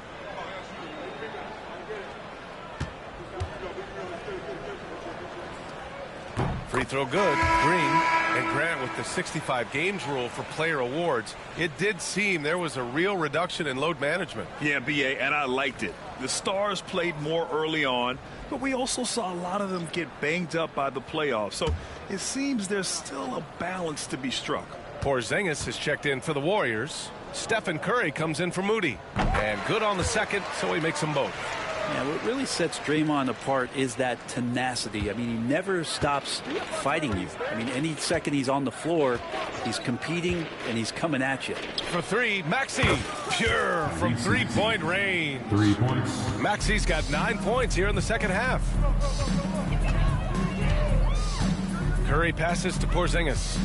Free throw good. Green. And Grant with the 65 games rule for player awards. It did seem there was a real reduction in load management. Yeah, BA, and I liked it. The stars played more early on, but we also saw a lot of them get banged up by the playoffs. So it seems there's still a balance to be struck. Porzingis has checked in for the Warriors. Stephen Curry comes in for Moody. And good on the second, so he makes them both. Yeah, what really sets Draymond apart is that tenacity. I mean, he never stops fighting you. I mean, any second he's on the floor, he's competing and he's coming at you. For 3, Maxey. Pure from 3-point range. 3 points. Maxey's got 9 points here in the second half. Curry passes to Porzingis.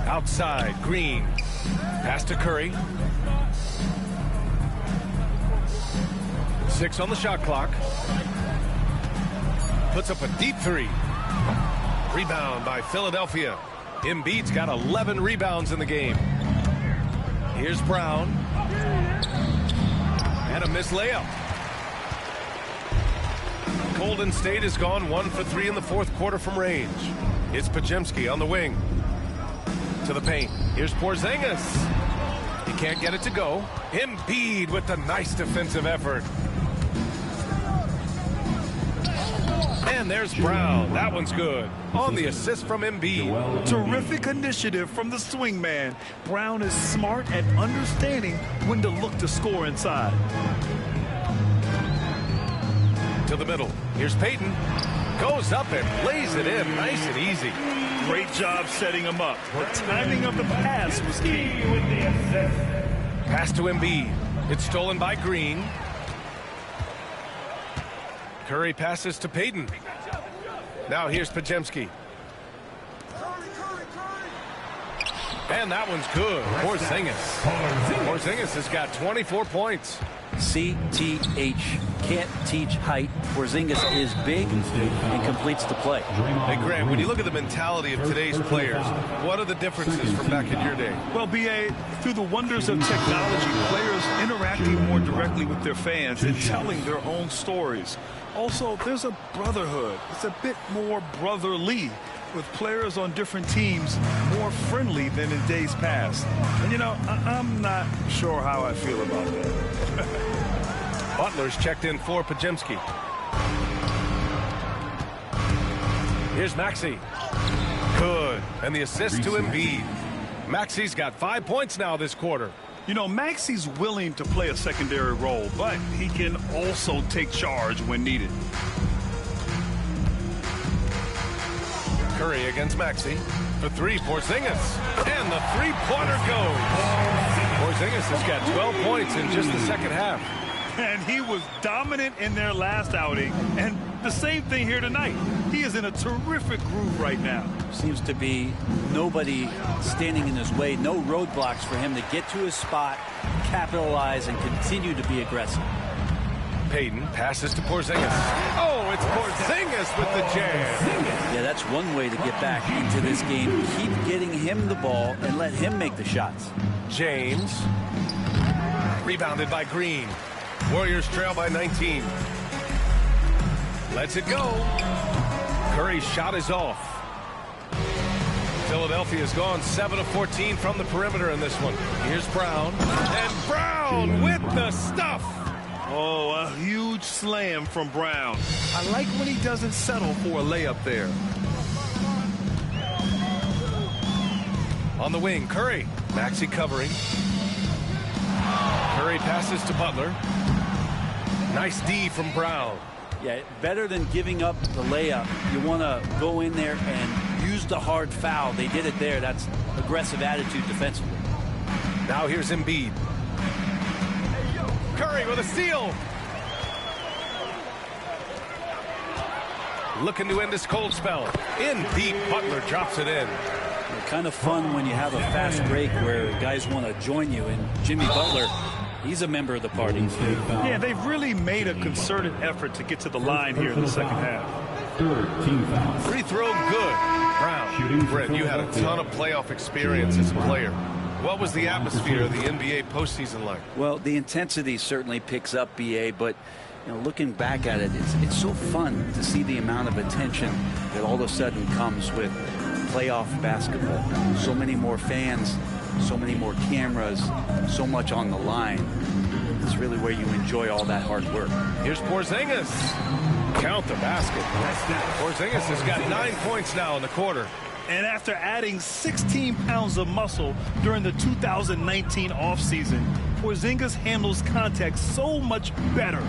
Outside, Green. Pass to Curry. 6 on the shot clock. Puts up a deep 3. Rebound by Philadelphia. Embiid's got 11 rebounds in the game. Here's Brown. And a missed layup. Golden State has gone 1 for 3 in the fourth quarter from range. It's Pajemski on the wing. To the paint. Here's Porzingis. He can't get it to go. Embiid with the nice defensive effort. And there's Brown. That one's good. On the assist from Embiid. Terrific initiative from the swing man. Brown is smart at understanding when to look to score inside. To the middle. Here's Payton. Goes up and lays it in. Nice and easy. Great job setting him up. The timing of the pass was key. Pass to Embiid. It's stolen by Green. Curry passes to Payton. Now here's Pajemski. And that one's good. Porzingis has got 24 points. CTH, can't teach height. Porzingis is big and completes the play. Hey, Grant, when you look at the mentality of today's players, what are the differences from back in your day? Well, B.A., through the wonders of technology, players interacting more directly with their fans and telling their own stories. Also, there's a brotherhood. It's a bit more brotherly, with players on different teams more friendly than in days past. And, you know, I'm not sure how I feel about that. Butler's checked in for Pajemski. Here's Maxey. Good. And the assist to Embiid. Maxey's got 5 points now this quarter. You know, Maxey's willing to play a secondary role, but he can also take charge when needed. Curry against Maxey. For three, Porzingis. And the three-pointer goes. Porzingis has got 12 points in just the second half. And he was dominant in their last outing. And the same thing here tonight. He is in a terrific groove right now. Seems to be nobody standing in his way. No roadblocks for him to get to his spot, capitalize, and continue to be aggressive. Payton passes to Porzingis. Oh, it's Porzingis with the jam. Yeah, that's one way to get back into this game. Keep getting him the ball and let him make the shots. James. Rebounded by Green. Warriors trail by 19. Lets it go. Curry's shot is off. Philadelphia's gone 7 of 14 from the perimeter in this one. Here's Brown. And Brown with the stuff. Oh, a huge slam from Brown. I like when he doesn't settle for a layup there. On the wing, Curry. Maxey covering. Curry passes to Butler. Nice D from Brown. Yeah, better than giving up the layup. You want to go in there and use the hard foul. They did it there. That's aggressive attitude defensively. Now here's Embiid. Curry with a steal. Looking to end this cold spell. In deep, Butler drops it in. Kind of fun when you have a fast break where guys want to join you. And Jimmy Butler, he's a member of the party. Yeah, they've really made a concerted effort to get to the line here in the second half. Free throw good. Brown. Brett, you had a ton of playoff experience as a player. What was the atmosphere of the NBA postseason like? Well, the intensity certainly picks up, BA, but you know, looking back at it, it's so fun to see the amount of attention that all of a sudden comes with playoff basketball. So many more fans, so many more cameras, so much on the line. It's really where you enjoy all that hard work. Here's Porzingis. Count the basket. Porzingis has got 9 points now in the quarter. And after adding 16 pounds of muscle during the 2019 offseason, Porzingis handles contact so much better.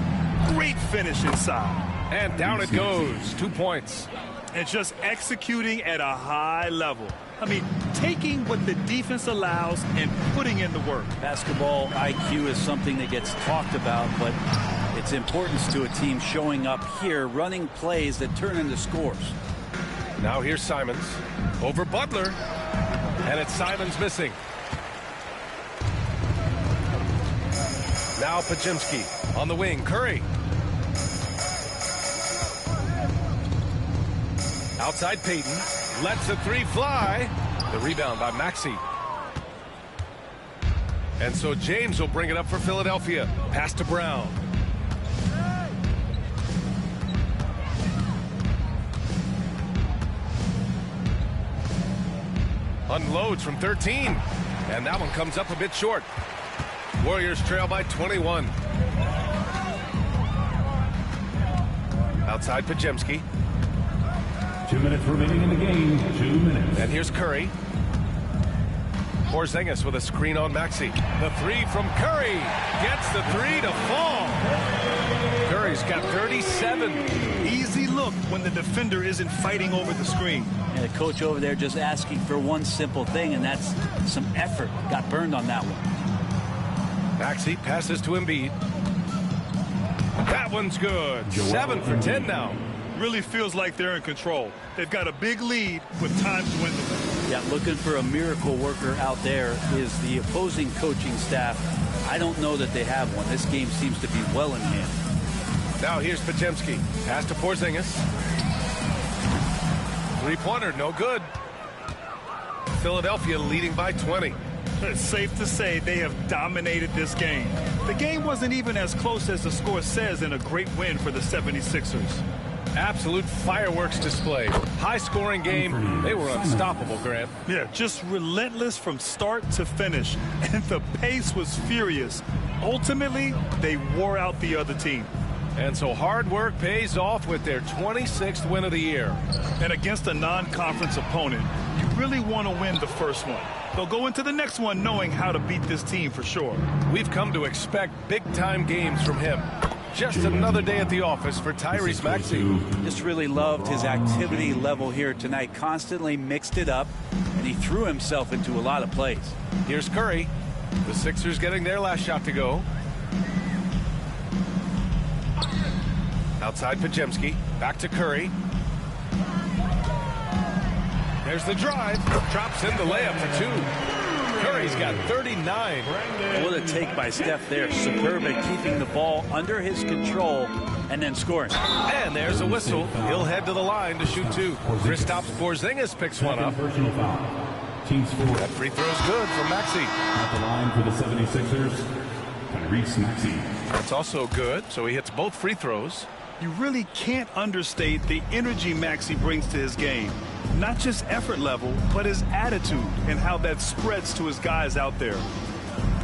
Great finish inside. And down it goes. 2 points. And just executing at a high level. I mean, taking what the defense allows and putting in the work. Basketball IQ is something that gets talked about, but its importance to a team showing up here, running plays that turn into scores. Now here's Simons over Butler, and it's Simons missing. Now Pajemski on the wing. Curry. Outside Payton. Lets the three fly. The rebound by Maxey. And so James will bring it up for Philadelphia. Pass to Brown. Unloads from 13. And that one comes up a bit short. Warriors trail by 21. Outside Pajemski. 2 minutes remaining in the game. 2 minutes. And here's Curry. Porzingis with a screen on Maxey. The three from Curry. Gets the three to fall. Curry's got 37. Easy look when the defender isn't fighting over the screen. And the coach over there just asking for one simple thing, and that's some effort. Got burned on that one. Maxey passes to Embiid. That one's good. 7 for 10 now. Really feels like they're in control. They've got a big lead with time dwindling. Yeah, looking for a miracle worker out there is the opposing coaching staff. I don't know that they have one. This game seems to be well in hand. Now here's Pajemski. Pass to Porzingis. Three-pointer, no good. Philadelphia leading by 20. It's safe to say they have dominated this game. The game wasn't even as close as the score says in a great win for the 76ers. Absolute fireworks display. High-scoring game. They were unstoppable, Grant. Yeah, just relentless from start to finish. And the pace was furious. Ultimately, they wore out the other team. And so hard work pays off with their 26th win of the year. And against a non-conference opponent, you really want to win the first one. They'll go into the next one knowing how to beat this team for sure. We've come to expect big-time games from him. Just another day at the office for Tyrese Maxey. Just really loved his activity level here tonight. Constantly mixed it up, and he threw himself into a lot of plays. Here's Curry. The Sixers getting their last shot to go. Outside Pajemski. Back to Curry. There's the drive. Drops in the layup for 2. Curry's got 39. What a take by Steph there. Superb at keeping the ball under his control and then scoring. And there's a whistle. He'll head to the line to shoot 2. Kristaps Porzingis picks one up. Personal foul. Team score. That free throw's good for Maxey. At the line for the 76ers, Tyrese Maxey. That's also good, so he hits both free throws. You really can't understate the energy Maxey brings to his game. Not just effort level, but his attitude and how that spreads to his guys out there.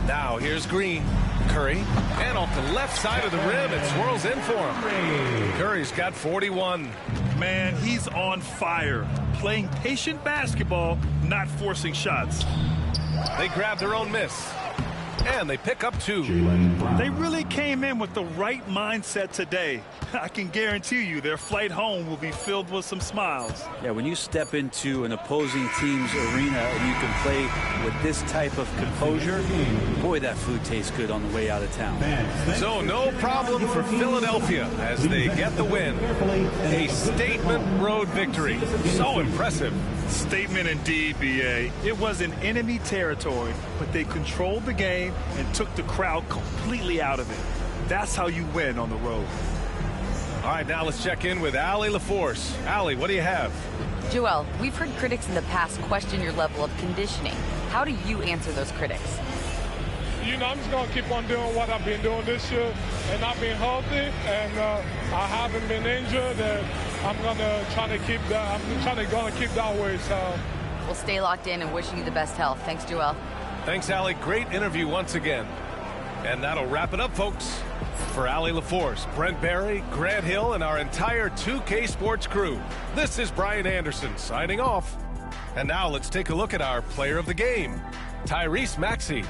Now here's Green. Curry. And off the left side of the rim, it swirls in for him. Curry's got 41. Man, he's on fire. Playing patient basketball, not forcing shots. They grab their own miss. And they pick up 2. They really came in with the right mindset today. I can guarantee you their flight home will be filled with some smiles. Yeah, when you step into an opposing team's arena and you can play with this type of composure, boy, that food tastes good on the way out of town. So no problem for Philadelphia as they get the win. A statement road victory. So impressive. Statement indeed, BA. It was in enemy territory, but they controlled the game and took the crowd completely out of it. That's how you win on the road. All right, now let's check in with Allie LaForce. Allie, what do you have? Joel, we've heard critics in the past question your level of conditioning. How do you answer those critics? You know, I'm just going to keep on doing what I've been doing this year, and I've been healthy, and I haven't been injured, and I'm going to try to keep that. I'm trying to keep that way. So we'll stay locked in and wishing you the best health. Thanks, Joel. Thanks, Allie. Great interview once again. And that'll wrap it up, folks. For Allie LaForce, Brent Barry, Grant Hill, and our entire 2K Sports crew, this is Brian Anderson signing off. And now let's take a look at our player of the game, Tyrese Maxey.